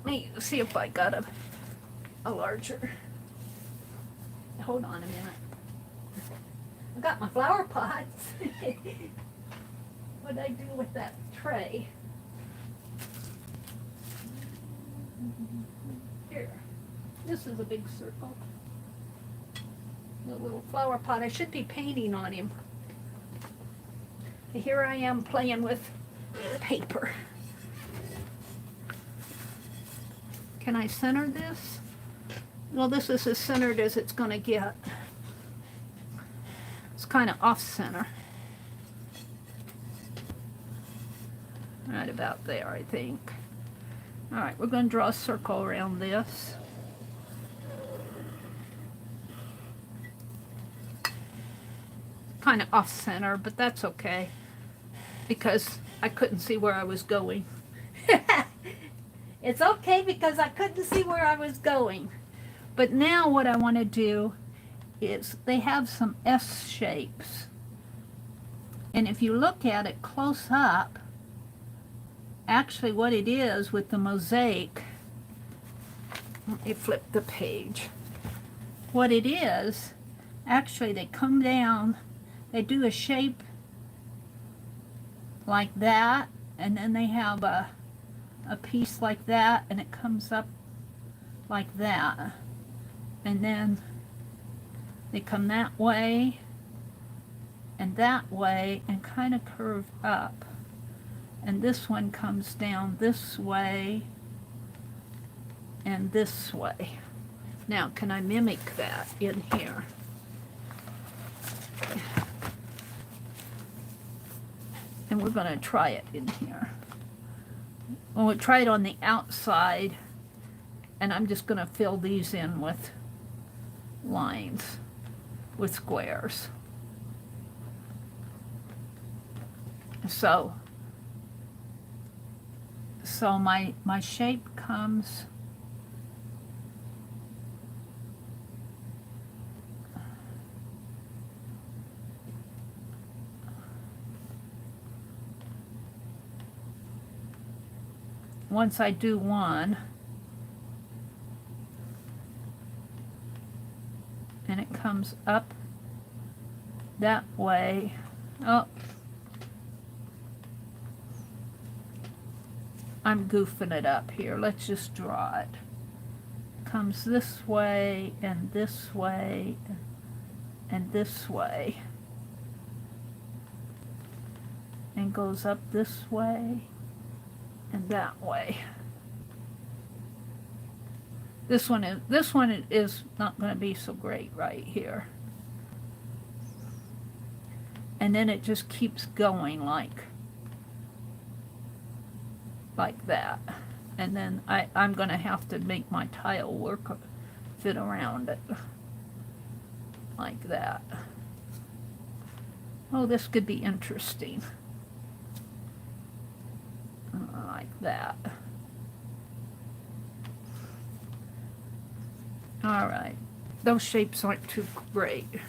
me see if I got a larger. Hold on a minute. I got my flower pots. What'd I do with that tray? Here. This is a big circle. The little flower pot. I should be painting on him. Here I am playing with paper. Can I center this? Well, this is as centered as it's going to get. It's kind of off center. Right about there, I think. All right, we're going to draw a circle around this. Kind of off center, but that's okay because I couldn't see where I was going. It's okay because I couldn't see where I was going. But now what I want to do is they have some S shapes. And if you look at it close up, actually what it is with the mosaic, let me flip the page. What it is, actually they come down, they do a shape like that, and then they have a piece like that, and it comes up like that. And then they come that way, and that way, and kind of curve up. And this one comes down this way, and this way. Now, can I mimic that in here? And we're going to try it in here. Well, we'll try it on the outside, and I'm just going to fill these in with lines, with squares. So my shape comes once I do one, and it comes up that way. Oh, I'm goofing it up here. Let's just draw it. comes this way and this way and this way and goes up this way and that way. This one is not going to be so great right here. And then it just keeps going like that. And then I'm going to have to make my tile work fit around it like that. Oh, this could be interesting. Like that. All right. Those shapes aren't too great.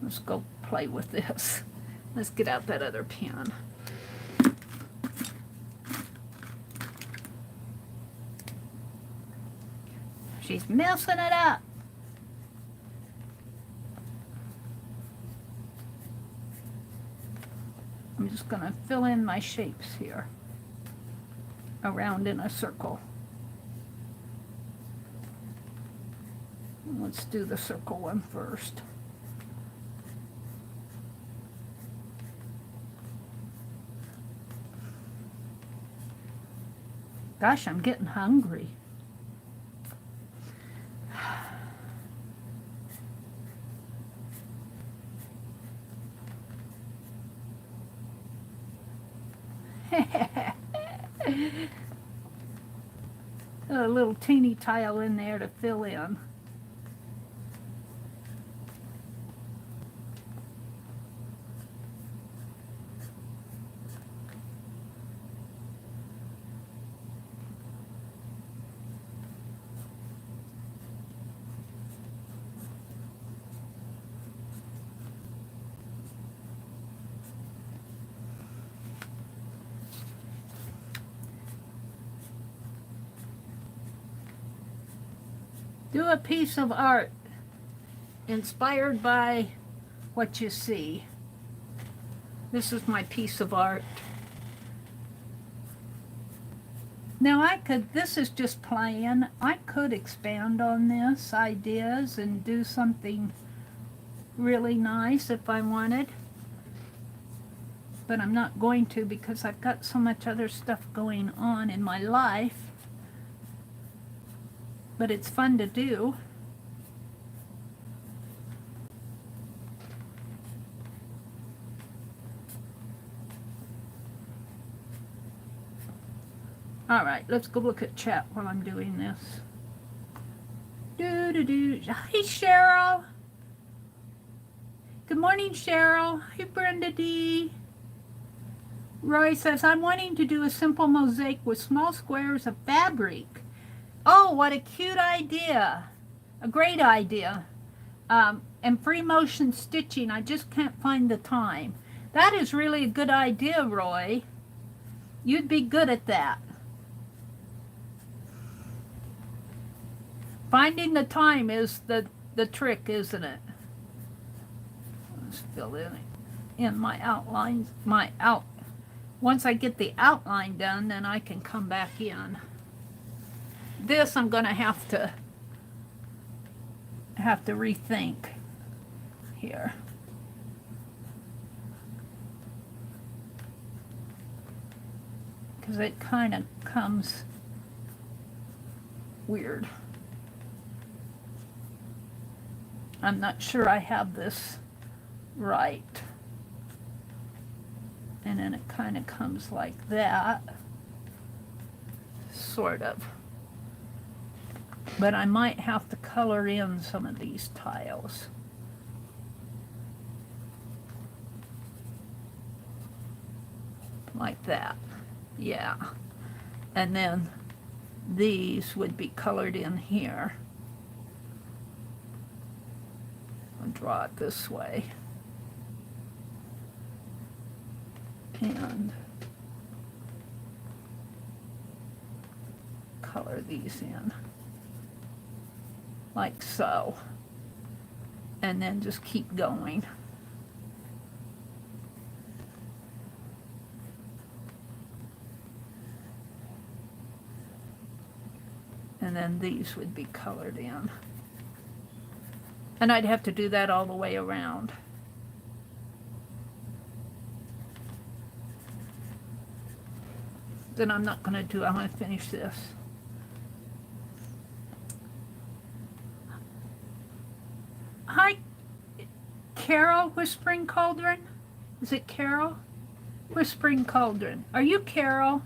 Let's go play with this. Let's get out that other pen. She's messing it up. I'm just going to fill in my shapes here around in a circle. Let's do the circle one first. Gosh, I'm getting hungry. A little teeny tile in there to fill in. Do a piece of art inspired by what you see. This is my piece of art. Now this is just plain. I could expand on this ideas and do something really nice if I wanted. But I'm not going to because I've got so much other stuff going on in my life. But it's fun to do. All right, let's go look at chat while I'm doing this. Hi, Cheryl. Good morning, Cheryl. Hi, Brenda D. Roy says, I'm wanting to do a simple mosaic with small squares of fabric. Oh, what a cute idea. A great idea. And free motion stitching. I just can't find the time. That is really a good idea, Roy. You'd be good at that. Finding the time is the trick, isn't it? Let's fill in my outlines. Once I get the outline done, then I can come back in. This I'm going to have to rethink here. Because it kind of comes weird. I'm not sure I have this right. And then it kind of comes like that. Sort of. But I might have to color in some of these tiles. Like that. Yeah. And then these would be colored in here. I'll draw it this way. And color these in. Like so. And then just keep going. And then these would be colored in. And I'd have to do that all the way around. Then I'm not going to do, I want to finish this. Hi, Carol, Whispering Cauldron? Is it Carol? Whispering Cauldron. Are you Carol?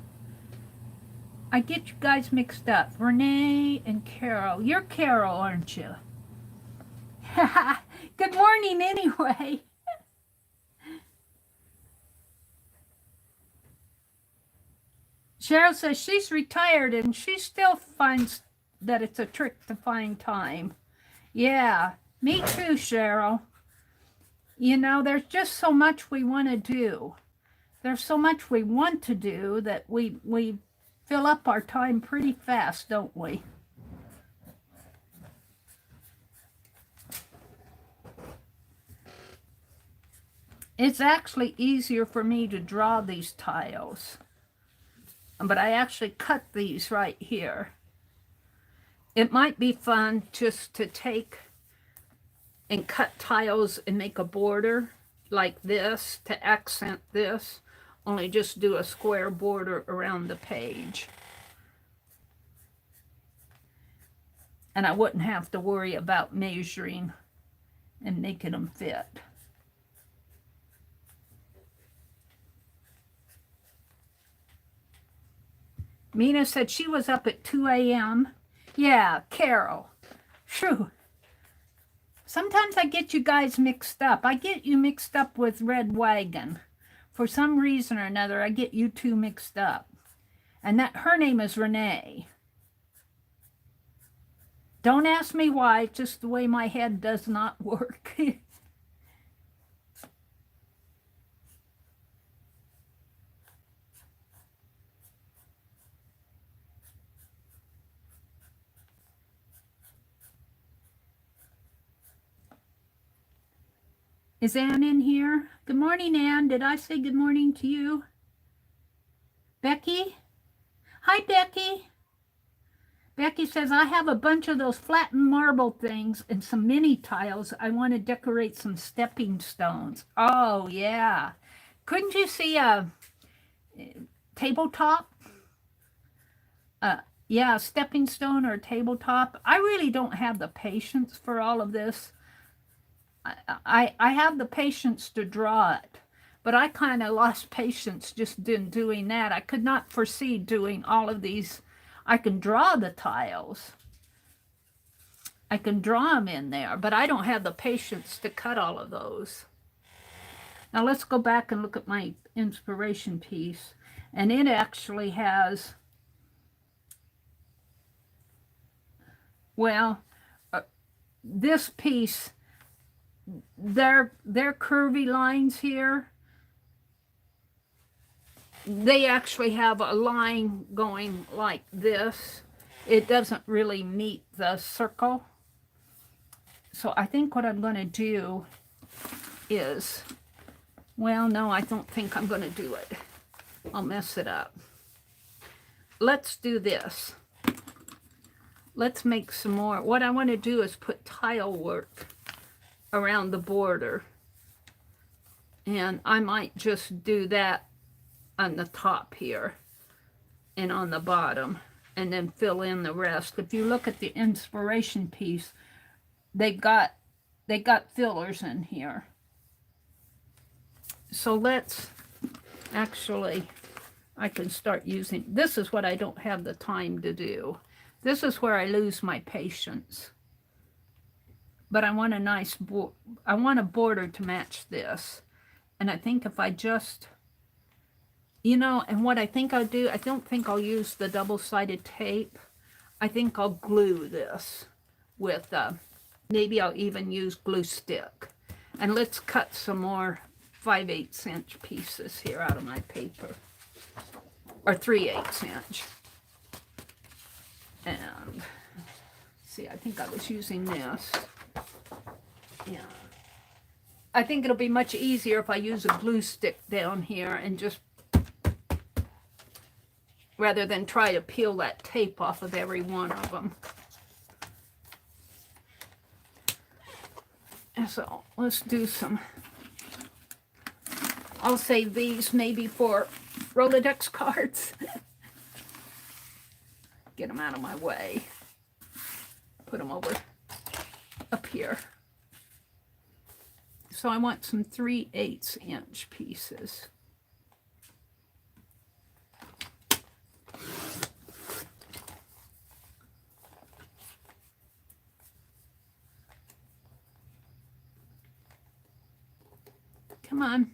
I get you guys mixed up. Renee and Carol. You're Carol, aren't you? Good morning anyway. Cheryl says she's retired and she still finds that it's a trick to find time. Yeah, me too, Cheryl. You know, there's just so much we want to do. There's so much we want to do that we fill up our time pretty fast, don't we? It's actually easier for me to draw these tiles. But I actually cut these right here. It might be fun just to take and cut tiles and make a border like this to accent this. Only just do a square border around the page. And I wouldn't have to worry about measuring and making them fit. Mina said she was up at 2 a.m. Yeah, Carol. Phew. Sometimes I get you guys mixed up. I get you mixed up with Red Wagon. For some reason or another, I get you two mixed up. And that her name is Renee. Don't ask me why, it's just the way my head does not work. Is Ann in here? Good morning, Ann. Did I say good morning to you? Becky? Hi, Becky. Becky says, I have a bunch of those flattened marble things and some mini tiles. I want to decorate some stepping stones. Oh, yeah. Couldn't you see a tabletop? Yeah, a stepping stone or a tabletop. I really don't have the patience for all of this. I have the patience to draw it, but I kind of lost patience just in doing that. I could not foresee doing all of these. I can draw the tiles. I can draw them in there, but I don't have the patience to cut all of those. Now let's go back and look at my inspiration piece. And it actually has, well, this piece, they're curvy lines here. They actually have a line going like this. It doesn't really meet the circle. So I think what I'm going to do is, well, no, I don't think I'm going to do it. I'll mess it up. Let's do this. Let's make some more. What I want to do is put tile work around the border. And I might just do that on the top here and on the bottom and then fill in the rest. If you look at the inspiration piece, they got fillers in here. So let's actually, I can start using, this is what I don't have the time to do. This is where I lose my patience. But I want a nice, I want a border to match this. And I think if I just, you know, and what I think I'll do, I don't think I'll use the double-sided tape. I think I'll glue this with, maybe I'll even use glue stick. And let's cut some more 5/8 inch pieces here out of my paper. Or 3/8 inch. And, see, I think I was using this. Yeah. I think it'll be much easier if I use a glue stick down here and just rather than try to peel that tape off of every one of them. And so let's do some, I'll save these maybe for Rolodex cards. Get them out of my way. Put them over up here. So I want some 3/8 inch pieces. Come on.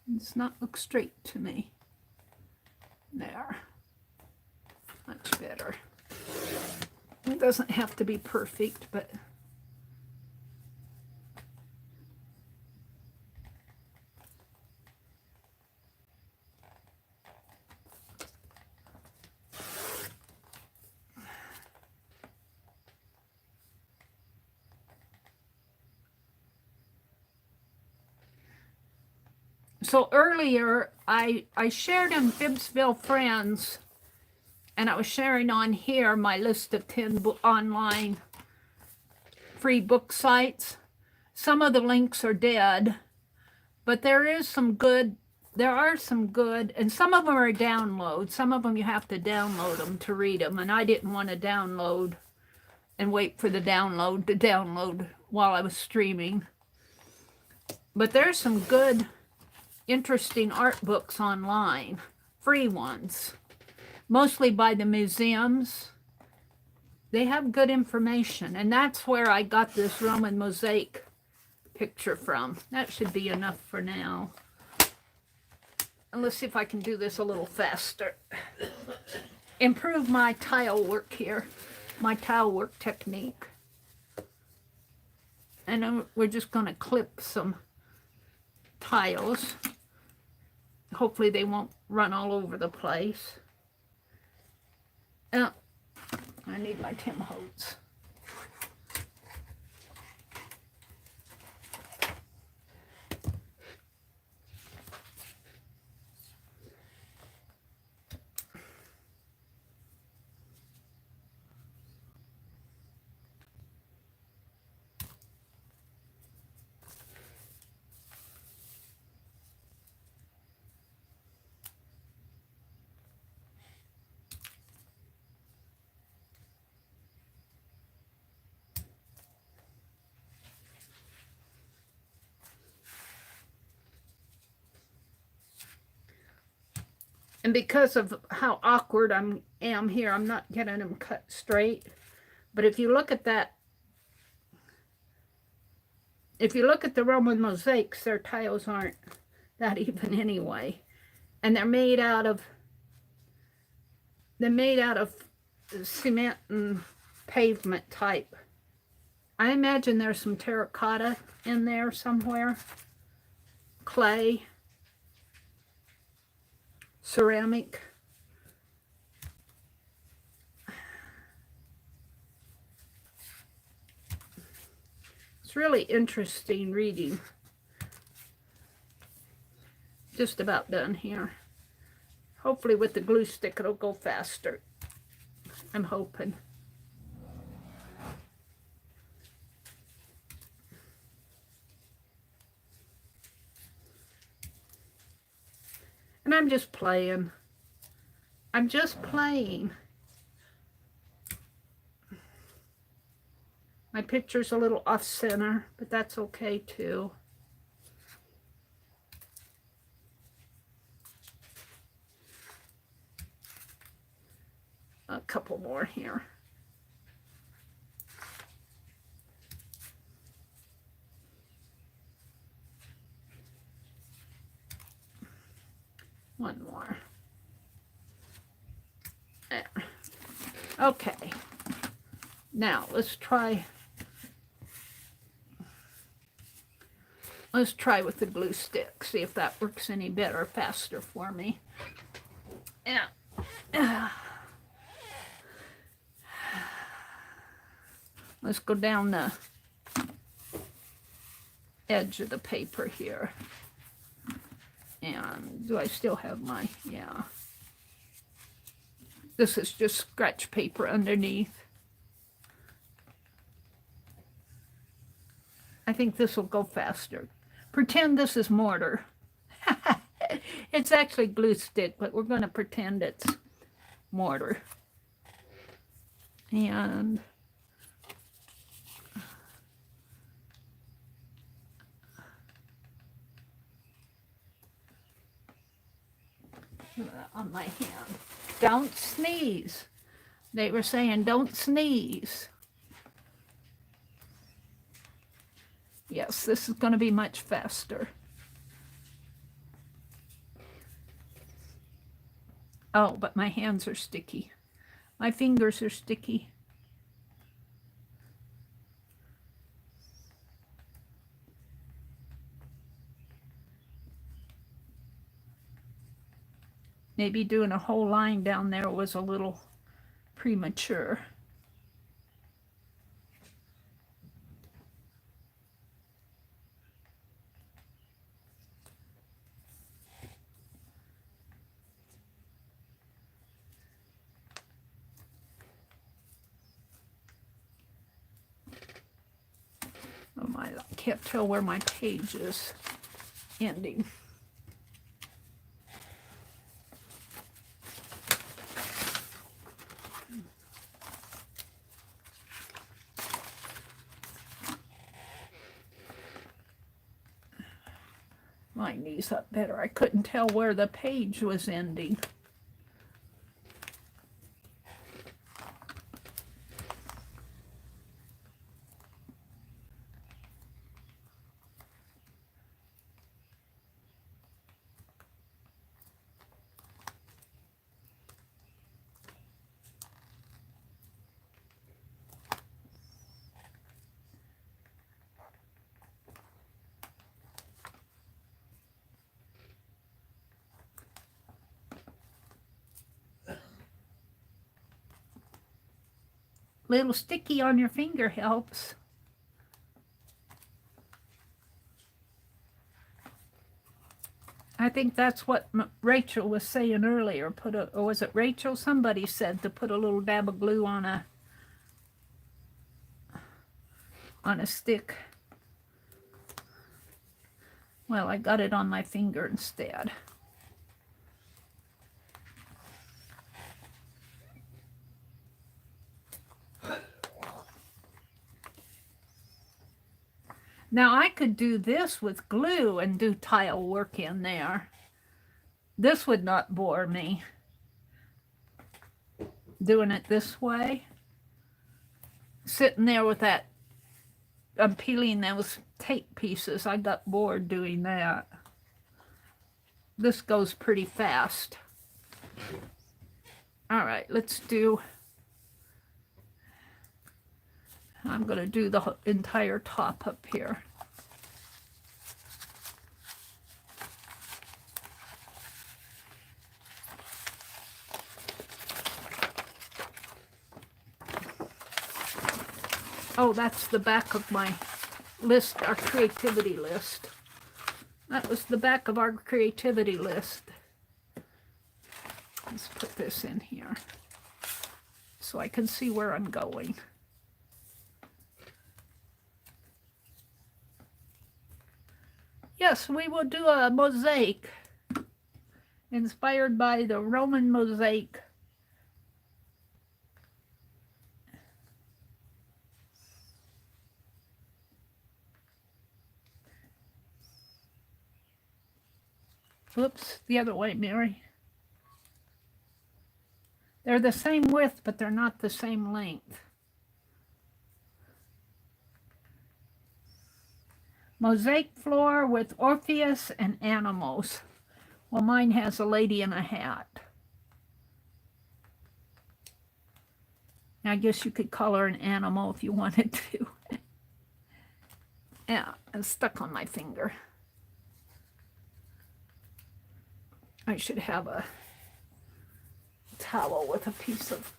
It does not look straight to me. There. Much better. It doesn't have to be perfect, but so earlier I shared in Bibbsville Friends, and I was sharing on here my list of 10 online free book sites. Some of the links are dead, but there are some good, and some of them are downloads. Some of them you have to download them to read them, and I didn't want to download and wait for the download to download while I was streaming. But there's some good, interesting art books online, free ones, mostly by the museums. They have good information, and that's where I got this Roman mosaic picture from. That should be enough for now. And let's see if I can do this a little faster. Improve my tile work here, my tile work technique. And then we're just going to clip some tiles. Hopefully they won't run all over the place. I need my Tim Holtz. And because of how awkward I am here, I'm not getting them cut straight. But if you look at that, if you look at the Roman mosaics, their tiles aren't that even anyway. And they're made out of cement and pavement type. I imagine there's some terracotta in there somewhere. Clay. Ceramic. It's really interesting reading. Just about done here. Hopefully with the glue stick it'll go faster. I'm hoping. And I'm just playing. I'm just playing. My picture's a little off center, but that's okay too. A couple more here. One more. There. Okay. Now let's try with the glue stick. See if that works any better, faster for me. Yeah. Let's go down the edge of the paper here. And do I still have my, yeah. This is just scratch paper underneath. I think this will go faster. Pretend this is mortar. It's actually glue stick, but we're going to pretend it's mortar. And on my hand. Don't sneeze. They were saying don't sneeze. Yes, this is going to be much faster. Oh, but my hands are sticky. My fingers are sticky. Maybe doing a whole line down there was a little premature. Oh my, I can't tell where my page is ending. Line these up better. I couldn't tell where the page was ending. Little sticky on your finger helps. I think that's what Rachel was saying earlier. Or was it Rachel? Somebody said to put a little dab of glue on a stick. Well, I got it on my finger instead. Now I could do this with glue and do tile work in there. This would not bore me. Doing it this way. Sitting there with that, I'm peeling those tape pieces. I got bored doing that. This goes pretty fast. All right, let's do, I'm going to do the entire top up here. Oh, that's the back of my list, our creativity list. That was the back of our creativity list. Let's put this in here so I can see where I'm going. Yes, we will do a mosaic inspired by the Roman mosaic. Oops, the other way, Mary. They're the same width, but they're not the same length. Mosaic floor with Orpheus and animals. Well, mine has a lady in a hat. I guess you could call her an animal if you wanted to. Yeah, it's stuck on my finger. I should have a towel with a piece of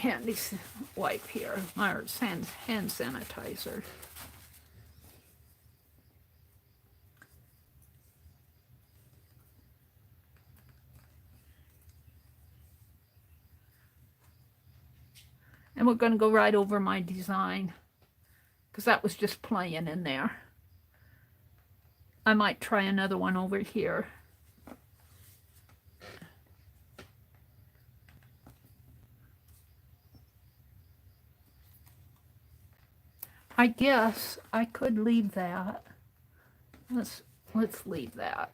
handy wipe here, or hand sanitizer. And we're going to go right over my design, because that was just playing in there. I might try another one over here. I guess I could leave that. Let's leave that.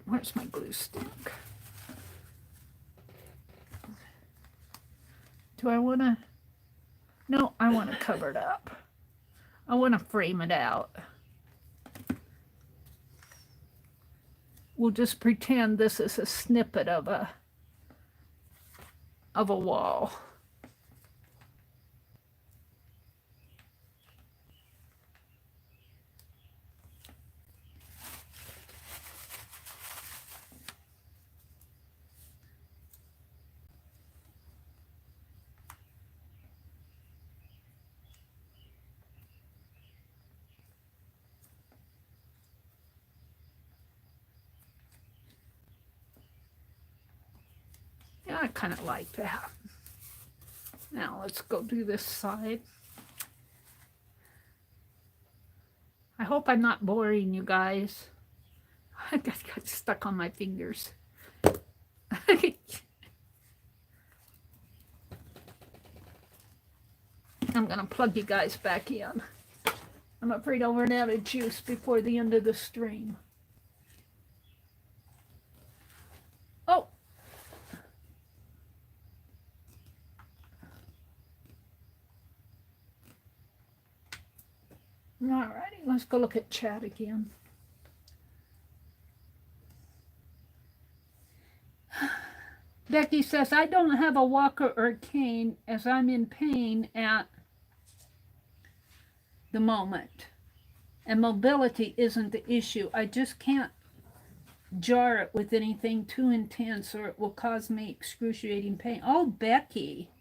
Where's my glue stick? Do I want to? No, I want to cover it up. I want to frame it out. We'll just pretend this is a snippet of a wall. Yeah, I kind of like that. Now let's go do this side. I hope I'm not boring you guys. I got stuck on my fingers. I'm going to plug you guys back in. I'm afraid I'll run out of juice before the end of the stream. Oh! Alrighty, let's go look at chat again. Becky says, I don't have a walker or a cane as I'm in pain at the moment. And mobility isn't the issue. I just can't jar it with anything too intense or it will cause me excruciating pain. Oh, Becky.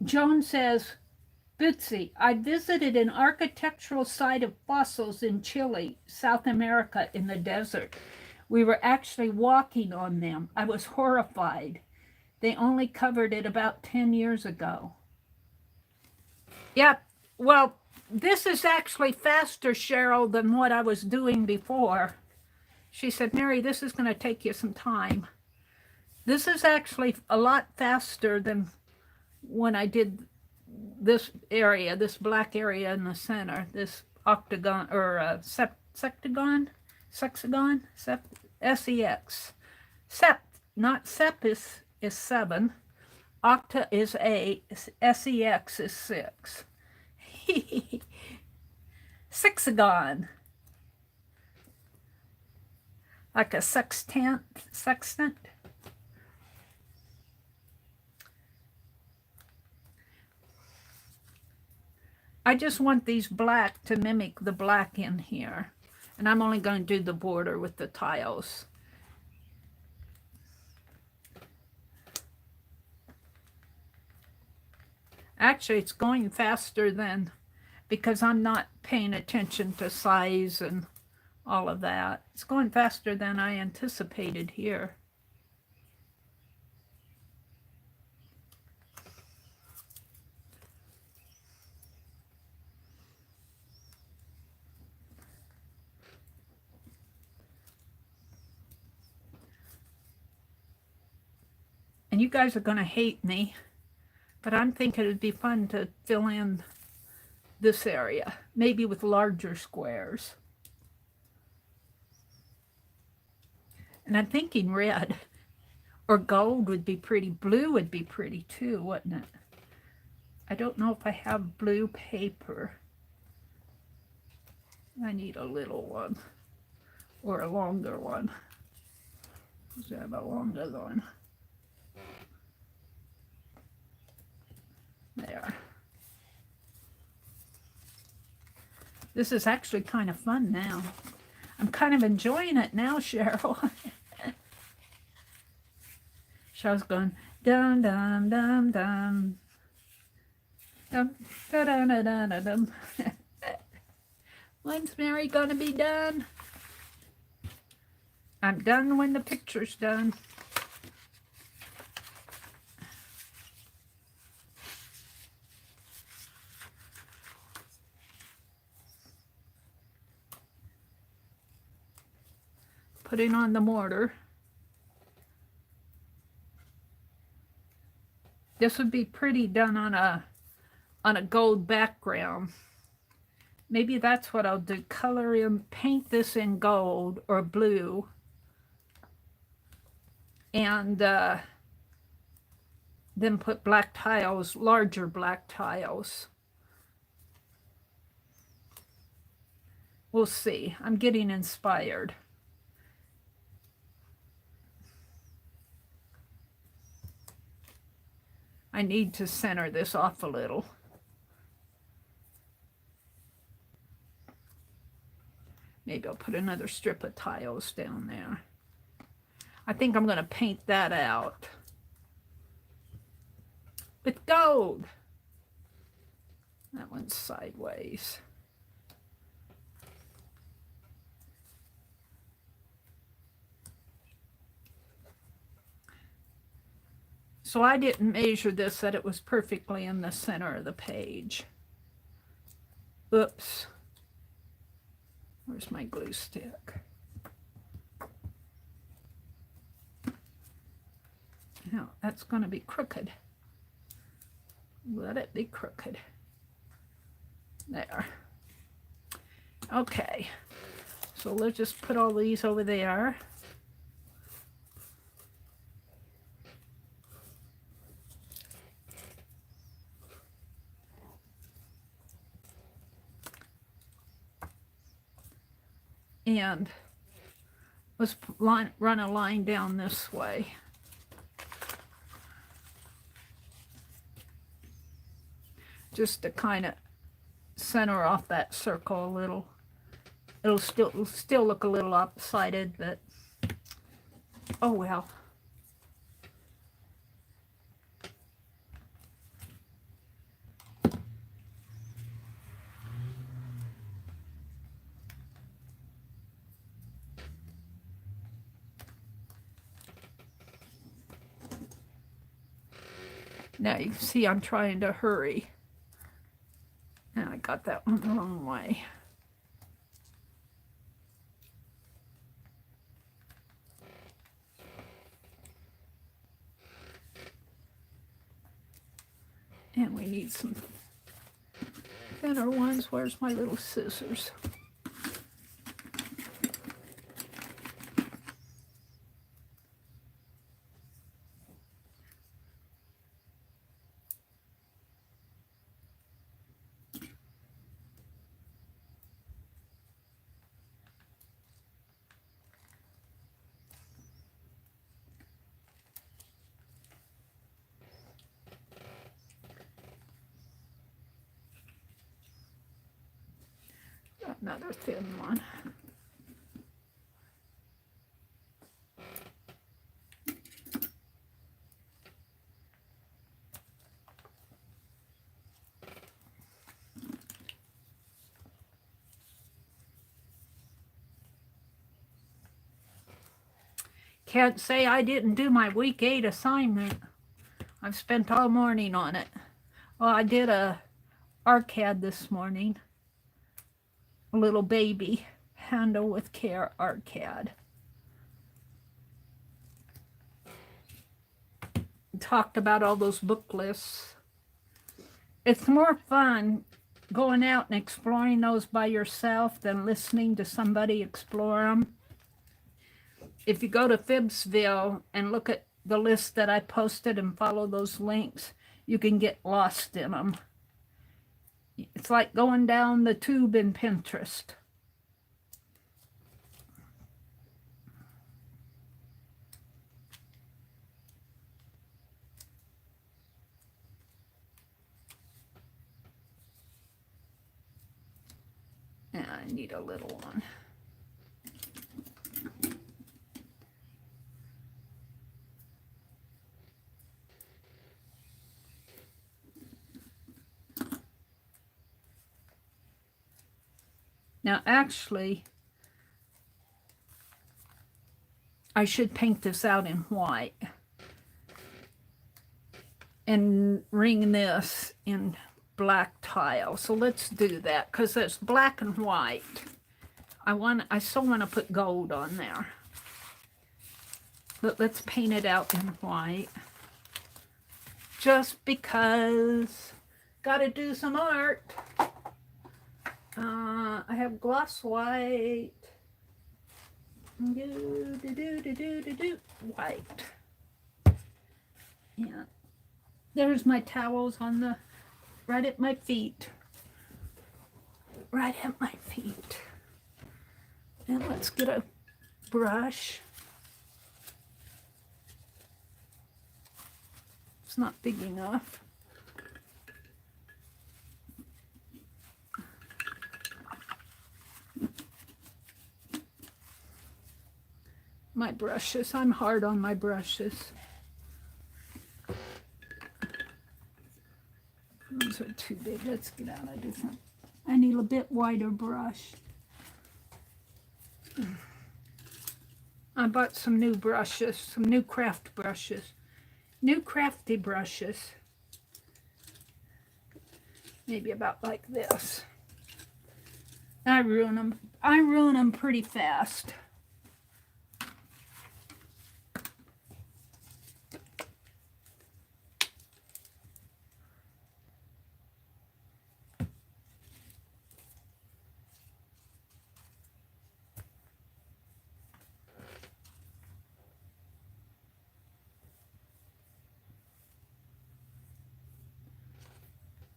Joan says, Bitsy, I visited an architectural site of fossils in Chile, South America, in the desert. We were actually walking on them. I was horrified. They only covered it about 10 years ago. Yep. Well, this is actually faster, Cheryl, than what I was doing before. She said, Mary, this is going to take you some time. This is actually a lot faster than when I did this area, this black area in the center, this octagon or sextagon, S-E-X. Sept, not sep is 7, octa is 8, S-E-X is 6. Sexagon. Like a sextant. I just want these black to mimic the black in here. And I'm only going to do the border with the tiles. Actually, it's going faster than, because I'm not paying attention to size and all of that. It's going faster than I anticipated here. And you guys are going to hate me, but I'm thinking it'd be fun to fill in this area, maybe with larger squares. And I'm thinking red or gold would be pretty. Blue would be pretty too, wouldn't it? I don't know if I have blue paper. I need a little one or a longer one. I have a longer one. There. This is actually kind of fun now. I'm kind of enjoying it now, Cheryl. Cheryl's going, dum, dum, dum, dum. Dum, da, da, da, da, da, dum. When's Mary gonna be done? I'm done when the picture's done. Putting on the mortar. This would be pretty done on a gold background. Maybe that's what I'll do. Color in, paint this in gold or blue. And then put black tiles, larger black tiles. We'll see. I'm getting inspired. I need to center this off a little. Maybe I'll put another strip of tiles down there. I think I'm going to paint that out with gold. That one's sideways. So I didn't measure this, that it was perfectly in the center of the page. Oops. Where's my glue stick? Now, that's going to be crooked. Let it be crooked. There. Okay. So let's just put all these over there. And let's run a line down this way. Just to kind of center off that circle a little. It'll still look a little lopsided, but oh well. Now you can see I'm trying to hurry. And I got that one the wrong way. And we need some thinner ones. Where's my little scissors? Another thin one. Can't say I didn't do my week 8 assignment. I've spent all morning on it. Well, I did a ARCAD this morning. A little baby. Handle with Care ARCAD. Talked about all those book lists. It's more fun going out and exploring those by yourself than listening to somebody explore them. If you go to Phibbsville and look at the list that I posted and follow those links, you can get lost in them. It's like going down the tube in Pinterest. And I need a little one. Now, actually, I should paint this out in white and ring this in black tile. So let's do that because it's black and white. I still want to put gold on there. But let's paint it out in white. Just because. Gotta do some art. I have gloss white. White. Yeah. There's my towels on the, right at my feet. Right at my feet. And let's get a brush. It's not big enough. My brushes. I'm hard on my brushes. Those are too big. Let's get out a different. I need a bit wider brush. I bought some new brushes, some new craft brushes. New crafty brushes. Maybe about like this. I ruin them. I ruin them pretty fast.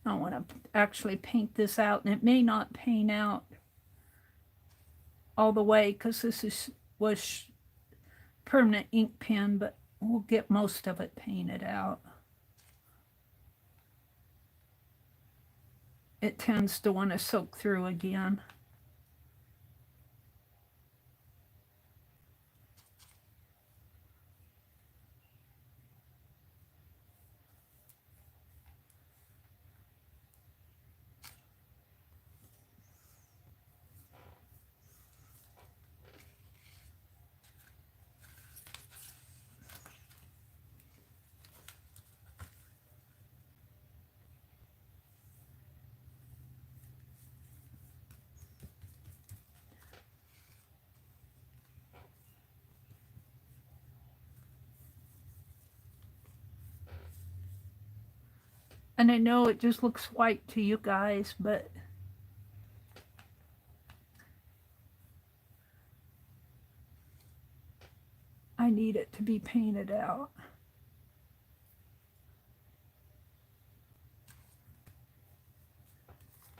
I want to actually paint this out, and it may not paint out all the way because this was permanent ink pen, but we'll get most of it painted out. It tends to want to soak through again. And I know it just looks white to you guys, but I need it to be painted out.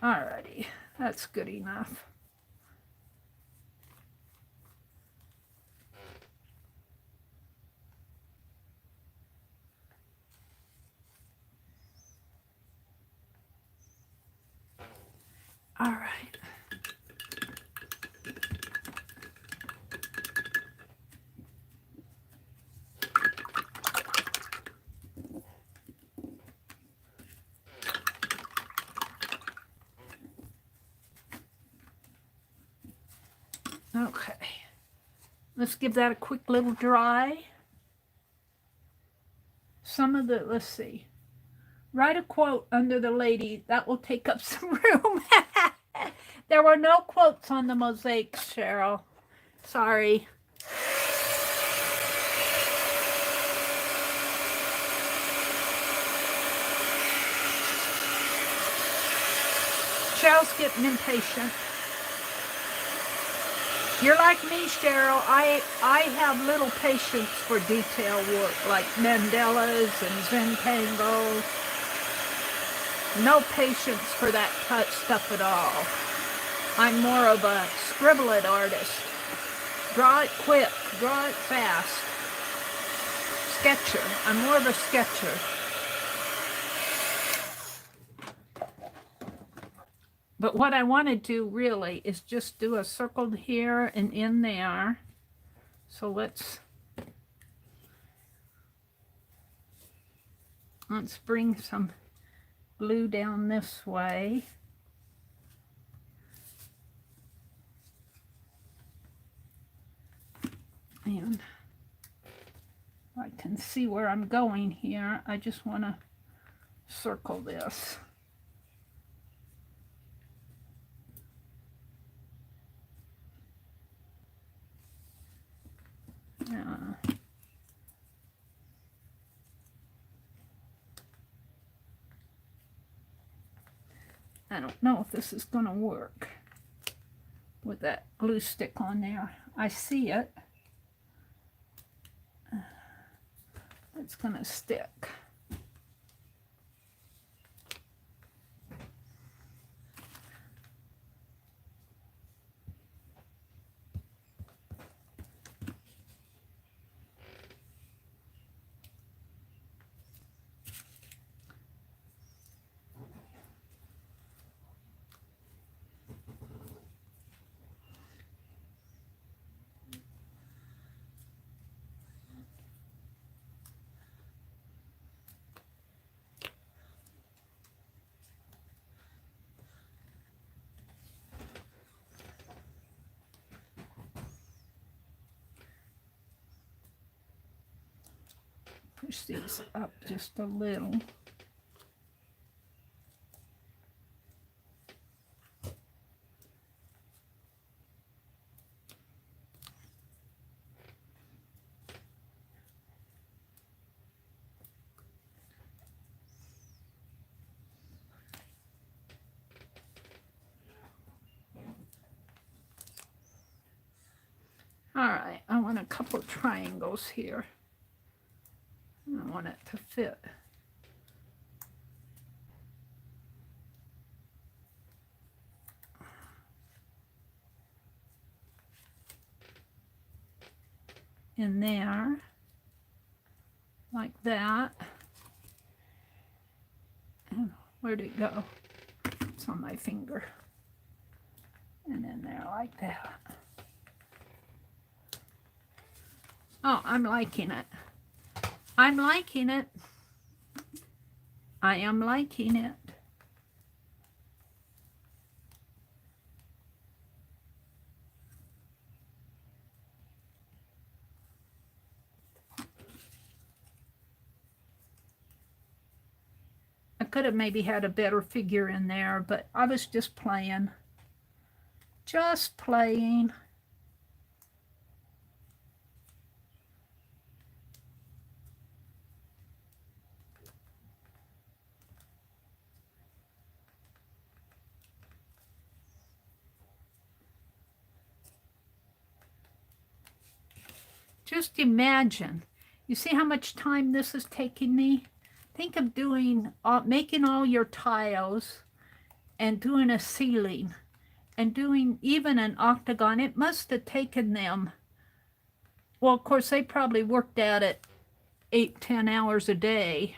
Alrighty, that's good enough. All right. Okay. Let's give that a quick little dry. Some of the, let's see. Write a quote under the lady. That will take up some room. There were no quotes on the mosaics, Cheryl. Sorry. Cheryl's getting impatient. You're like me, Cheryl. I have little patience for detail work like mandalas and Zentangles. No patience for that touch stuff at all. I'm more of a scribble it artist. Draw it quick, draw it fast. Sketcher. I'm more of a sketcher. But what I want to do really is just do a circle here and in there. So let's bring some glue down this way. And I can see where I'm going here. I just want to circle this. I don't know if this is going to work with that glue stick on there. I see it. It's going to stick. Push these up just a little. All right, I want a couple of triangles here. I want it to fit. In there, like that. And where'd it go? It's on my finger. And in there like that. Oh, I'm liking it. I'm liking it. I am liking it. I could have maybe had a better figure in there, but I was just playing. Just playing. Just imagine. You see how much time this is taking me? Think of doing, making all your tiles and doing a ceiling and doing even an octagon. It must have taken them, well, of course, they probably worked at it 8-10 hours a day,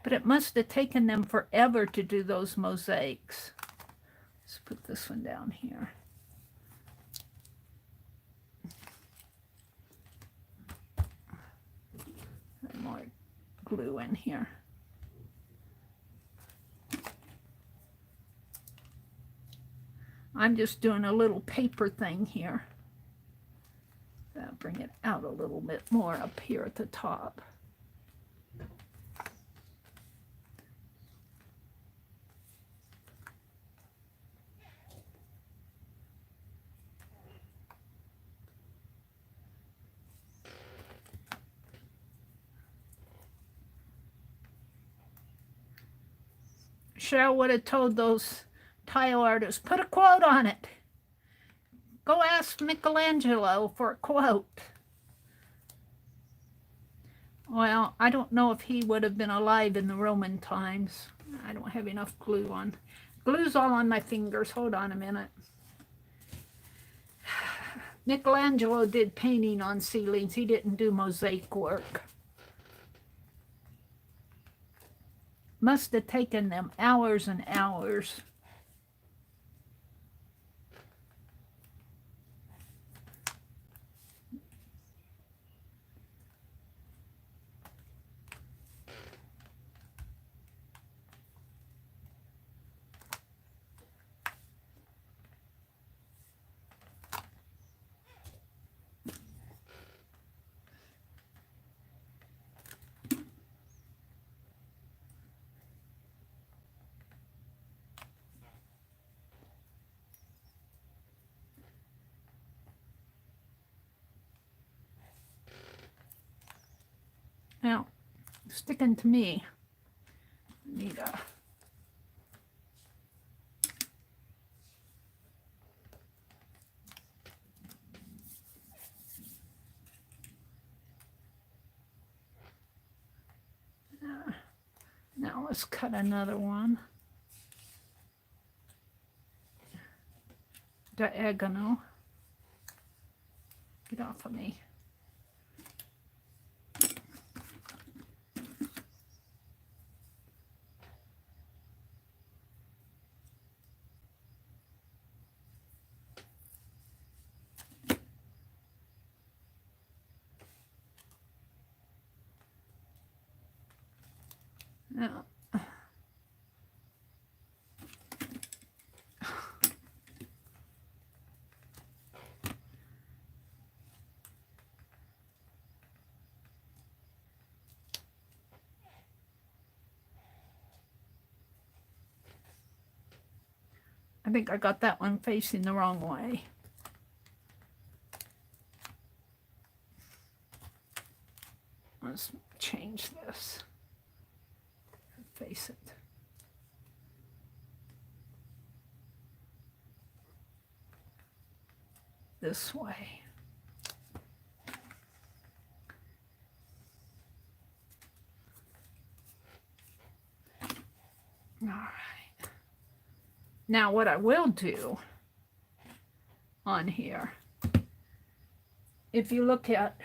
but it must have taken them forever to do those mosaics. Let's put this one down here. More glue in here. I'm just doing a little paper thing here. I'll bring it out a little bit more up here at the top. Cheryl would have told those tile artists, put a quote on it. Go ask Michelangelo for a quote. Well, I don't know if he would have been alive in the Roman times. I don't have enough glue on. Glue's all on my fingers. Hold on a minute. Michelangelo did painting on ceilings. He didn't do mosaic work. Must have taken them hours and hours. sticking to me. Need a... Now let's cut another one. Diagonal. Get off of me. Now, I think I got that one facing the wrong way. Let's change this. Face it. This way. All right. Now what I will do on here, if you look at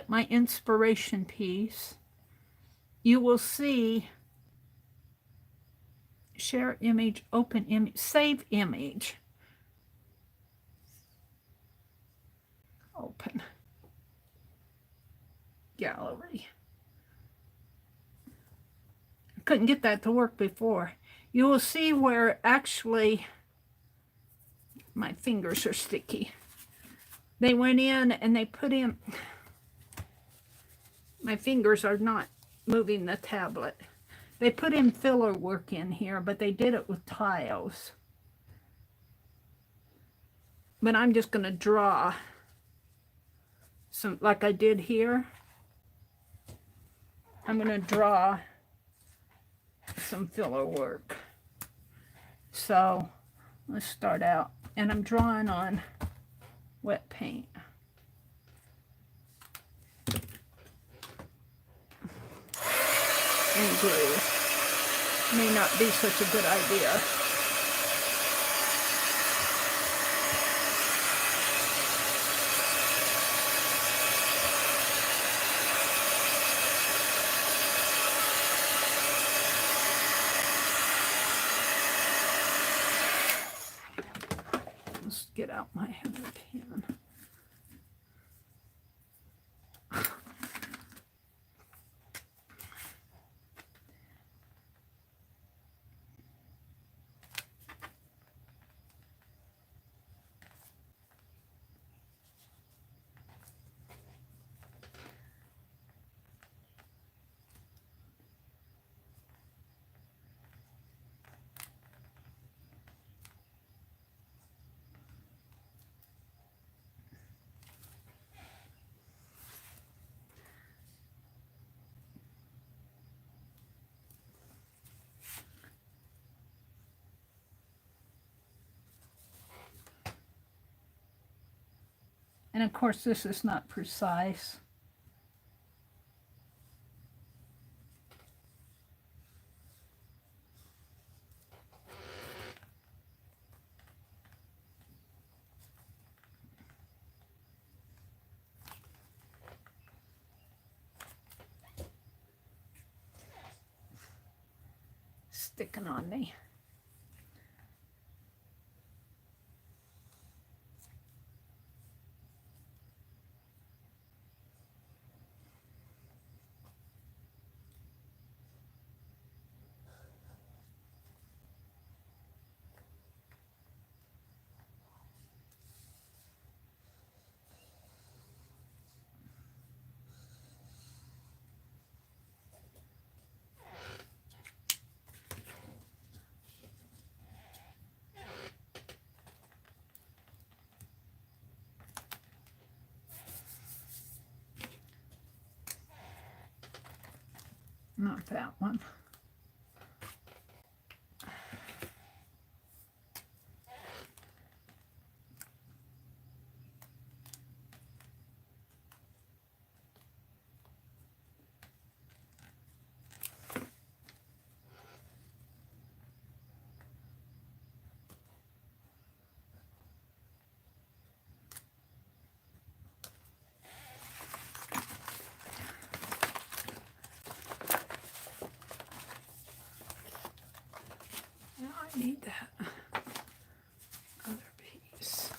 my inspiration piece, you will see share image, open image, save image, open, gallery. I couldn't get that to work before. You will see where actually my fingers are sticky. They went in and they put in, my fingers are not moving the tablet. They put in filler work in here, but they did it with tiles. But I'm just going to draw some, like I did here. I'm going to draw some filler work. So let's start out. And I'm drawing on wet paint. And glue. May not be such a good idea. Let's get out my heavy pen. And of course, this is not precise. Sticking on me. not that one. I need that other piece.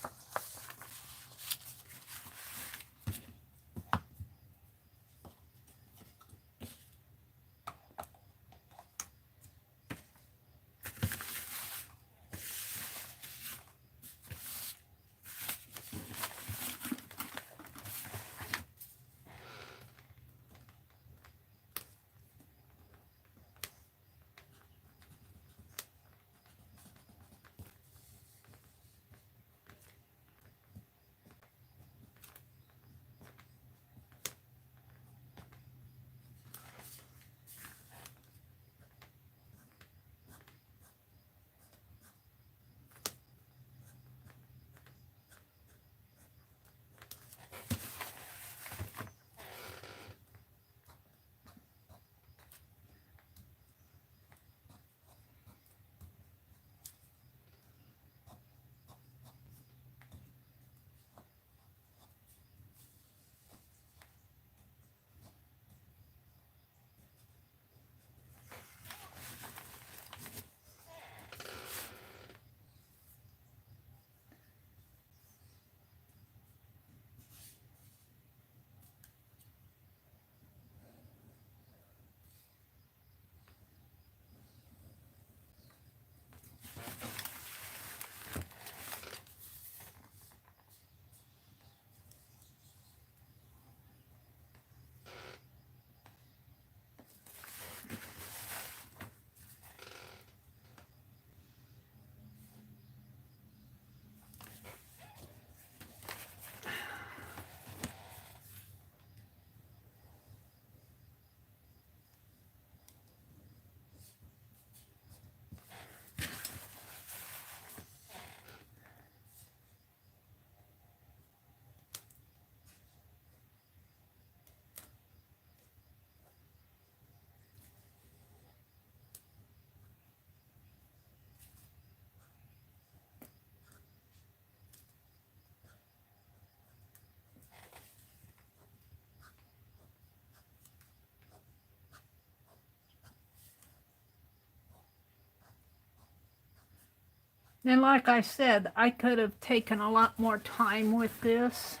And like I said, I could have taken a lot more time with this,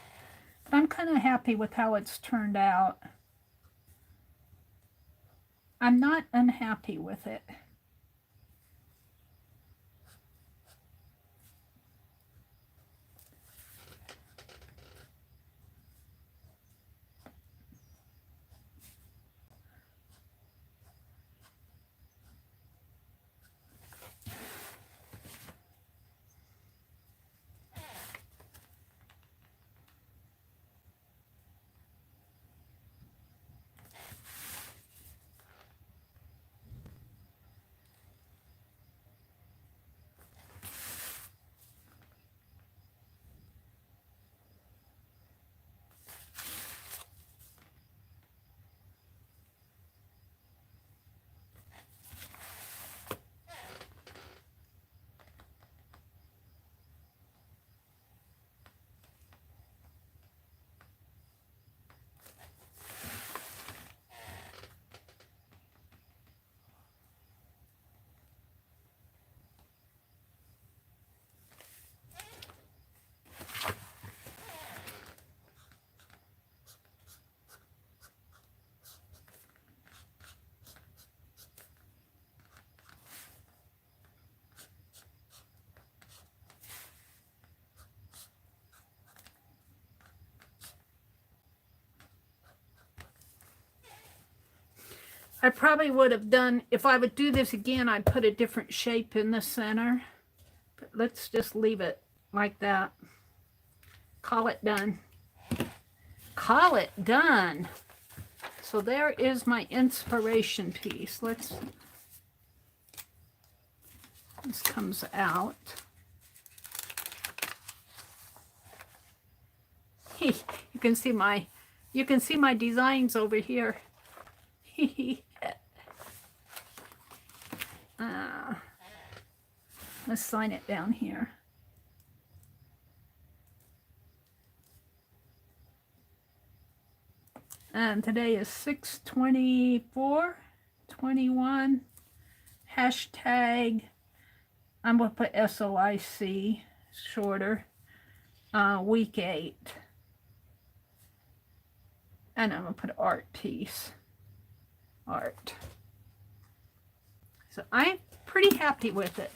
but I'm kind of happy with how it's turned out. I'm not unhappy with it. I probably would have done, if I would do this again, I'd put a different shape in the center. But let's just leave it like that. Call it done. Call it done. So there is my inspiration piece. This comes out. You can see my designs over here. Let's sign it down here. And today is 6/24/21. Hashtag, I'm going to put SOIC, shorter, week 8. And I'm going to put art piece. Art. So I'm pretty happy with it.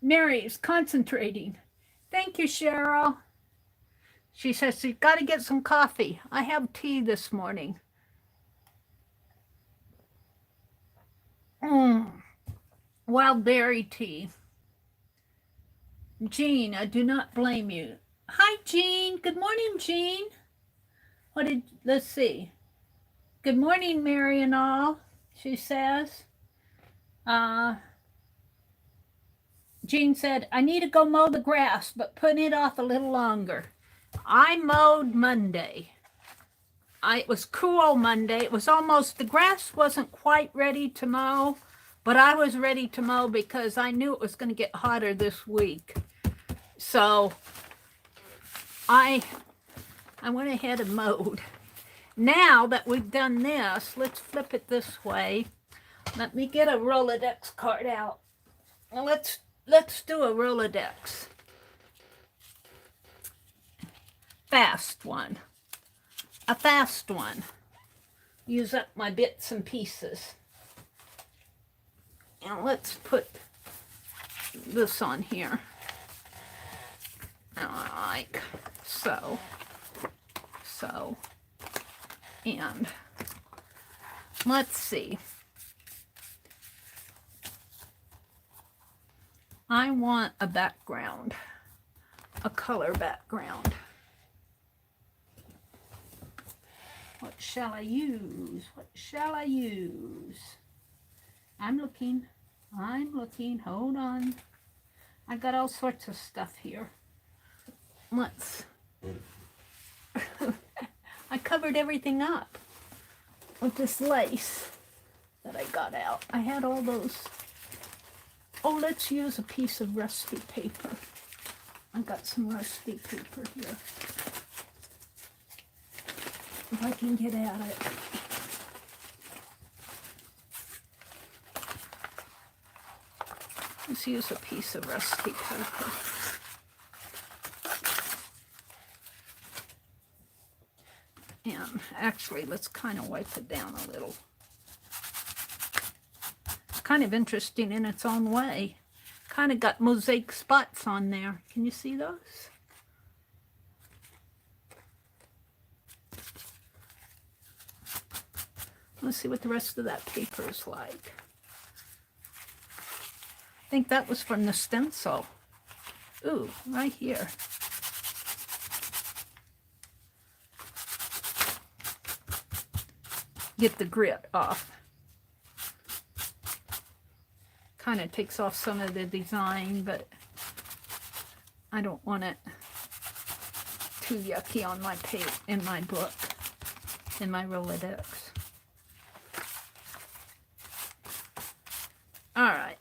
Mary's concentrating. Thank you, Cheryl. She says she's got to get some coffee. I have tea this morning. Wild berry tea. Jean, I do not blame you. Hi, Jean. Good morning, Jean. Let's see. Good morning, Mary and all, she says. Jean said, I need to go mow the grass, but put it off a little longer. I mowed Monday. It was cool Monday. It was almost, the grass wasn't quite ready to mow, but I was ready to mow because I knew it was going to get hotter this week. So I went ahead and mowed. Now that we've done this, let's flip it this way. Let me get a Rolodex card out. Let's do a Rolodex. Fast one. A fast one. Use up my bits and pieces. And let's put this on here. Like so. And let's see. I want a background, a color background. What shall I use? What shall I use? I'm looking. Hold on. I got all sorts of stuff here. I covered everything up with this lace that I got out. I had all those. Oh, let's use a piece of rusty paper. I got some rusty paper here. If I can get at it. Let's use a piece of rusty paper. And actually, let's kind of wipe it down a little. Kind of interesting in its own way. Kind of got mosaic spots on there. Can you see those? Let's see what the rest of that paper is like. I think that was from the stencil. Ooh, right here. Get the grit off. Kind of takes off some of the design, but I don't want it too yucky on my page, in my book, in my Rolodex. All right,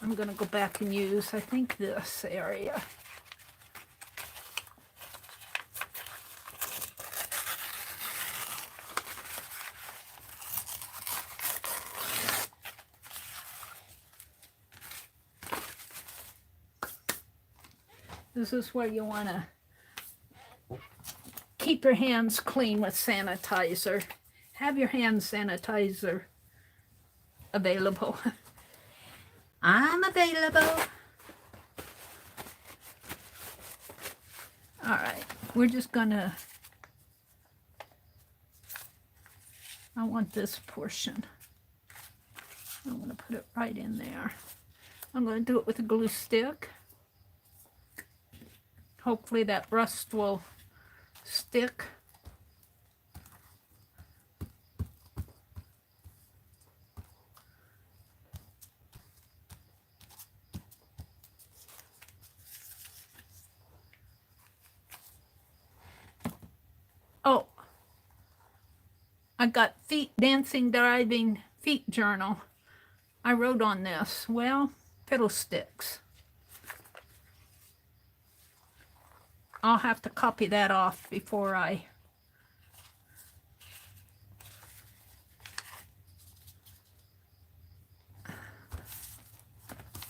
I'm gonna go back and use, I think, this area. This is where you want to keep your hands clean with sanitizer. Have your hand sanitizer available. I'm available. All right, we're just gonna, I want this portion. I'm gonna put it right in there. I'm gonna do it with a glue stick. Hopefully that rust will stick. Oh, I got feet dancing, driving feet journal. I wrote on this. Well, fiddlesticks. I'll have to copy that off before I...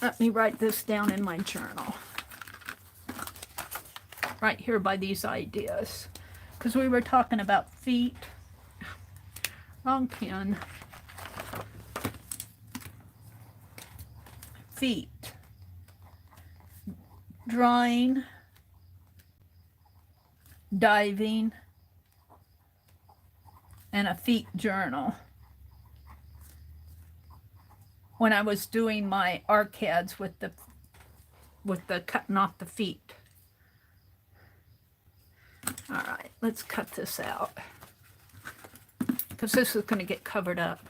Let me write this down in my journal. Right here by these ideas. Because we were talking about feet. Wrong pen. Feet. Drawing. Diving. And a feet journal. When I was doing my arcads with the cutting off the feet. All right, let's cut this out because this is going to get covered up.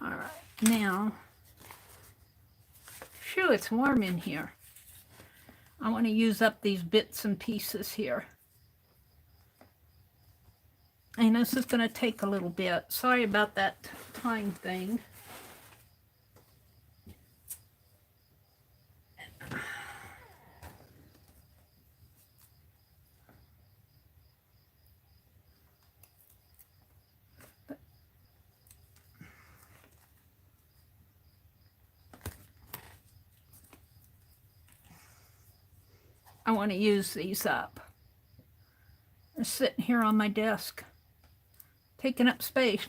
All right, now, phew, it's warm in here. I want to use up these bits and pieces here. And this is going to take a little bit. Sorry about that time thing. I want to use these up. They're sitting here on my desk, taking up space.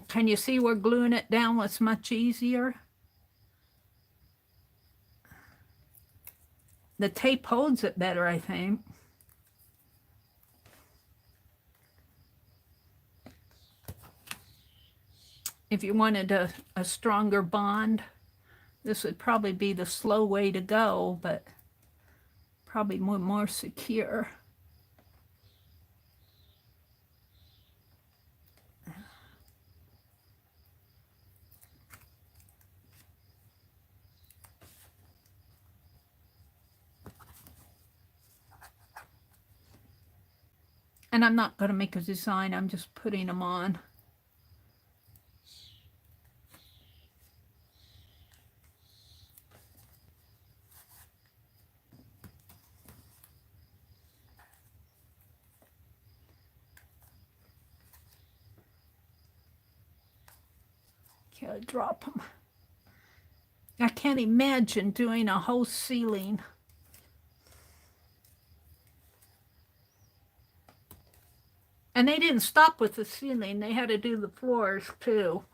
Can you see where gluing it down was much easier? The tape holds it better, I think. If you wanted a stronger bond, this would probably be the slow way to go, but probably more secure. And I'm not going to make a design, I'm just putting them on. Okay, I'll drop them. I can't imagine doing a whole ceiling. And they didn't stop with the ceiling. They had to do the floors too.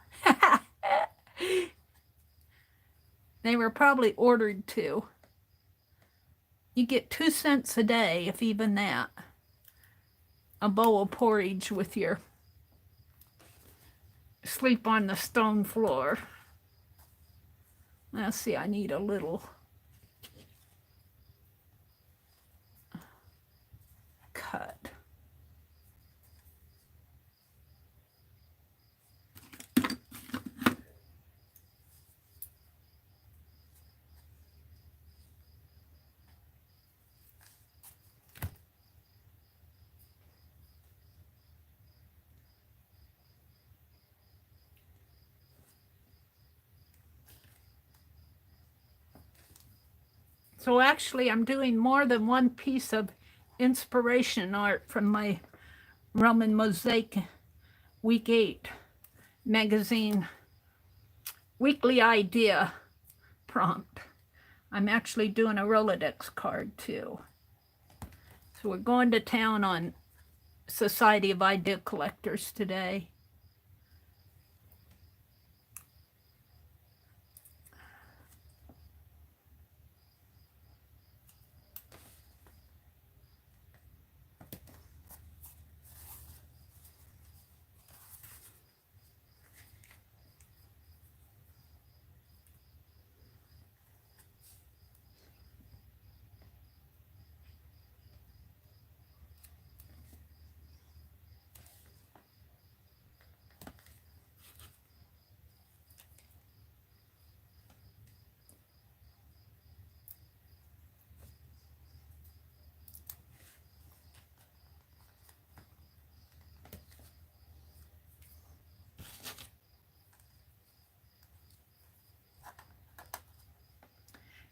They were probably ordered to. You get 2 cents a day, if even that. A bowl of porridge with your sleep on the stone floor. Let's see, I need a little cut. So actually, I'm doing more than one piece of inspiration art from my Roman Mosaic Week 8 magazine weekly idea prompt. I'm actually doing a Rolodex card too. So we're going to town on Society of Idea Collectors today.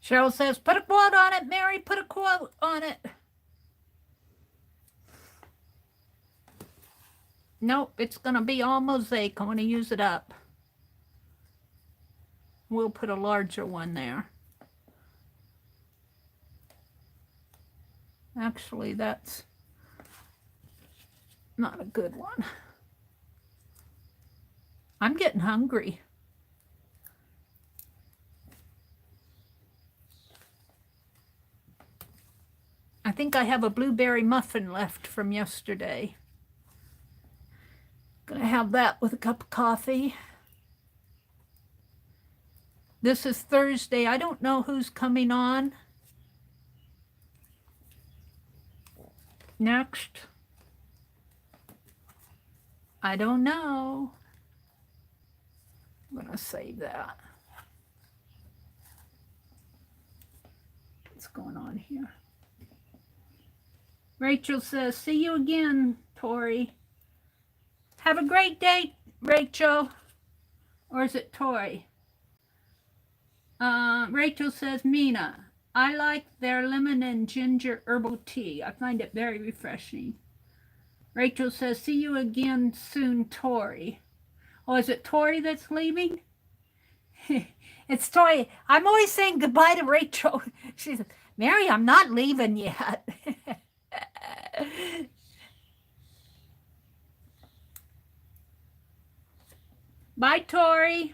Cheryl says, put a quote on it, Mary, put a quote on it. Nope, it's going to be all mosaic. I'm going to use it up. We'll put a larger one there. Actually, that's not a good one. I'm getting hungry. I think I have a blueberry muffin left from yesterday. Gonna have that with a cup of coffee. This is Thursday. I don't know who's coming on next. I don't know. I'm gonna save that. What's going on here? Rachel says, see you again, Tori. Have a great day, Rachel. Or is it Tori? Rachel says, Mina, I like their lemon and ginger herbal tea. I find it very refreshing. Rachel says, see you again soon, Tori. Oh, is it Tori that's leaving? It's Tori. I'm always saying goodbye to Rachel. She says, Mary, I'm not leaving yet. Bye, Tori.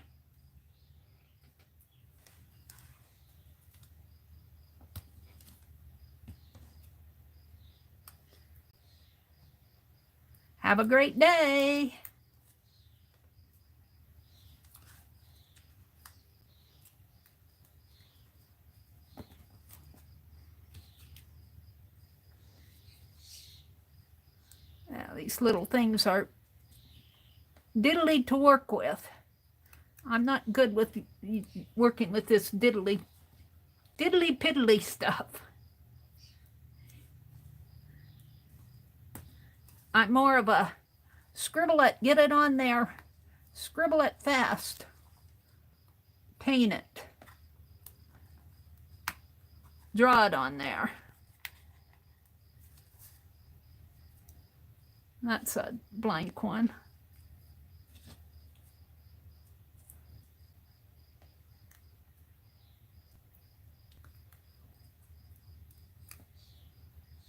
Have a great day. Now, these little things are diddly to work with. I'm not good with working with this diddly piddly stuff. I'm more of a scribble it, get it on there, scribble it fast, paint it, draw it on there. That's a blank one.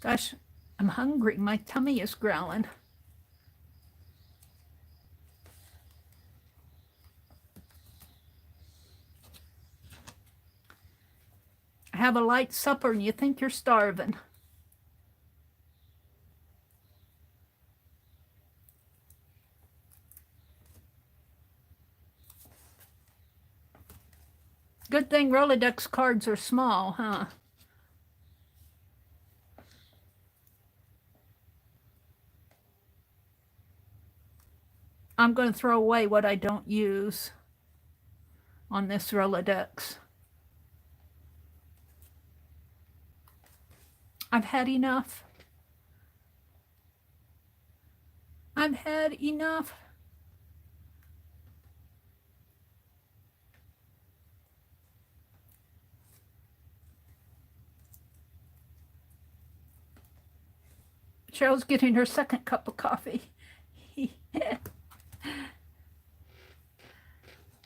Gosh, I'm hungry. My tummy is growling. Have a light supper and you think you're starving. Good thing Rolodex cards are small, huh? I'm going to throw away what I don't use on this Rolodex. I've had enough. I've had enough. Cheryl's getting her second cup of coffee.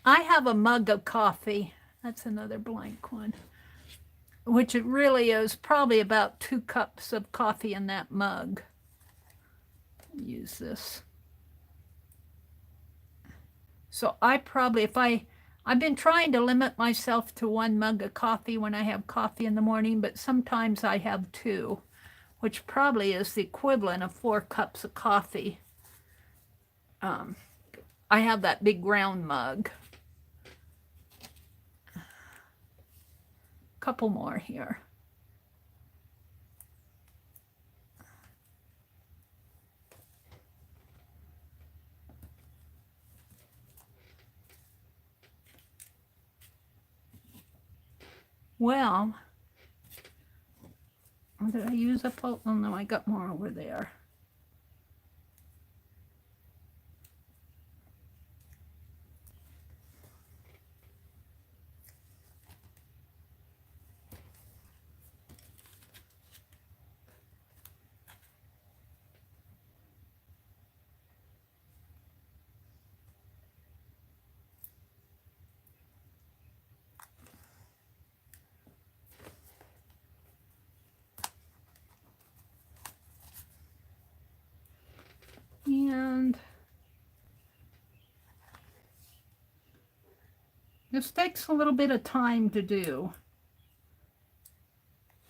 I have a mug of coffee That's another blank one. Which it really is probably about 2 cups of coffee in that mug. Use this. So I probably, I've been trying to limit myself to 1 mug of coffee when I have coffee in the morning, but sometimes I have 2, which probably is the equivalent of 4 cups of coffee. I have that big round mug. Couple more here. Well, did I use up all? Oh no, I got more over there. And this takes a little bit of time to do.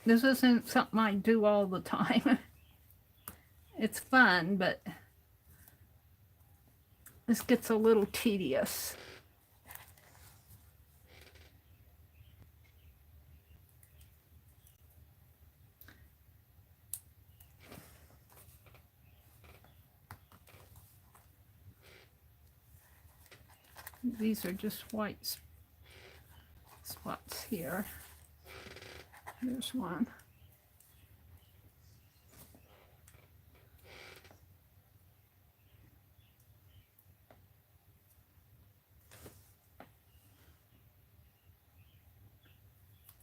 This isn't something I do all the time. It's fun, but this gets a little tedious. These are just white spots here. Here's one.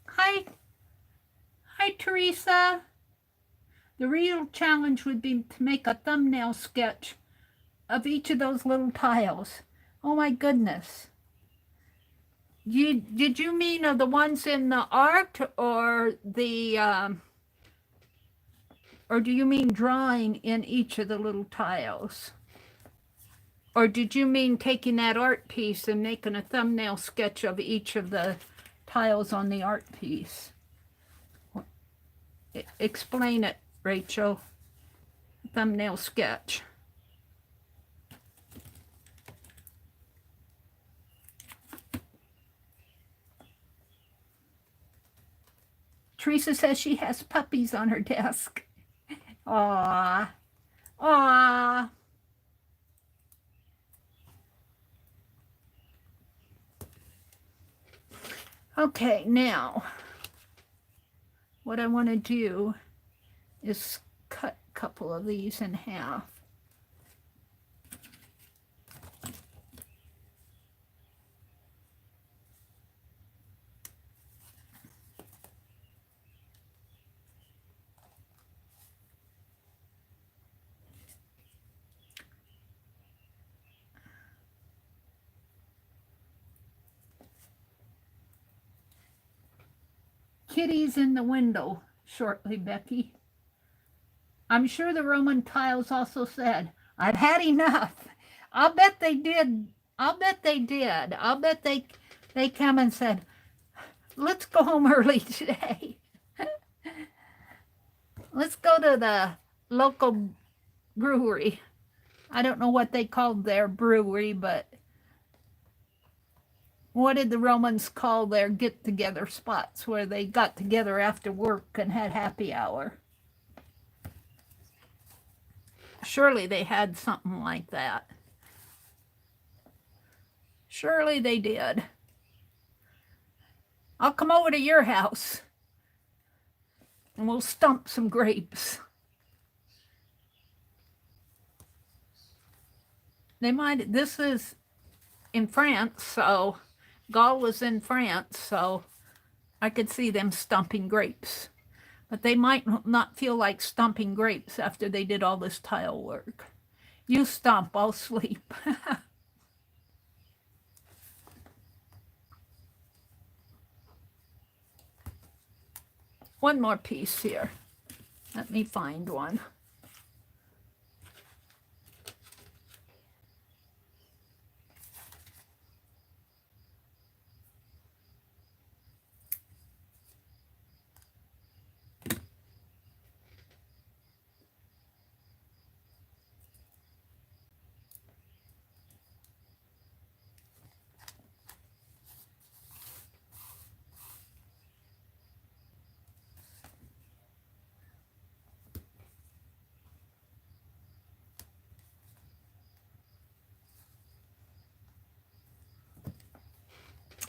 Hi, Teresa. The real challenge would be to make a thumbnail sketch of each of those little tiles. Oh my goodness. Did you mean of the ones in the art, or the or do you mean drawing in each of the little tiles? Or did you mean taking that art piece and making a thumbnail sketch of each of the tiles on the art piece? Explain it, Rachel. Thumbnail sketch. Teresa says she has puppies on her desk. Aww. Aww. Okay, now what I want to do is cut a couple of these in half. Kitty's in the window shortly, Becky. I'm sure the Roman tiles also said, I've had enough. I'll bet they did. I'll bet they did. I'll bet they come and said, let's go home early today. Let's go to the local brewery. I don't know what they called their brewery, but what did the Romans call their get-together spots where they got together after work and had happy hour? Surely they had something like that. Surely they did. I'll come over to your house and we'll stump some grapes. They might, this is in France, so Gaul was in France, so I could see them stumping grapes. But they might not feel like stumping grapes after they did all this tile work. You stomp, I'll sleep. one more piece here. Let me find one.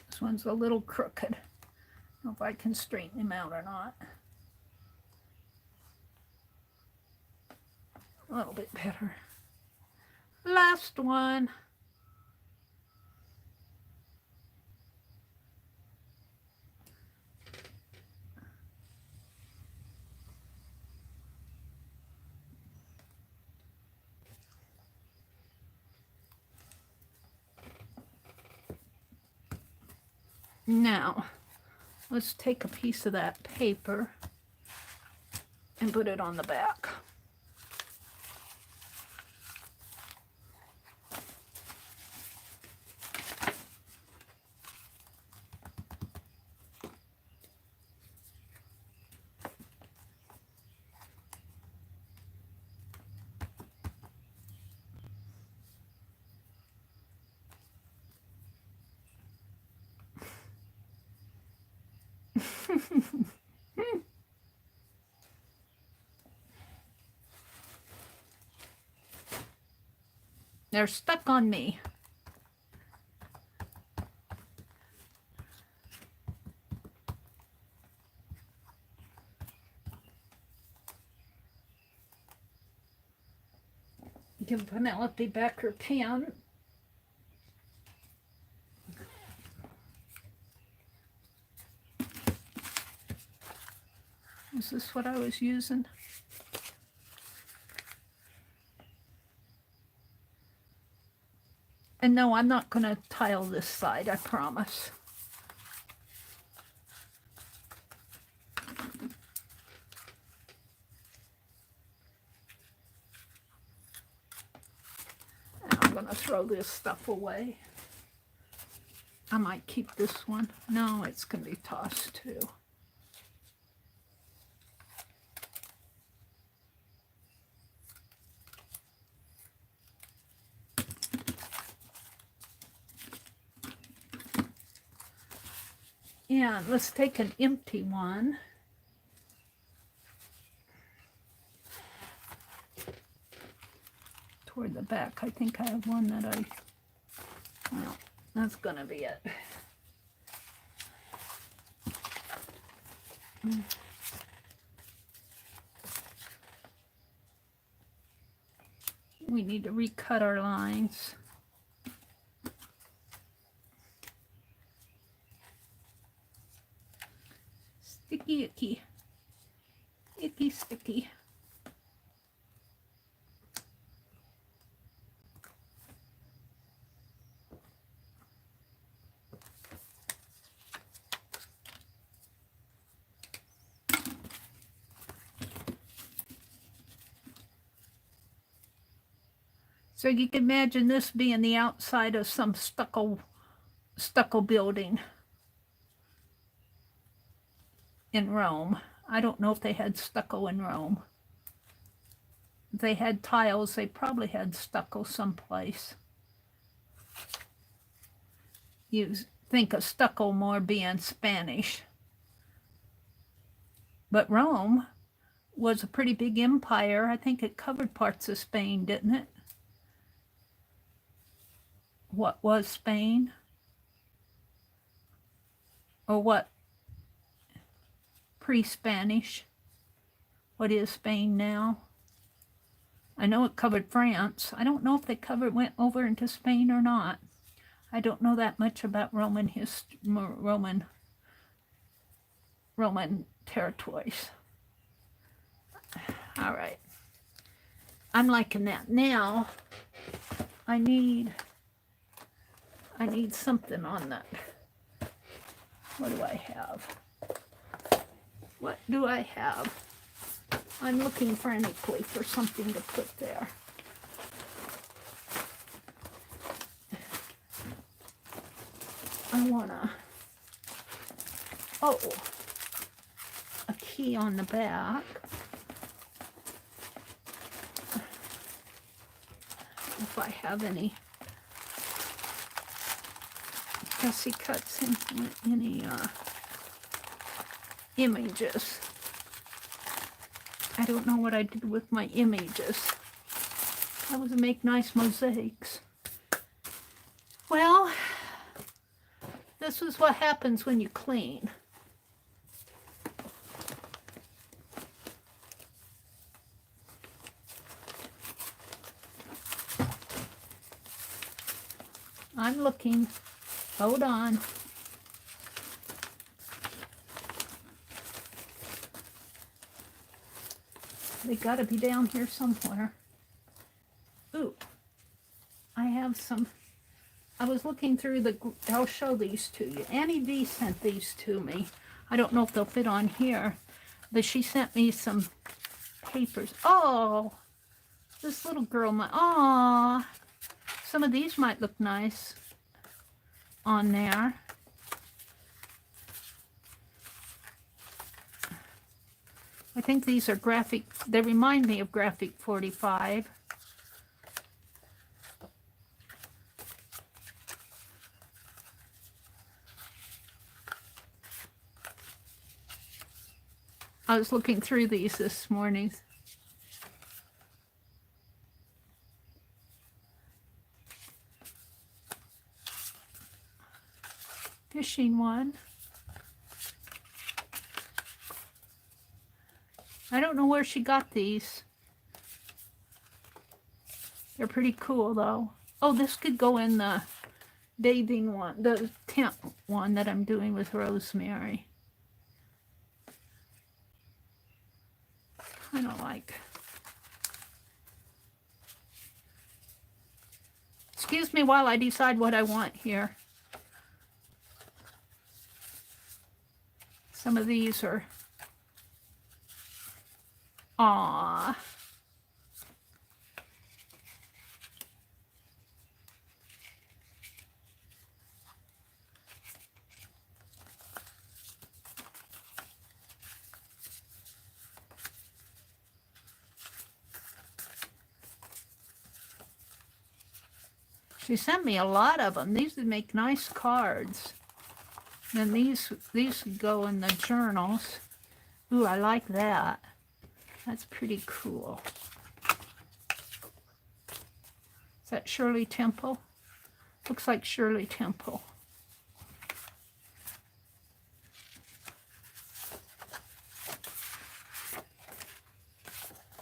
This one's a little crooked. I don't know if I can straighten him out or not. A little bit better. Last one. Now, let's take a piece of that paper and put it on the back. They're stuck on me. Give Penelope back her pen. Is this what I was using? And no, I'm not going to tile this side, I promise. And I'm going to throw this stuff away. I might keep this one. No, it's going to be tossed too. And let's take an empty one. Toward the back. I think I have one that well, that's gonna be it. We need to recut our lines. Sticky icky. Icky sticky. So you can imagine this being the outside of some stucco building in Rome. I don't know if they had stucco in Rome. If they had tiles, they probably had stucco someplace. You think of stucco more being Spanish. But Rome was a pretty big empire. I think it covered parts of Spain, didn't it? What was Spain? Or what? Pre-Spanish. What is Spain now? I know it covered France. I don't know if they went over into Spain or not. I don't know that much about Roman history, Roman territories. All right. I'm liking that. Now, I need something on that. What do I have? What do I have? I'm looking frantically for something to put there. I wanna, oh, a key on the back. If I have any Fussy cuts in any images. I don't know what I did with my images. I was to make nice mosaics. Well, this is what happens when you clean. I'm looking. Hold on. They gotta be down here somewhere. Ooh, I have some. I was looking through the, I'll show these to you. Annie V sent these to me. I don't know if they'll fit on here, but she sent me some papers. Oh, this little girl, aw, some of these might look nice on there. I think these are graphic, they remind me of Graphic 45. I was looking through these this morning. Fishing one. I don't know where she got these. They're pretty cool though. Oh, this could go in the bathing one, the tent one that I'm doing with Rosemary. Kind of like. Excuse me while I decide what I want here. Some of these are, aw. She sent me a lot of them. These would make nice cards. And these go in the journals. Ooh, I like that. That's pretty cool. Is that Shirley Temple? Looks like Shirley Temple.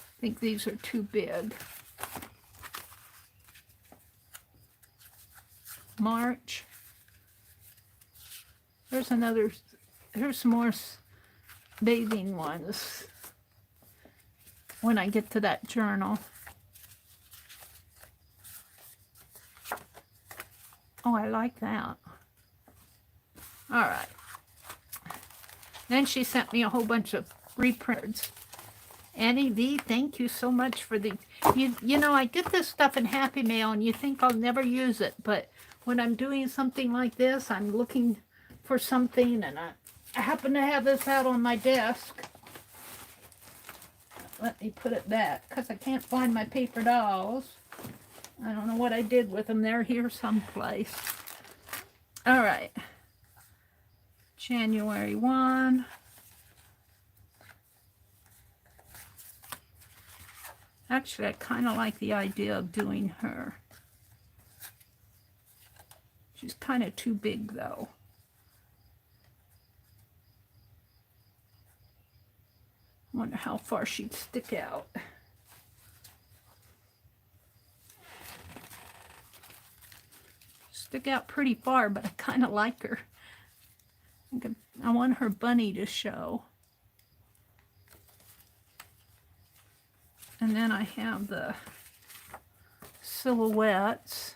I think these are too big. March. There's another, here's some more bathing ones when I get to that journal. Oh, I like that. All right. Then she sent me a whole bunch of reprints. Annie V, thank you so much for the, you know, I get this stuff in Happy Mail and you think I'll never use it, but when I'm doing something like this, I'm looking for something and I happen to have this out on my desk. Let me put it back because I can't find my paper dolls. I don't know what I did with them. They're here someplace. All right. January 1. Actually, I kind of like the idea of doing her. She's kind of too big, though. I wonder how far she'd stick out. Stick out pretty far, but I kind of like her. I want her bunny to show. And then I have the silhouettes.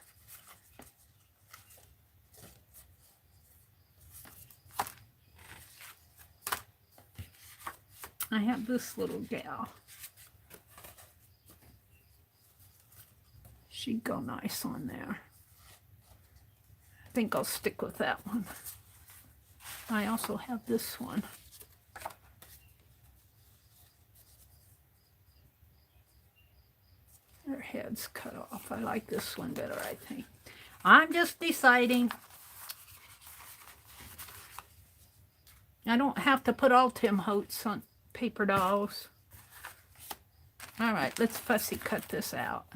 I have this little gal. She'd go nice on there. I think I'll stick with that one. I also have this one. Her head's cut off. I like this one better, I think. I'm just deciding. I don't have to put all Tim Holtz on paper dolls. All right, let's fussy cut this out.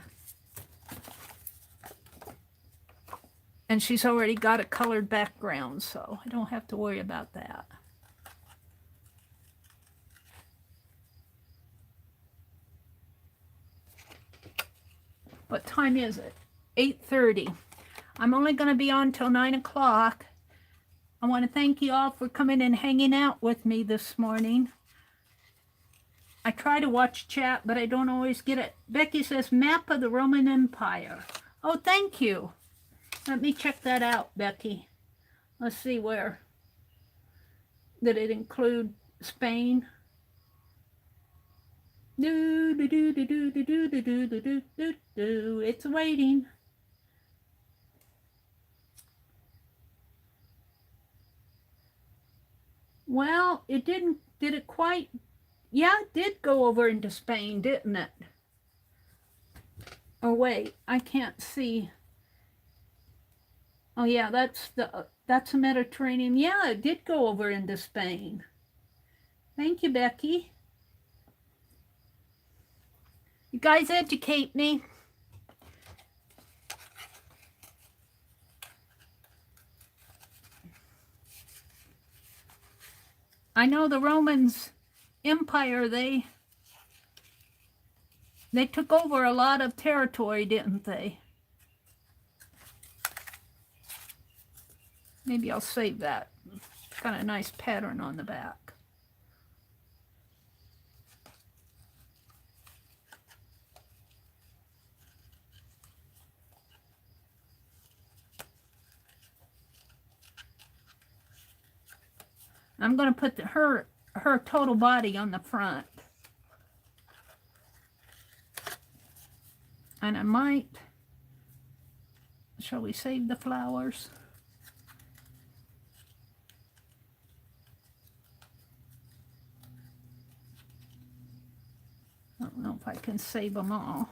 And she's already got a colored background, so I don't have to worry about that. What time is it? 8:30. I'm only going to be on till 9 o'clock. I want to thank you all for coming and hanging out with me this morning. I try to watch chat, but I don't always get it. Becky says, map of the Roman Empire. Oh, thank you. Let me check that out, Becky. Let's see where. Did it include Spain? It's waiting. Well, it didn't, did it quite, yeah, it did go over into Spain, didn't it? Oh, wait, I can't see. Oh, yeah, that's a Mediterranean. Yeah, it did go over into Spain. Thank you, Becky. You guys educate me. I know the Romans Empire, they took over a lot of territory, didn't they? Maybe I'll save that. It's got a nice pattern on the back. I'm going to put her total body on the front. And I might, shall we save the flowers? I don't know if I can save them all.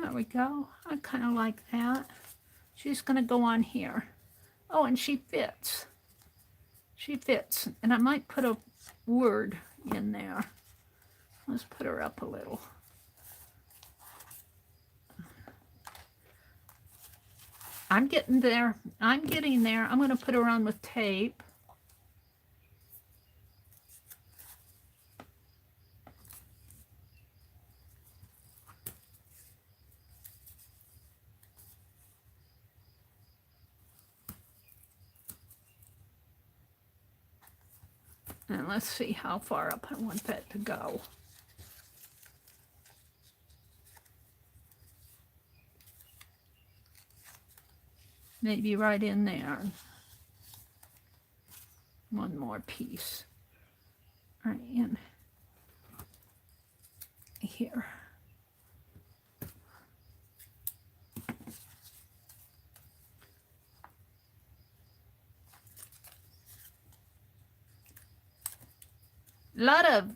There we go. I kind of like that. She's going to go on here. Oh, and she fits. She fits. And I might put a word in there. Let's put her up a little. I'm getting there. I'm getting there. I'm going to put her on with tape. And let's see how far up I want that to go. Maybe right in there. One more piece. Right in here. A lot of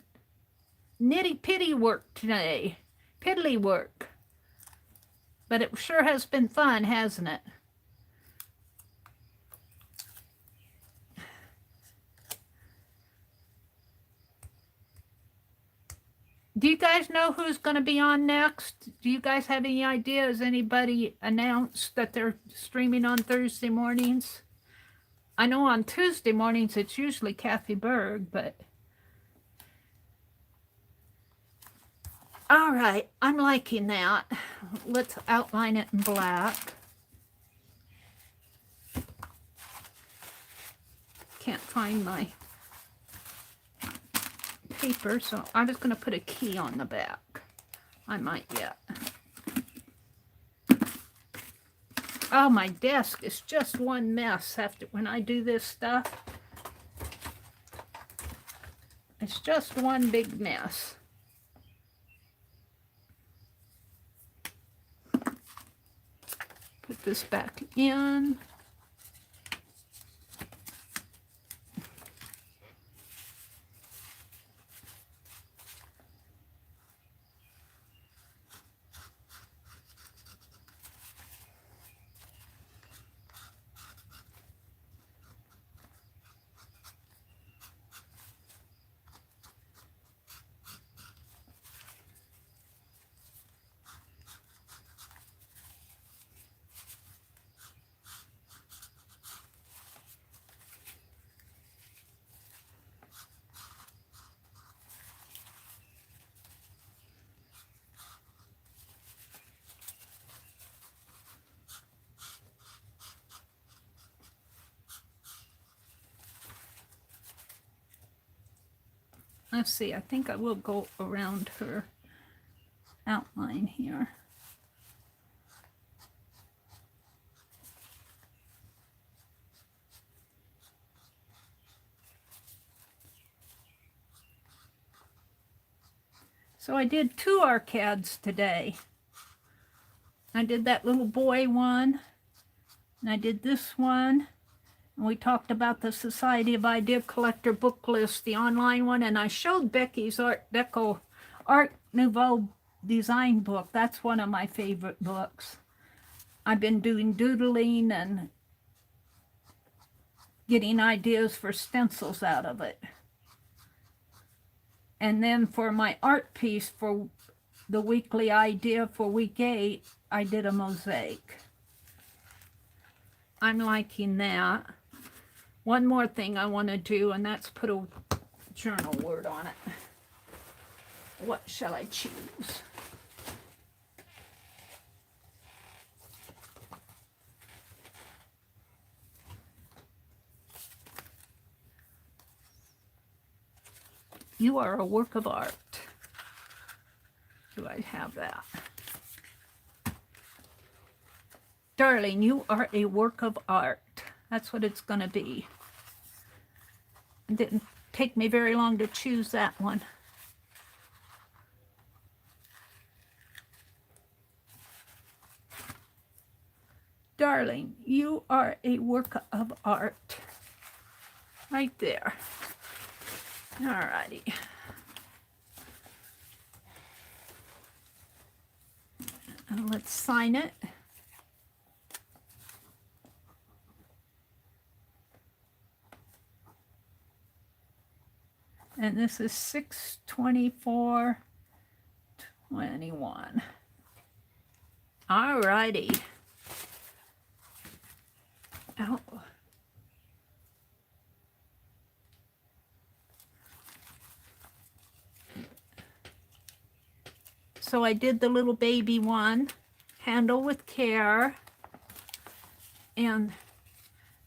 nitty-pitty work today. Piddly work. But it sure has been fun, hasn't it? Do you guys know who's going to be on next? Do you guys have any idea? Has anybody announced that they're streaming on Thursday mornings? I know on Tuesday mornings it's usually Kathy Berg, but... All right, I'm liking that. Let's outline it in black. Can't find my paper, so I'm just going to put a key on the back. I might yet. Oh, my desk is just one mess after when I do this stuff. It's just one big mess. Put this back in. Let's see, I think I will go around her outline here. So I did 2 arcades today. I did that little boy one, and I did this one. And we talked about the Society of Idea Collector book list, the online one, and I showed Becky's Art Deco, Art Nouveau design book. That's one of my favorite books. I've been doing doodling and getting ideas for stencils out of it. And then for my art piece for the weekly idea for week 8, I did a mosaic. I'm liking that. One more thing I want to do, and that's put a journal word on it. What shall I choose? You are a work of art. Do I have that? Darling, you are a work of art. That's what it's going to be. It didn't take me very long to choose that one. Darling, you are a work of art. Right there. Alrighty. Let's sign it. And this is 6/24/21. Alrighty. Oh. So I did the little baby one, handle with care. And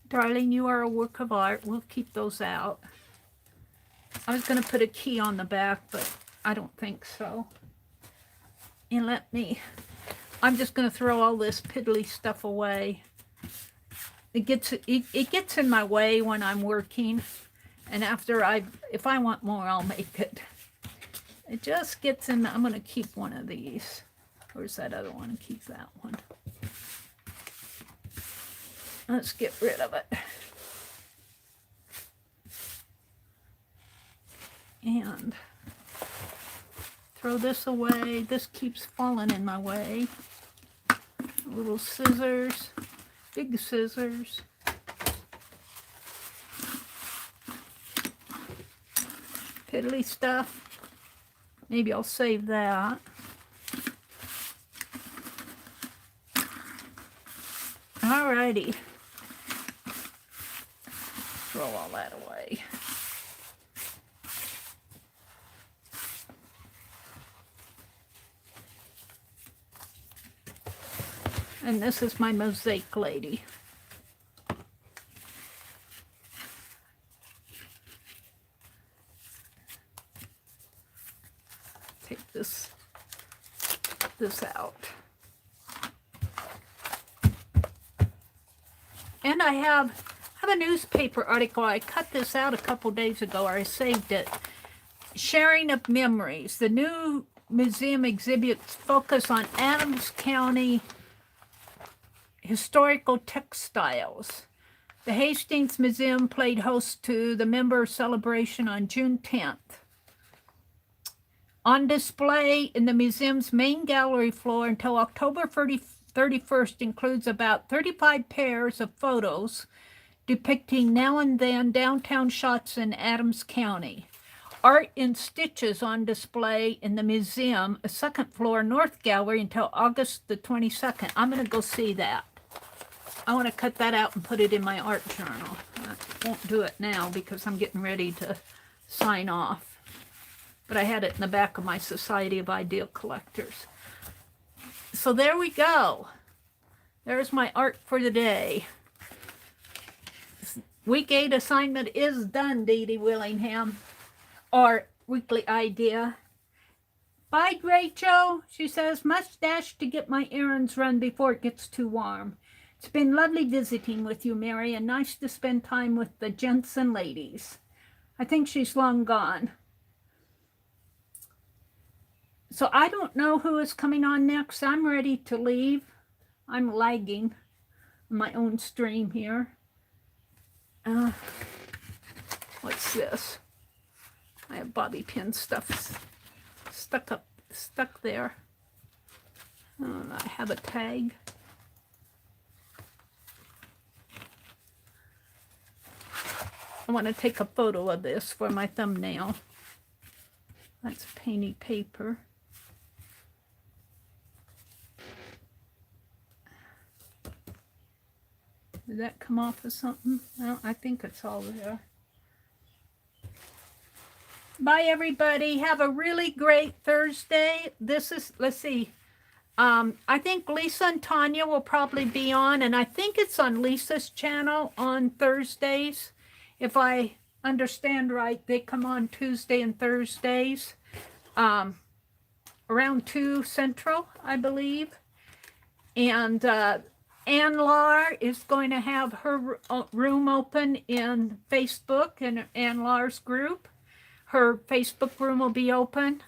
darling, you are a work of art. We'll keep those out. I was going to put a key on the back, but I don't think so. And I'm just going to throw all this piddly stuff away. It gets in my way when I'm working. And if I want more, I'll make it. It just gets in. I'm going to keep one of these. Where's that other one? Keep that one. Let's get rid of it. And throw this away. This keeps falling in my way. Little scissors. Big scissors. Piddly stuff. Maybe I'll save that. Alrighty. Throw all that away. And this is my mosaic lady. Take this out. And I have a newspaper article. I cut this out a couple days ago, or I saved it. Sharing of Memories. The new museum exhibits focus on Adams County historical textiles. The Hastings Museum played host to the member celebration on June 10th. On display in the museum's main gallery floor until October 31st includes about 35 pairs of photos depicting now and then downtown shots in Adams County. Art in stitches on display in the museum, a second floor north gallery until August the 22nd. I'm going to go see that. I want to cut that out and put it in my art journal. I won't do it now because I'm getting ready to sign off. But I had it in the back of my Society of Ideal Collectors. So there we go. There's my art for the day. Week 8 assignment is done, Dee Dee Willingham. Or weekly idea. Bye, Rachel. She says, must dash to get my errands run before it gets too warm. It's been lovely visiting with you, Mary, and nice to spend time with the Jensen ladies. I think she's long gone. So I don't know who is coming on next. I'm ready to leave. I'm lagging on my own stream here. What's this? I have bobby pin stuff stuck there. I have a tag. I want to take a photo of this for my thumbnail. That's painted paper. Did that come off of something? No, I think it's all there. Bye, everybody. Have a really great Thursday. This is, let's see. I think Lisa and Tanya will probably be on, and I think it's on Lisa's channel on Thursdays. If I understand right, they come on Tuesday and Thursdays, around 2 Central, I believe. And Ann Lar is going to have her room open in Facebook, in Ann Lar's group. Her Facebook room will be open.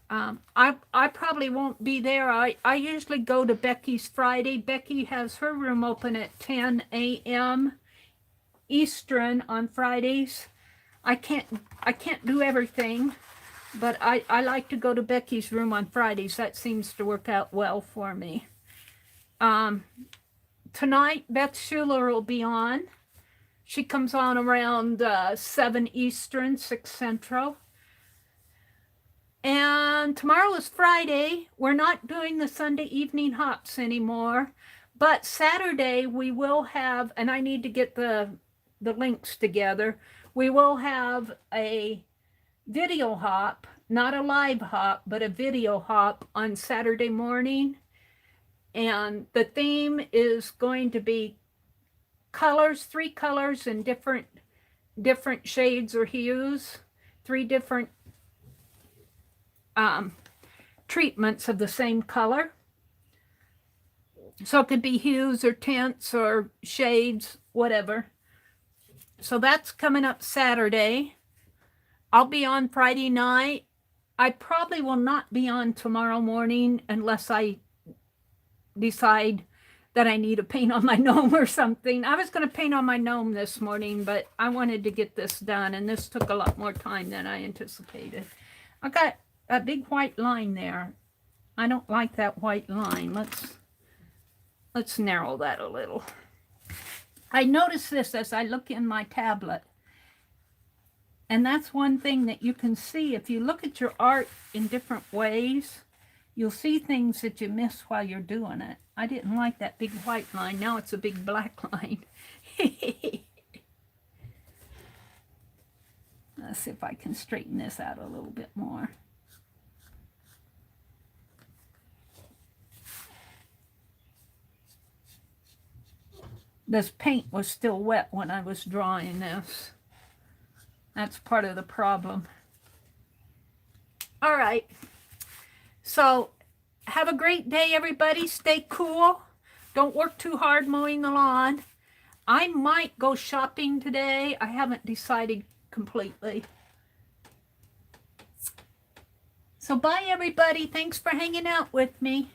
I probably won't be there. I usually go to Becky's Friday. Becky has her room open at 10 a.m. Eastern on Fridays. I can't do everything, but I like to go to Becky's room on Fridays. That seems to work out well for me. Tonight, Beth Schuler will be on. She comes on around 7 Eastern, 6 Central. And tomorrow is Friday. We're not doing the Sunday evening hops anymore. But Saturday we will have, and I need to get the links together, we will have a video hop, not a live hop, but a video hop on Saturday morning. And the theme is going to be colors, 3 colors in different shades or hues, 3 different treatments of the same color. So it could be hues or tints or shades, whatever. So that's coming up Saturday. I'll be on Friday night. I probably will not be on tomorrow morning unless I decide that I need to paint on my gnome or something. I was going to paint on my gnome this morning, but I wanted to get this done, and this took a lot more time than I anticipated. I got a big white line there. I don't like that white line. Let's narrow that a little. I noticed this as I look in my tablet. And that's one thing that you can see. If you look at your art in different ways, you'll see things that you miss while you're doing it. I didn't like that big white line. Now it's a big black line. Let's see if I can straighten this out a little bit more. This paint was still wet when I was drawing this. That's part of the problem. All right. So have a great day, everybody. Stay cool. Don't work too hard mowing the lawn. I might go shopping today. I haven't decided completely. So bye, everybody. Thanks for hanging out with me.